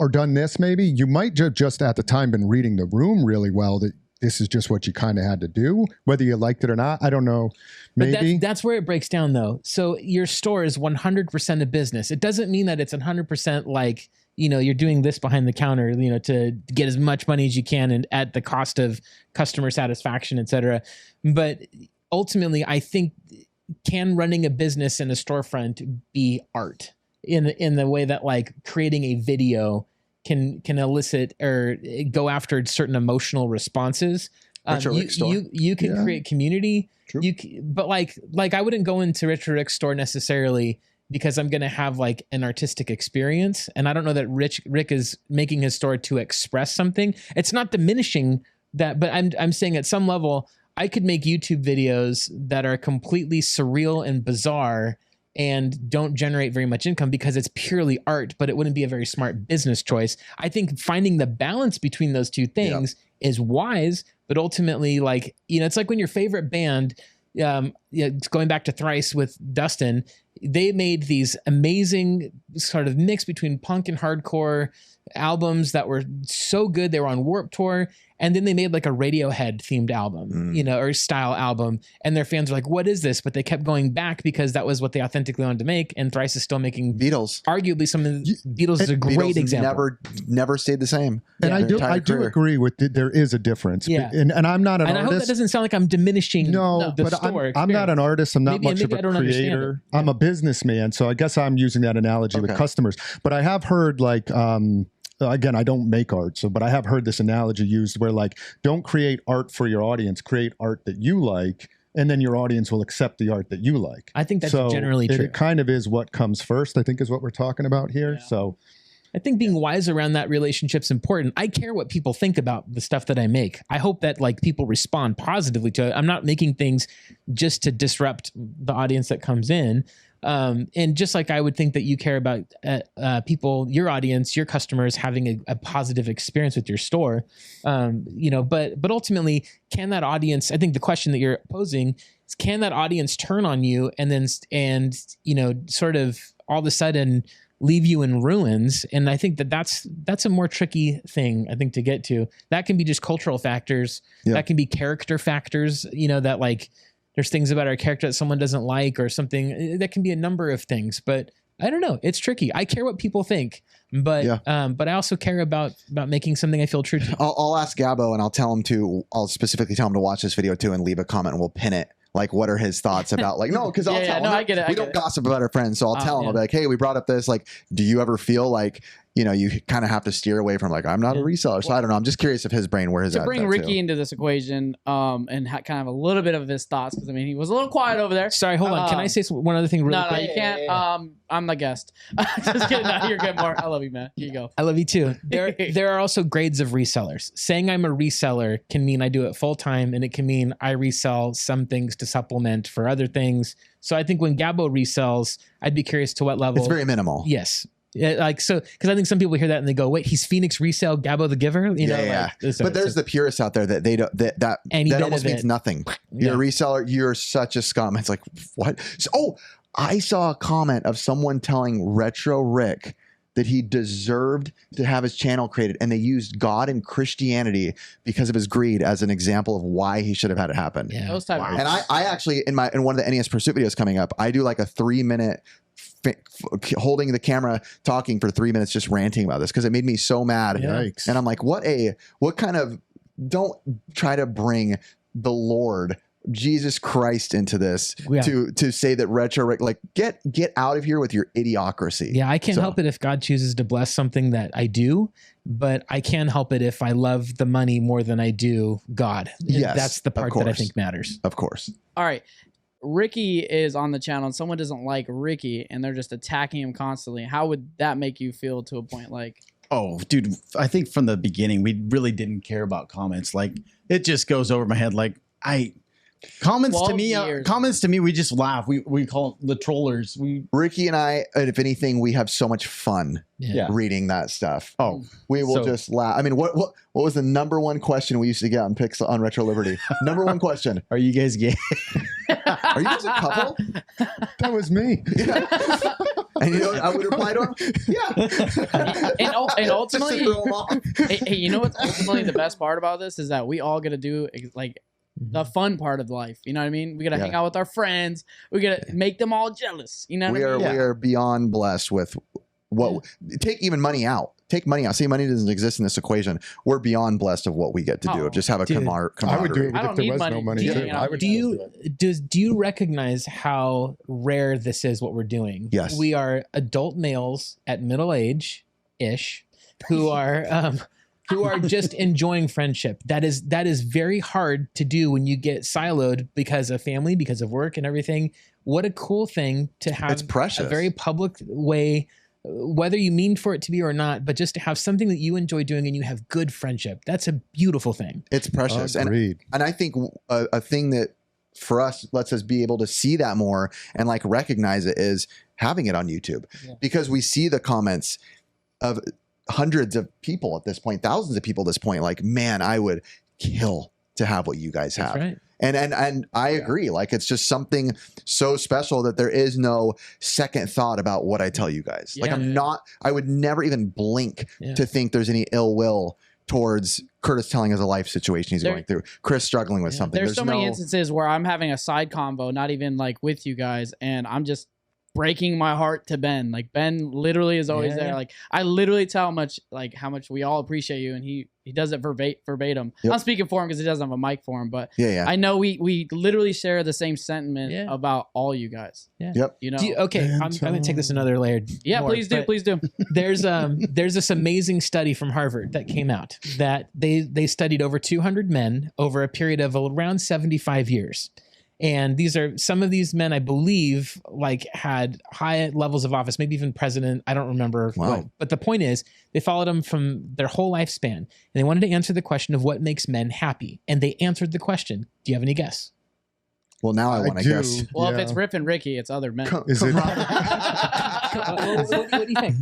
or done this. Maybe you might just at the time been reading the room really well, that this is just what you kind of had to do, whether you liked it or not. I don't know. Maybe. But that's where it breaks down though. So your store is 100% a business. It doesn't mean that it's 100% like, you're doing this behind the counter, to get as much money as you can and at the cost of customer satisfaction, et cetera. But ultimately, I think, can running a business in a storefront be art in the way that like creating a video can elicit or go after certain emotional responses? You can create community. True. But like I wouldn't go into Retro Rick's store necessarily because I'm going to have like an artistic experience. And I don't know that Rick is making his store to express something. It's not diminishing that, but I'm saying at some level, I could make YouTube videos that are completely surreal and bizarre and don't generate very much income because it's purely art, but it wouldn't be a very smart business choice. I think finding the balance between those two things is wise, but ultimately, like, it's like when your favorite band, going back to Thrice with Dustin, they made these amazing sort of mix between punk and hardcore albums that were so good. They were on Warped Tour, and then they made like a Radiohead themed album, or style album, and their fans were like, what is this? But they kept going back because that was what they authentically wanted to make. And Thrice is still making Beatles. Arguably some of the Beatles is a great example. Never stayed the same. And I do agree with there is a difference. Yeah. And I'm not an artist. And I hope that doesn't sound like I'm diminishing the store. I'm not an artist. I'm not much of a creator. I'm a businessman. So I guess I'm using that analogy with customers. But I have heard like, again, I don't make art, but I have heard this analogy used where like, don't create art for your audience, create art that you like, and then your audience will accept the art that you like. I think that's generally true. It kind of is what comes first, I think is what we're talking about here. Yeah. So I think being wise around that relationship's important. I care what people think about the stuff that I make. I hope that like people respond positively to it. I'm not making things just to disrupt the audience that comes in. And just like I would think that you care about people, your audience, your customers having a positive experience with your store, but ultimately, can that audience, I think the question that you're posing is, can that audience turn on you and sort of all of a sudden leave you in ruins? And I think that's a more tricky thing, I think, to get to. That can be just cultural factors. Yep. That can be character factors, that like there's things about our character that someone doesn't like or something. That can be a number of things, but I don't know. It's tricky. I care what people think, but I also care about making something I feel true to. I'll ask Gabo and I'll specifically tell him to watch this video too and leave a comment and we'll pin it. Like, what are his thoughts about, like, no, because I'll tell him. I get it. We don't gossip about our friends. So I'll tell him, I'll be like, hey, we brought up this. Like, do you ever feel like, you kind of have to steer away from like, I'm not a reseller. So I don't know. I'm just curious if his brain, where his to bring Ricky into this equation and kind of a little bit of his thoughts. Because, I mean, he was a little quiet over there. Sorry, hold on. Can I say one other thing really quick? No, you can't. I'm the guest. Just kidding. No, you're good, Mort. I love you, man. Here you go. I love you too. There are also grades of resellers. Saying I'm a reseller can mean I do it full time, and it can mean I resell some things to supplement for other things. So I think when Gabo resells, I'd be curious to what level. It's very minimal. Yes. Because I think some people hear that and they go, "Wait, he's Phoenix Resale, Gabo the Giver." But there's the purists out there that they don't that almost means nothing. You're a reseller. You're such a scum. It's like, what? I saw a comment of someone telling Retro Rick that he deserved to have his channel created, and they used God and Christianity because of his greed as an example of why he should have had it happen. Yeah, those type of And I actually in one of the NES Pursuit videos coming up, I do like a 3-minute holding the camera talking for 3 minutes just ranting about this because it made me so mad. Yikes. And I'm like, what kind of, don't try to bring the Lord Jesus Christ into this to say that Retro Rick, like, get out of here with your idiocracy. Yeah, I can't help it if God chooses to bless something that I do, but I can help it if I love the money more than I do God. Yes, that's the part that I think matters. Of course. All right. Ricky is on the channel and someone doesn't like Ricky and they're just attacking him constantly. How would that make you feel to a point like? Oh, dude, I think from the beginning, we really didn't care about comments. Like, it just goes over my head. Like, comments to me, we just laugh. We call it the trollers. Ricky and I, if anything, we have so much fun reading that stuff. Oh, we will just laugh. I mean, what was the number one question we used to get on Retro Liberty? Number one question: are you guys gay? Are you guys a couple? That was me. Yeah. And you know what I would reply to him? Yeah. And ultimately, hey, you know what's ultimately the best part about this is that we all get to do like the fun part of life. You know what I mean? We got to hang out with our friends. We got to make them all jealous. You know what I mean? We are beyond blessed with what take even money out. Take money out. See, money doesn't exist in this equation. We're beyond blessed of what we get to do. Just have a camaraderie. I would do it if there was no money. Do you recognize how rare this is? What we're doing? Yes, we are adult males at middle age ish who are just enjoying friendship. That is very hard to do when you get siloed because of family, because of work and everything. What a cool thing to have. It's precious. A very public way, whether you mean for it to be or not, but just to have something that you enjoy doing and you have good friendship. That's a beautiful thing. It's precious. Agreed. And I think a thing that for us lets us be able to see that more and like recognize it is having it on YouTube, because we see the comments of hundreds of people at this point, thousands of people at this point, like, man, I would kill to have what you guys have. That's right. And I agree. Like, it's just something so special that there is no second thought about what I tell you guys. Like, I would never even blink to think there's any ill will towards Curtis telling us a life situation he's going through, Chris struggling with something. There's so many instances where I'm having a side convo, not even like with you guys, and I'm just breaking my heart to Ben. Like, Ben literally is always there. Like, I literally tell how much we all appreciate you, and he does it verbatim. I'm speaking for him because he doesn't have a mic for him, but I know we literally share the same sentiment about all you guys. You know. I'm gonna take this another layer. Please do. There's this amazing study from Harvard that came out that they studied over 200 men over a period of around 75 years. And some of these men, I believe, like had high levels of office, maybe even president. I don't remember. Wow. But the point is, they followed them from their whole lifespan. And they wanted to answer the question of what makes men happy. And they answered the question. Do you have any guess? Well, now I want to do. guess. Well, if Yeah. it's Rip and Ricky, it's other men. Is it? what do you think?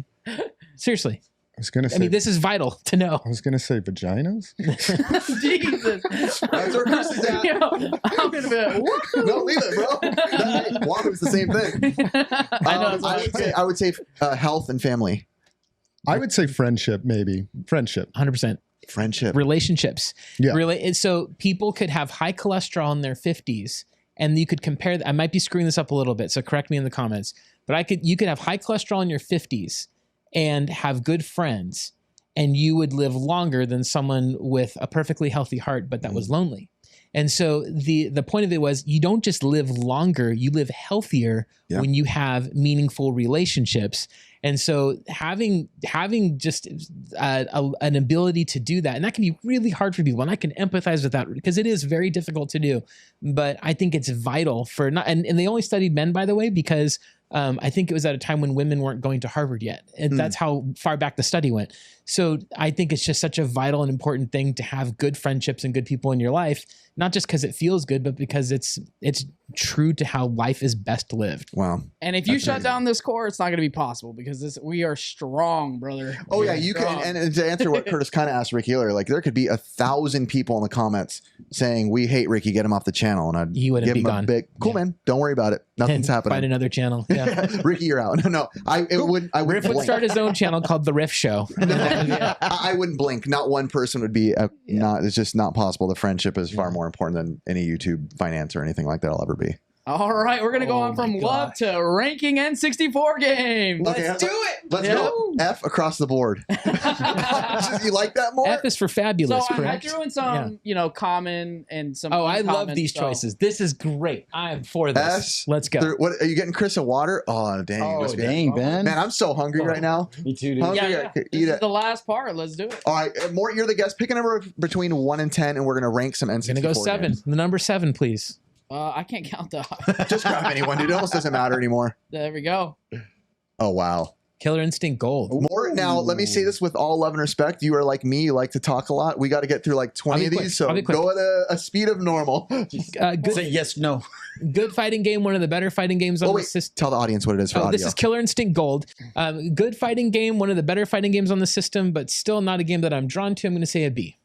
Seriously. I was gonna say. I mean, this is vital to know. I was gonna say vaginas. Jesus. That's where Chris is at. Yo, I'm gonna be like, what? No, leave it, bro. Wahoo's the same thing. I know. It's like, I would say health and family. I would say friendship, maybe friendship. 100%. Friendship. Relationships. Yeah. So people could have high cholesterol in their 50s, and you could compare. I might be screwing this up a little bit, so correct me in the comments. But you could have high cholesterol in your 50s and have good friends, and you would live longer than someone with a perfectly healthy heart, but that was lonely. And so the point of it was, you don't just live longer, you live healthier when you have meaningful relationships. And so having just an ability to do that, and that can be really hard for people, and I can empathize with that because it is very difficult to do. But I think it's vital for not, and they only studied men, by the way, because I think it was at a time when women weren't going to Harvard yet. And that's how far back the study went. So I think it's just such a vital and important thing to have good friendships and good people in your life, not just because it feels good, but because it's true to how life is best lived. Wow. and if you shut down this core, it's not going to be possible because we are strong, brother. Oh yeah, you can. And to answer what Curtis kind of asked Ricky earlier, like there could be 1,000 people in the comments saying we hate Ricky, get him off the channel, and I'd He wouldn't give be him gone. a big cool man. Don't worry about it. Nothing's happening. Find another channel. Yeah. Ricky, you're out. No, I would Riff would blink. start his own channel called The Riff Show. I wouldn't blink. Not one person would be not. It's just not possible. The friendship is far more important than any YouTube finance or anything like that will ever be. All right, we're gonna go on from love to ranking N64 games. Let's do it. Let's go. F across the board. You like that more? F is for fabulous, So I correct? threw in some, common and some. Oh, I love uncommon, these so- choices. This is great. I'm for this. S. Let's go. What are you getting, Chris? A water? Oh dang! Oh, Must be- dang, Ben. Man, I'm so hungry right now. Me too, dude. Hungry. Yeah. I could This eat is it. the last part. Let's do it. All right, Mort, you're the guest. Pick a number between 1 and 10, and we're gonna rank some N64. I'm going to go 7. games. The number 7, please. I can't count the. Just grab anyone, dude. It almost doesn't matter anymore. There we go. Oh wow. Killer Instinct Gold. Mort, now let me say this with all love and respect. You are like me. You like to talk a lot. We got to get through like 20 I'll of be quick. these, so I'll be quick. go at a speed of normal. Say yes, no. Good fighting game, one of the better fighting games on Oh the wait, system. tell the audience what it is for Oh, audio. this is Killer Instinct Gold. Good fighting game, one of the better fighting games on the system, but still not a game that I'm drawn to. I'm going to say a B.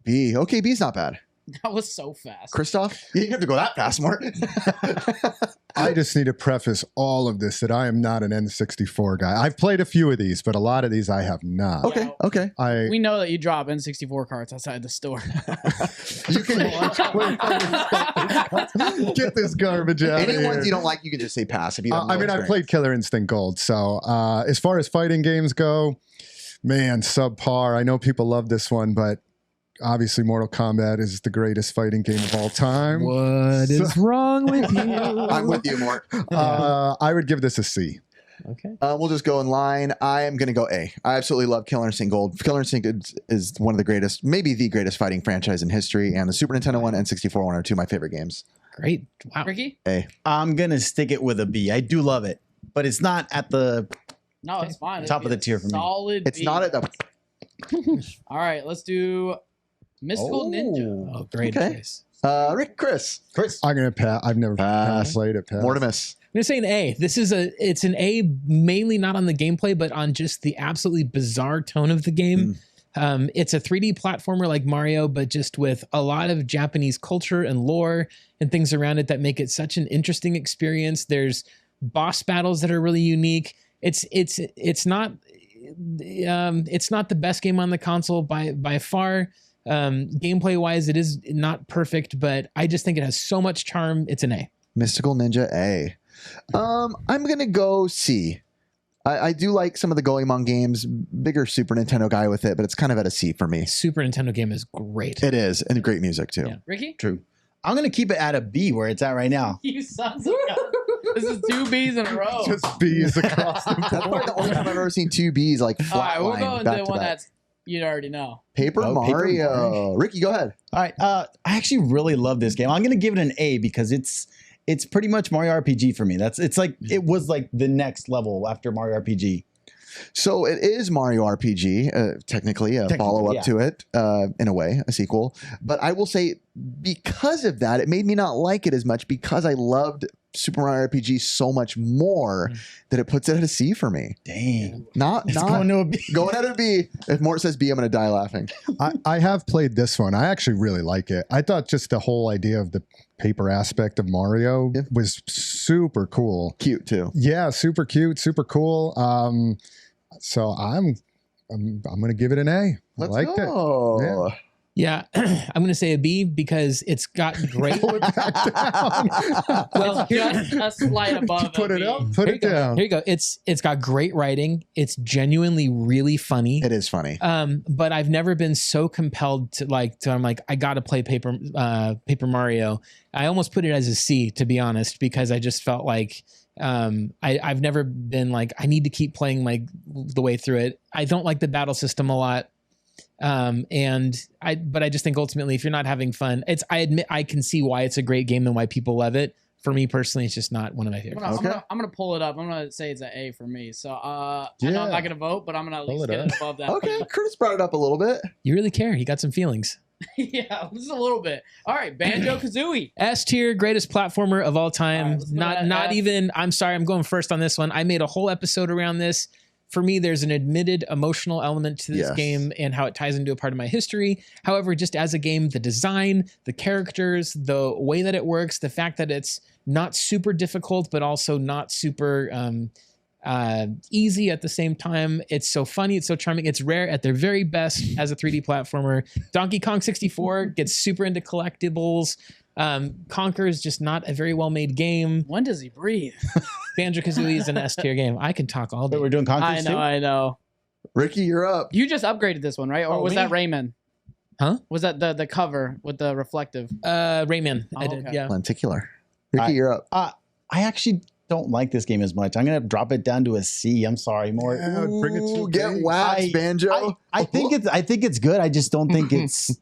B. Okay, B's not bad. That was so fast. Christoph, you didn't have to go that fast, Mort. I just need to preface all of this that I am not an N64 guy. I've played a few of these, but a lot of these I have not. Okay, okay. We know that you drop N64 carts outside the store. You can Get this garbage out any of here. ones you don't like, you can just say pass. If you have no I experience. played Killer Instinct Gold. So as far as fighting games go, man, subpar. I know people love this one, but obviously Mortal Kombat is the greatest fighting game of all time. What is wrong with you? I'm with you, Mort. I would give this a C. Okay. We'll just go in line. I am going to go A. I absolutely love Killer Instinct Gold. Killer Instinct is one of the greatest, maybe the greatest fighting franchise in history. And the Super Nintendo one and N64 one are two of my favorite games. Great. Wow. Ricky? A. I'm going to stick it with a B. I do love it, but it's not at the No, it's fine. Top of the tier for me. Solid. It's B. not at the. All right, let's do Mystical Ninja. Oh, great Okay. choice. Chris. I'm gonna pass. I've never Pass. played it. Pass. Mortimus. I'm gonna say an A. It's an A mainly not on the gameplay, but on just the absolutely bizarre tone of the game. It's a 3D platformer like Mario, but just with a lot of Japanese culture and lore and things around it that make it such an interesting experience. There's boss battles that are really unique. It's not the best game on the console by far. Gameplay wise, it is not perfect, but I just think it has so much charm. It's an A. Mystical Ninja A. I'm going to go C. I do like some of the Goemon games. Bigger Super Nintendo guy with it, but it's kind of at a C for me. Super Nintendo game is great. It is. And great music, too. Yeah. Ricky? True. I'm going to keep it at a B where it's at right now. You sons of guns. This is 2 B's in a row. Just B's across the That's probably the only time I've ever seen two B's like All right, we'll flatline go into back the to one back. that's you already know. Paper Oh, Paper Mario. Mario. Ricky, go ahead. All right. I actually really love this game. I'm going to give it an A because it's pretty much Mario RPG for me. It was like the next level after Mario RPG. So it is Mario RPG, technically a follow-up to it, in a way, a sequel. But I will say, because of that, it made me not like it as much because I loved Super Mario RPG so much more that it puts it at a C for me. Dang. Not going to a B. Going at a B. If Mort says B, I'm going to die laughing. I have played this one. I actually really like it. I thought just the whole idea of the paper aspect of Mario was super cool. Cute too. Yeah, super cute, super cool. So I'm going to give it an A. Let's I liked go. it. Yeah. Yeah, I'm going to say a B because it's got great. Pull it back down. Well, Just a slight above. Put it up. Put here it you go. down. Here you go. It's got great writing. It's genuinely really funny. It is funny. But I've never been so compelled to I'm like, I got to play Paper Mario. I almost put it as a C, to be honest, because I just felt like I've never been like, I need to keep playing the way through it. I don't like the battle system a lot. But I just think ultimately, if you're not having fun, I admit I can see why it's a great game and why people love it. For me personally, it's just not one of my favorites. I'm gonna pull it up. I'm gonna say it's an A for me. So I know I'm not gonna vote, but I'm gonna at least get it above that. Okay, Curtis brought it up a little bit. You really care. You got some feelings. Yeah, just a little bit. All right, Banjo-Kazooie. S tier, greatest platformer of all time. All right, not even. I'm sorry, I'm going first on this one. I made a whole episode around this. For me, there's an admitted emotional element to this game and how it ties into a part of my history. However, just as a game, the design, the characters, the way that it works, the fact that it's not super difficult, but also not super easy at the same time. It's so funny. It's so charming. It's rare at their very best as a 3D platformer. Donkey Kong 64 gets super into collectibles. Conquer is just not a very well-made game. When does he breathe? Banjo-Kazooie is an S tier game. I can talk all day. But we're doing Conquer I know. Ricky, you're up. You just upgraded this one, right? Or was that Rayman? Huh? Was that the cover with the reflective? Rayman. Oh, I did, okay. yeah. Lenticular. Ricky, you're up. I actually don't like this game as much. I'm gonna drop it down to a C. I'm sorry, Mort. Yeah, bring it to Get waxed, Banjo. I think it's good. I just don't think it's.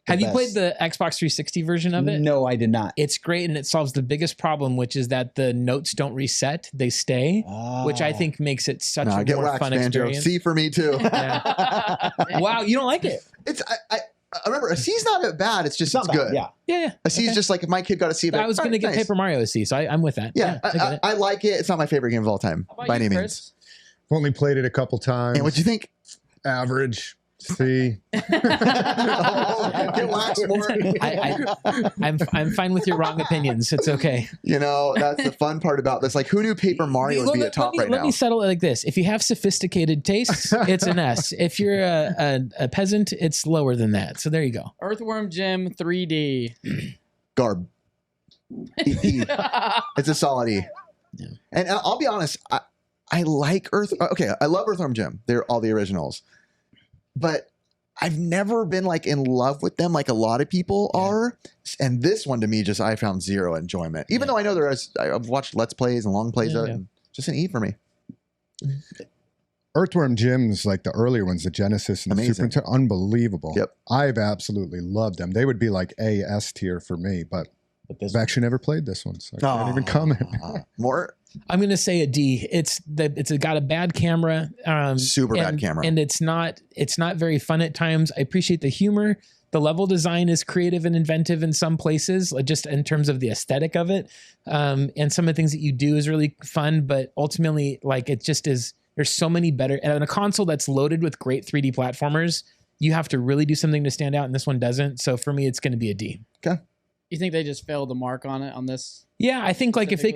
Have you played the Xbox 360 version of it? No, I did not. It's great, and it solves the biggest problem, which is that the notes don't reset; they stay, which I think makes it such a get more waxed, fun Banjo. experience. C for me too. Yeah. Wow, you don't like it? It's I remember a C's not that bad. It's just it's not bad, good. Yeah. Yeah. A C's just like if my kid got a C. I was going to get Paper Mario a C, so I'm with that. Yeah, I get it. I like it. It's not my favorite game of all time by any means. I've only played it a couple times. And what'd you think? Average. C. Get waxed more. I'm fine with your wrong opinions. It's okay. You know, that's the fun part about this. Like, who knew Paper Mario would be at top right now? Let me settle it like this. If you have sophisticated tastes, it's an S. If you're a peasant, it's lower than that. So there you go. Earthworm Jim 3D. Garb. E. It's a solid E. Yeah. And I'll be honest, I like I love Earthworm Jim. They're all the originals. But I've never been like in love with them like a lot of people are. And this one to me I found zero enjoyment. Even though I know I've watched Let's Plays and long plays of it. And just an E for me. Earthworm Jim's like the earlier ones, the Genesis and the Super Nintendo, unbelievable. Yep. I've absolutely loved them. They would be like A, S tier for me, but I've actually never played this one, so I can't even comment. More? I'm going to say a D. It's got a bad camera, bad camera, and it's not very fun at times. I appreciate the humor. The level design is creative and inventive in some places, just in terms of the aesthetic of it, and some of the things that you do is really fun. But ultimately, like it just is. There's so many better, and on a console that's loaded with great 3D platformers, you have to really do something to stand out, and this one doesn't. So for me, it's going to be a D. Okay. You think they just failed the mark on this? Yeah, I think like if they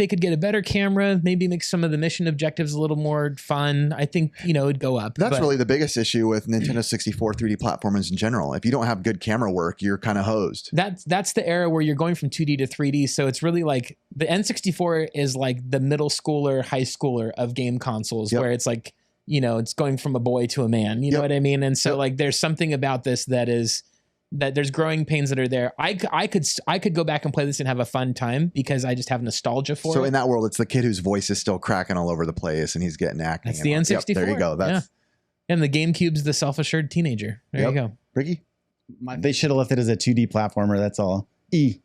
could get a better camera, maybe make some of the mission objectives a little more fun, I think, it'd go up. That's really the biggest issue with Nintendo 64 3D platformers in general. If you don't have good camera work, you're kind of hosed. That's the era where you're going from 2D to 3D. So it's really like the N64 is like the middle schooler, high schooler of game consoles, where it's like, it's going from a boy to a man. You know what I mean? And so like there's something about this that there's growing pains that are there. I could go back and play this and have a fun time because I just have nostalgia for it. So in that world, it's the kid whose voice is still cracking all over the place and he's getting acting. That's the N64. Yep, there you go. And the GameCube's the self-assured teenager. There you go. Ricky? They should have left it as a 2D platformer. That's all. E.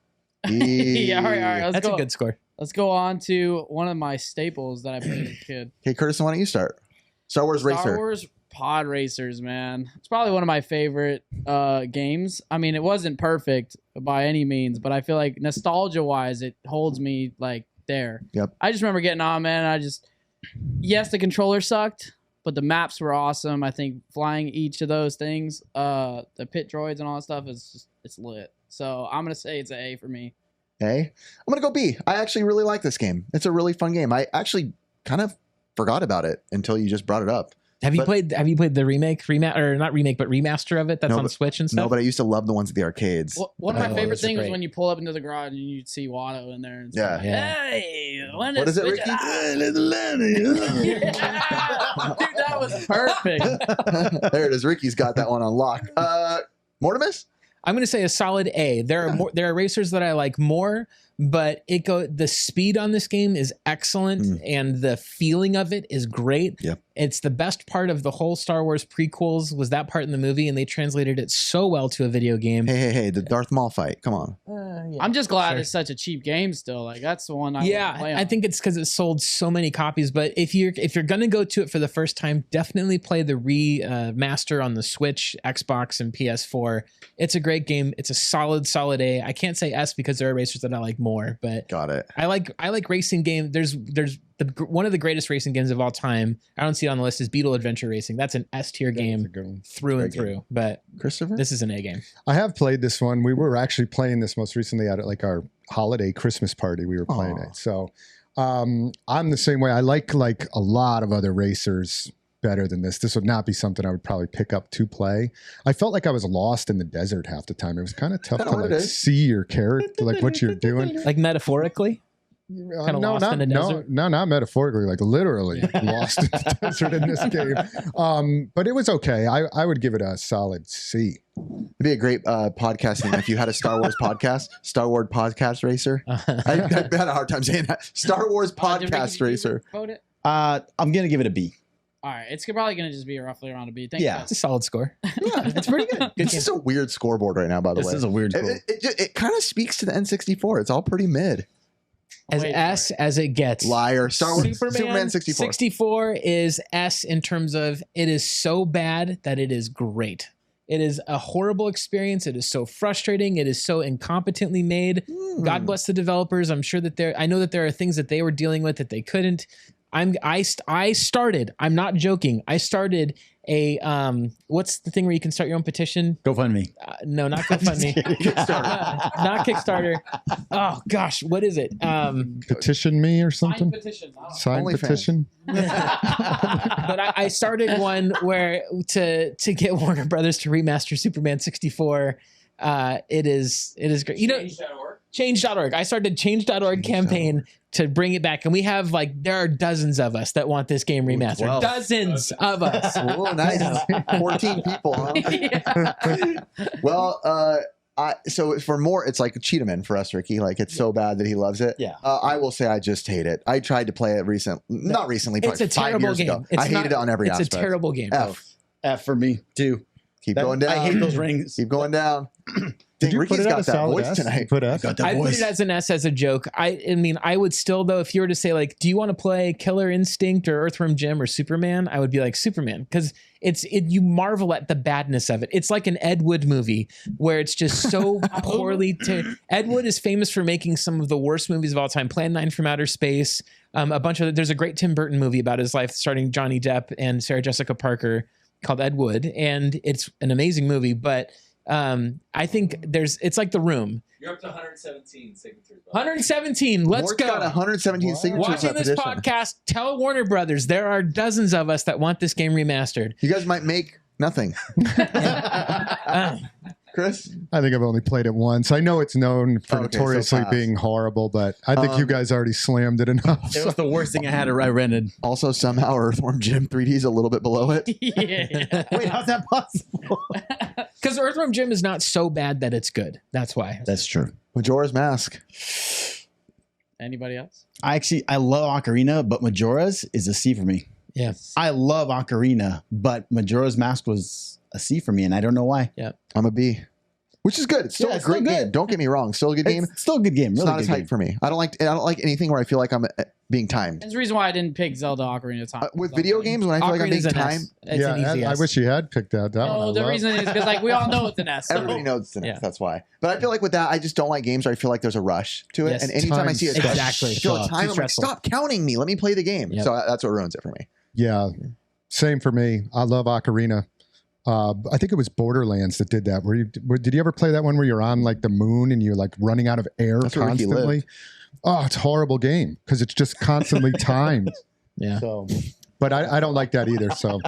Yeah, all right. That's a good score. Let's go on to one of my staples that I played as a kid. Okay, Curtis, why don't you start? Star Wars Racer. Star Wars Pod Racers, man. It's probably one of my favorite games. I mean, it wasn't perfect by any means, but I feel like nostalgia-wise, it holds me like there. Yep. I just remember getting on, man. Yes, the controller sucked, but the maps were awesome. I think flying each of those things, the pit droids and all that stuff it's lit. So I'm gonna say it's an A for me. A. I'm gonna go B. I actually really like this game. It's a really fun game. I actually kind of forgot about it until you just brought it up. Have you played the remaster of it that's on Switch and stuff? No, but I used to love the ones at the arcades. Well, one of my favorite things was when you pull up into the garage and you'd see Watto in there. And yeah. Hey, what is it, Ricky? Dude, that was perfect. There it is. Ricky's got that one on lock. Mortimus? I'm going to say a solid A. There are racers that I like more, but the speed on this game is excellent and the feeling of it is great. Yep. It's the best part of the whole Star Wars prequels was that part in the movie, and they translated it so well to a video game. Hey, the Darth Maul fight. Come on. Yeah, I'm just glad it's such a cheap game still. Like that's the one I play on. I think it's because it sold so many copies. But if you're gonna go to it for the first time, definitely play the remaster on the Switch, Xbox, and PS4. It's a great game. It's a solid A. I can't say S because there are racers that I like more, but got it. I like racing game. There's one of the greatest racing games of all time. I don't see it on the list is Beetle Adventure Racing. That's an S tier game through and through. But Christopher, this is an A game. I have played this one. We were actually playing this most recently at like our holiday Christmas party. We were playing it. So I'm the same way. I like a lot of other racers better than this. This would not be something I would probably pick up to play. I felt like I was lost in the desert half the time. It was kind of tough to see your character, like what you're doing. Like metaphorically? Kind of lost in the desert? No, not metaphorically, like literally lost in the desert in this game. But it was okay. I would give it a solid C. It'd be a great podcasting if you had a Star Wars podcast, Star Wars Podcast Racer. I had a hard time saying that. Star Wars Podcast Racer. I'm going to give it a B. All right, it's probably going to just be roughly around a B. Thank It's a solid score. Yeah, it's pretty good. This is a weird scoreboard right now, by the way. This is a weird score. It kind of speaks to the N64. It's all pretty mid. As S as it gets. Liar. Star Wars Superman 64. 64 is S in terms of it is so bad that it is great. It is a horrible experience. It is so frustrating. It is so incompetently made. God bless the developers. I'm sure that I know that there are things that they were dealing with that they couldn't. I started, I'm not joking. I started a, what's the thing where you can start your own petition? GoFundMe. No, not GoFundMe. Kickstarter. Not Kickstarter. Oh gosh, what is it? Petition me or something? Sign petition. But I started one where to get Warner Brothers to remaster Superman 64. It is great. You know, Change.org. I started Change.org campaign to bring it back. And we have there are dozens of us that want this game remastered. 12. Dozens of us. Oh, nice. 14 people, huh? Yeah. Well, so for Mort, it's like Cheetahman for us, Ricky. Like it's so bad that he loves it. Yeah. I will say I just hate it. I tried to play it not recently, It's probably a terrible 5 years game. ago. I hated it on every aspect. It's a terrible game. F for me, too. Keep going down. I hate those rings. Keep going down. Did you Ricky's put it got at a that solid voice S? tonight. Put F? Got that I put voice. it as an S as a joke. I mean, I would still though, if you were to say do you want to play Killer Instinct or Earthworm Jim or Superman? I would be like Superman because you marvel at the badness of it. It's like an Ed Wood movie where it's just so poorly. Ed Wood is famous for making some of the worst movies of all time. Plan 9 from Outer Space. There's a great Tim Burton movie about his life starring Johnny Depp and Sarah Jessica Parker called Ed Wood, and it's an amazing movie. But I think it's like The Room. You're up to 117 signatures. 117. Let's Mort's go. got 117 signatures. Watching this petition. podcast, tell Warner Brothers there are dozens of us that want this game remastered. You guys might make nothing. Chris? I think I've only played it once. I know it's known for notoriously pass. being horrible, but I think you guys already slammed it enough. It was the worst thing I rented. Also, somehow Earthworm Jim 3D is a little bit below it. Yeah. Wait, how's that possible? Because Earthworm Jim is not so bad that it's good. That's why. That's true. Majora's Mask. Anybody else? I love Ocarina, but Majora's is a C for me. Yeah. I love Ocarina, but Majora's Mask was a C for me, and I don't know why. Yeah. I'm a B. which is good. It's still a it's still great game. good. Don't get me wrong. Still a good game. It's still a good game. It's Really not as good hype game. for me. I don't like anything where I feel like I'm being timed. That's the reason why I didn't pick Zelda Ocarina of Time. With video games, when I feel like I'm being Ocarina's an timed, S. It's an easy I S. wish you had picked that. No, the reason is because like we all know it's an S. So. everybody knows it's an Yeah. X. That's why. But I feel like with that, I just don't like games where I feel like there's a rush to it. Yes, And anytime I see a time exactly. I feel a Too time, I'm like, stressful. stop counting me. Let me play the game. Yep. So that's what ruins it for me. Yeah, same for me. I love Ocarina. I think it was Borderlands that did that. Did you ever play that one where you're on like the moon and you're like running out of air That's where Ricky constantly? lived. Oh, it's a horrible game because it's just constantly timed. Yeah. So, but I don't like that either. So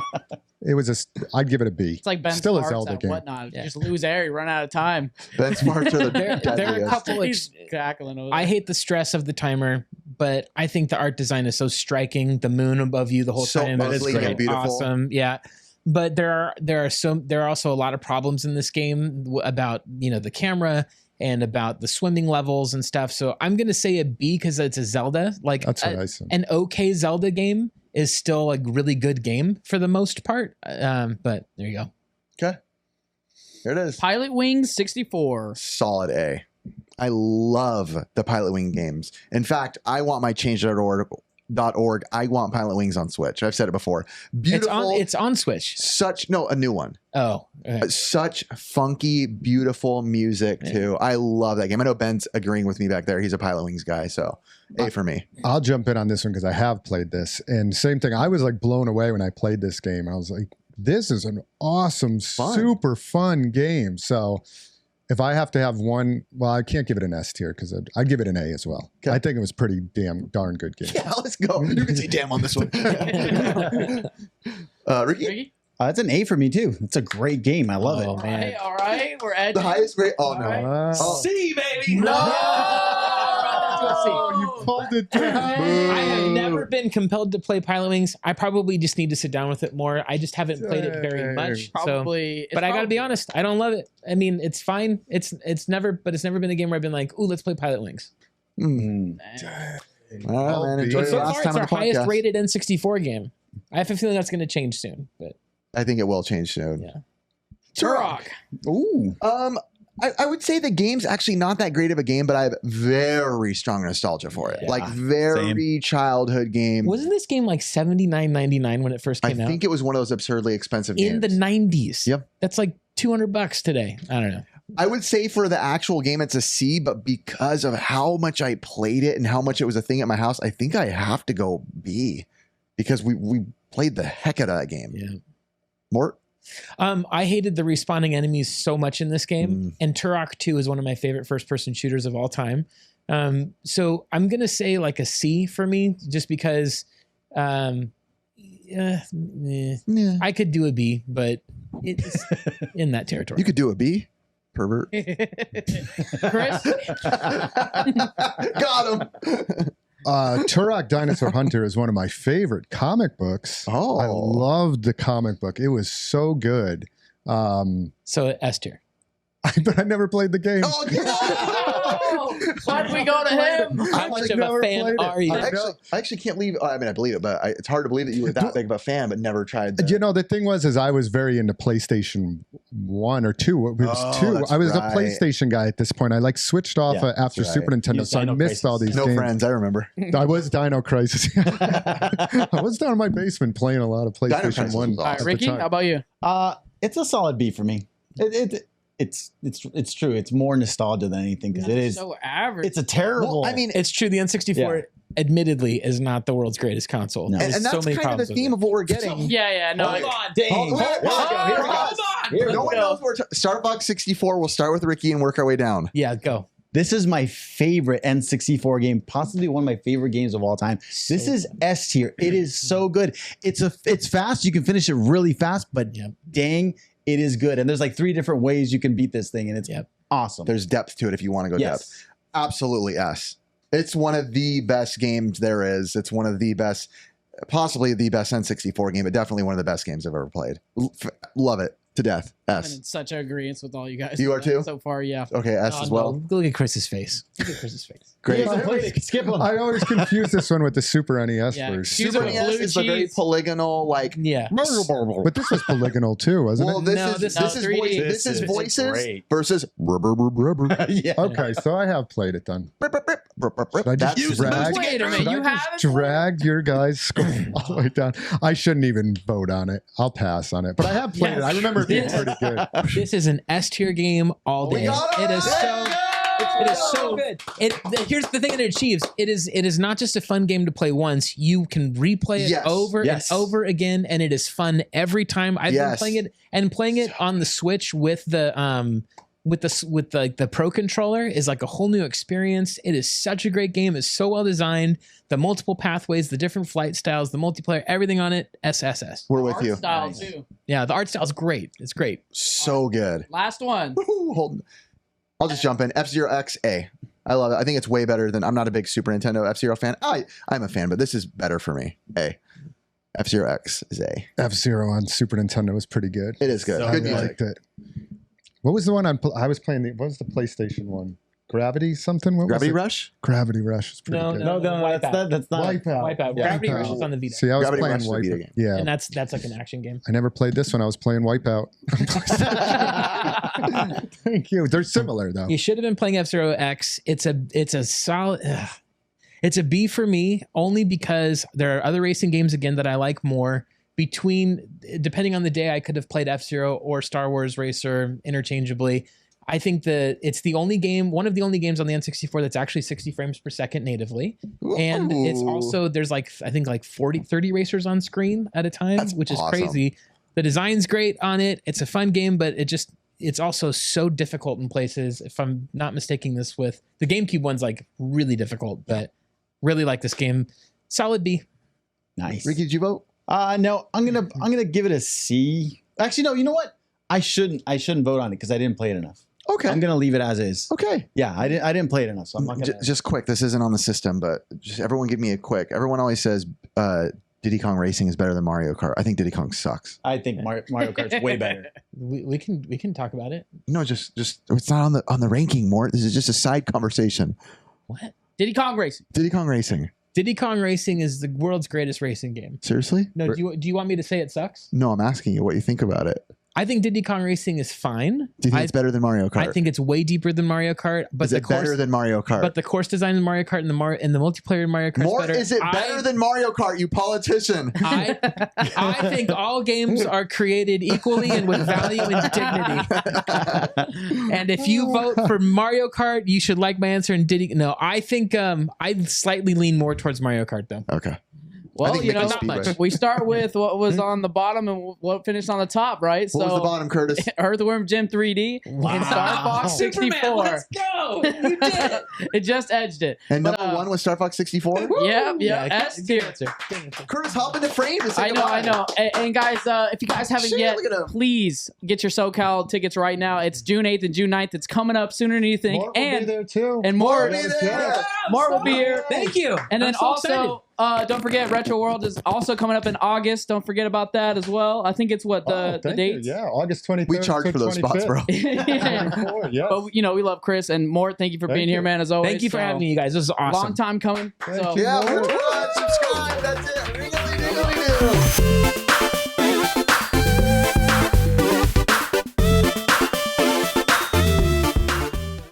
it was I'd give it a B. It's like Ben Still a Sparks Zelda at game. Whatnot. Yeah. You just lose air, you run out of time. Ben Sparks are the There are a deadliest. couple. He's cackling over I there. hate the stress of the timer, but I think the art design is so striking. The moon above you the whole So time is ugly great. and beautiful. Awesome. Yeah. But there are also a lot of problems in this game about, the camera and about the swimming levels and stuff. So I'm going to say a B because it's a Zelda. Like That's what I said. an okay Zelda game is still a really good game for the most part. But there you go. Okay. Here it is. Pilot Wings 64. Solid A. I love the Pilot Wing games. In fact, I want my change.org. I want Pilot Wings on Switch. I've said it before. Beautiful. It's on Switch. A new one. Oh, okay. Such funky, beautiful music too. I love that game. I know Ben's agreeing with me back there. He's a Pilot Wings guy, so A for me. I'll jump in on this one because I have played this. And same thing. I was like blown away when I played this game. I was like, this is an awesome, super fun game. So if I have to have one, well, I can't give it an S tier because I'd give it an A as well. Okay. I think it was pretty darn good game. Yeah, let's go. You can say damn on this one. Ricky? Ricky? It's an A for me too. It's a great game. I love Oh, it. man. All right. We're at The highest grade. Oh, no. All Oh. C, baby. Oh, you pulled it down. I have never been compelled to play Pilot Wings. I probably just need to sit down with it more. I just haven't played it very much. Probably. But I got to be honest, I don't love it. I mean, it's fine. It's never been a game where I've been like, "Ooh, let's play Pilot Wings." Mm. All right, man. Enjoy But your so last far, time it's on our the highest podcast. rated N64 game. I have a feeling that's going to change soon. But I think it will change soon. Yeah. Turok. Ooh. I would say the game's actually not that great of a game, but I have very strong nostalgia for it. Yeah, Like very childhood game. wasn't this game like $79.99 when it first I came out? think it was one of those absurdly expensive In games. the 90s. Yep. That's like $200 today. I don't know. I would say for the actual game, it's a C, but because of how much I played it and how much it was a thing at my house, I think I have to go B because we played the heck out of that game. Yeah. Mort? I hated the respawning enemies so much in this game, Mm. and Turok 2 is one of my favorite first-person shooters of all time. So I'm gonna say like a C for me, just because. I could do a B, but it's in that territory. You could do a B, pervert. Chris? Got him. Turok Dinosaur Hunter is one of my favorite comic books. Oh. I loved the comic book. It was so good. So S tier. But I never played the game. Oh, get out. Why'd we go to him? How much of a never fan played it. are you? I actually can't believe. I mean, I believe it, but it's hard to believe that you were that big of a fan, but never tried. You know, the thing was, I was very into PlayStation 1 or 2. It was 2. that's I was right. a PlayStation guy at this point. I like switched off Yeah, after that's Super right. Nintendo, Use so I Dino missed Crisis. all these No games. friends. I remember. I was Dino Crisis. I was down in my basement playing a lot of Dino PlayStation Crisis 1. was All right, awesome. at the Ricky, time. how about you? It's a solid B for me. It's true. It's more nostalgia than anything because it is. So average. It's a terrible. Well, I mean, It's true. The N64, admittedly, is not the world's greatest console. No. There's and so that's many kind of the problems with theme it. of what we're getting. yeah. No, Hold I- dang. Hold on. Here we go. Hold on. No one knows where Starbucks 64. We'll start with Ricky and work our way down. Yeah, go. This is my favorite N64 game, possibly one of my favorite games of all time. This is S tier. It is so good. It's fast. You can finish it really fast, but dang, it is good. And there's like 3 different ways you can beat this thing, and it's awesome. There's depth to it if you want to go Yes. depth. Absolutely S. It's one of the best games there is. It's one of the best, possibly the best N64 game, but definitely one of the best games I've ever played. Love it to death. I'm S. in such agreement with all you guys. You are too? So far, yeah. Okay, S as well. No. Look at Chris's face. Look at Chris's face. Great. Skip them. I always confuse this one with the Super NES Yeah. version. Super Super NES blue is the very cheese. polygonal, like. Yeah. But this was polygonal too, wasn't Well, it? this No, is 3D. voices. This is voices great. versus rubber. Yeah. Okay, so I have played it then. Should I That's just the drag? Wait a minute, Should I you just haven't? drag your guys' score all the way down? I shouldn't even vote on it. I'll pass on it. But I have played it. I remember it being pretty good. This is an S tier game all day. It is so. It is so good. Here's the thing that it achieves. It is not just a fun game to play once. You can replay it over and over again, and it is fun every time. I've been playing it on the Switch with the Pro controller is like a whole new experience. It is such a great game. It's so well designed. The multiple pathways, the different flight styles, the multiplayer, everything on it. SSS. We're with Art you. style too. Yeah, the art style is great. It's great. So good. Last one. Woo-hoo, hold on. I'll just jump in. F-Zero X A. I love it. I think it's way better than. I'm not a big Super Nintendo F-Zero fan. I'm a fan, but this is better for me. A. F-Zero X is A. F-Zero on Super Nintendo was pretty good. It is good. So Good good. I music. liked it. What was the one I was playing? What was the PlayStation one? Gravity something? What Gravity was it? Rush? Gravity Rush was pretty good. No, that's not. Wipeout. Wipeout. Yeah. Gravity Rush is on the Vita. See, I was Gravity playing Rush is a Vita Wipeout. game. Yeah. And that's like an action game. I never played this one. I was playing Wipeout. Thank you. They're similar though. You should have been playing F-Zero X. It's a solid. It's a B for me only because there are other racing games again that I like more. Depending on the day, I could have played F-Zero or Star Wars Racer interchangeably. I think that it's one of the only games on the N64 that's actually 60 frames per second natively. And it's also, there's I think 30 racers on screen at a time, which is awesome. crazy. The design's great on it. It's a fun game, but it's also so difficult in places. If I'm not mistaking this with the GameCube one's like really difficult, but really like this game. Solid B. Nice. Ricky, did you vote? No, I'm gonna give it a C. Actually, no. You know what? I shouldn't vote on it because I didn't play it enough. Okay. I'm gonna leave it as is. Okay. Yeah, I didn't play it enough, so I'm not gonna. Just quick. This isn't on the system, but just everyone give me a quick. Everyone always says Diddy Kong Racing is better than Mario Kart. I think Diddy Kong sucks. I think Mario Kart's way better. We can talk about it. No, just it's not on the ranking, Mort. This is just a side conversation. What? Diddy Kong Racing. Diddy Kong Racing. Diddy Kong Racing is the world's greatest racing game. Seriously? No, do you want me to say it sucks? No, I'm asking you what you think about it. I think Diddy Kong Racing is fine. Do you think it's better than Mario Kart? I think it's way deeper than Mario Kart. But is it better than Mario Kart? But the course design in Mario Kart and the multiplayer in Mario Kart More is better. is it better than Mario Kart, you politician? I think all games are created equally and with value and dignity. And if you vote for Mario Kart, you should like my answer. And Diddy, no, I think I slightly lean more towards Mario Kart though. Okay. Well, you know, not much. we start with what was on the bottom and what finished on the top, right? What was the bottom, Curtis? Earthworm Jim 3D and Star Fox 64. Superman, let's go! You did it. It just edged it. And But, number one was Star Fox 64? Yeah, S tier. Curtis, hop in the frame to say I know. And guys, if you guys haven't Shit, yet, look at him. please get your SoCal tickets right now. It's June 8th and June 9th. It's coming up sooner than you think. Mort will be there too. And Mort more. will be there. More will be here. Thank you. And then I'm so also, don't forget, Retro World is also coming up in August. Don't forget about that as well. I think it's what the thank you. dates. Yeah, August 23rd. We charge to for those spots, 25th. bro. Yeah. Yeah. But you know, we love Chris and Mort. Thank you for Thank being here, you. man. As always. Thank you for So, having me, you guys. This is awesome. Long time coming. Thank So you. Yeah, subscribe. That's it. Ring of the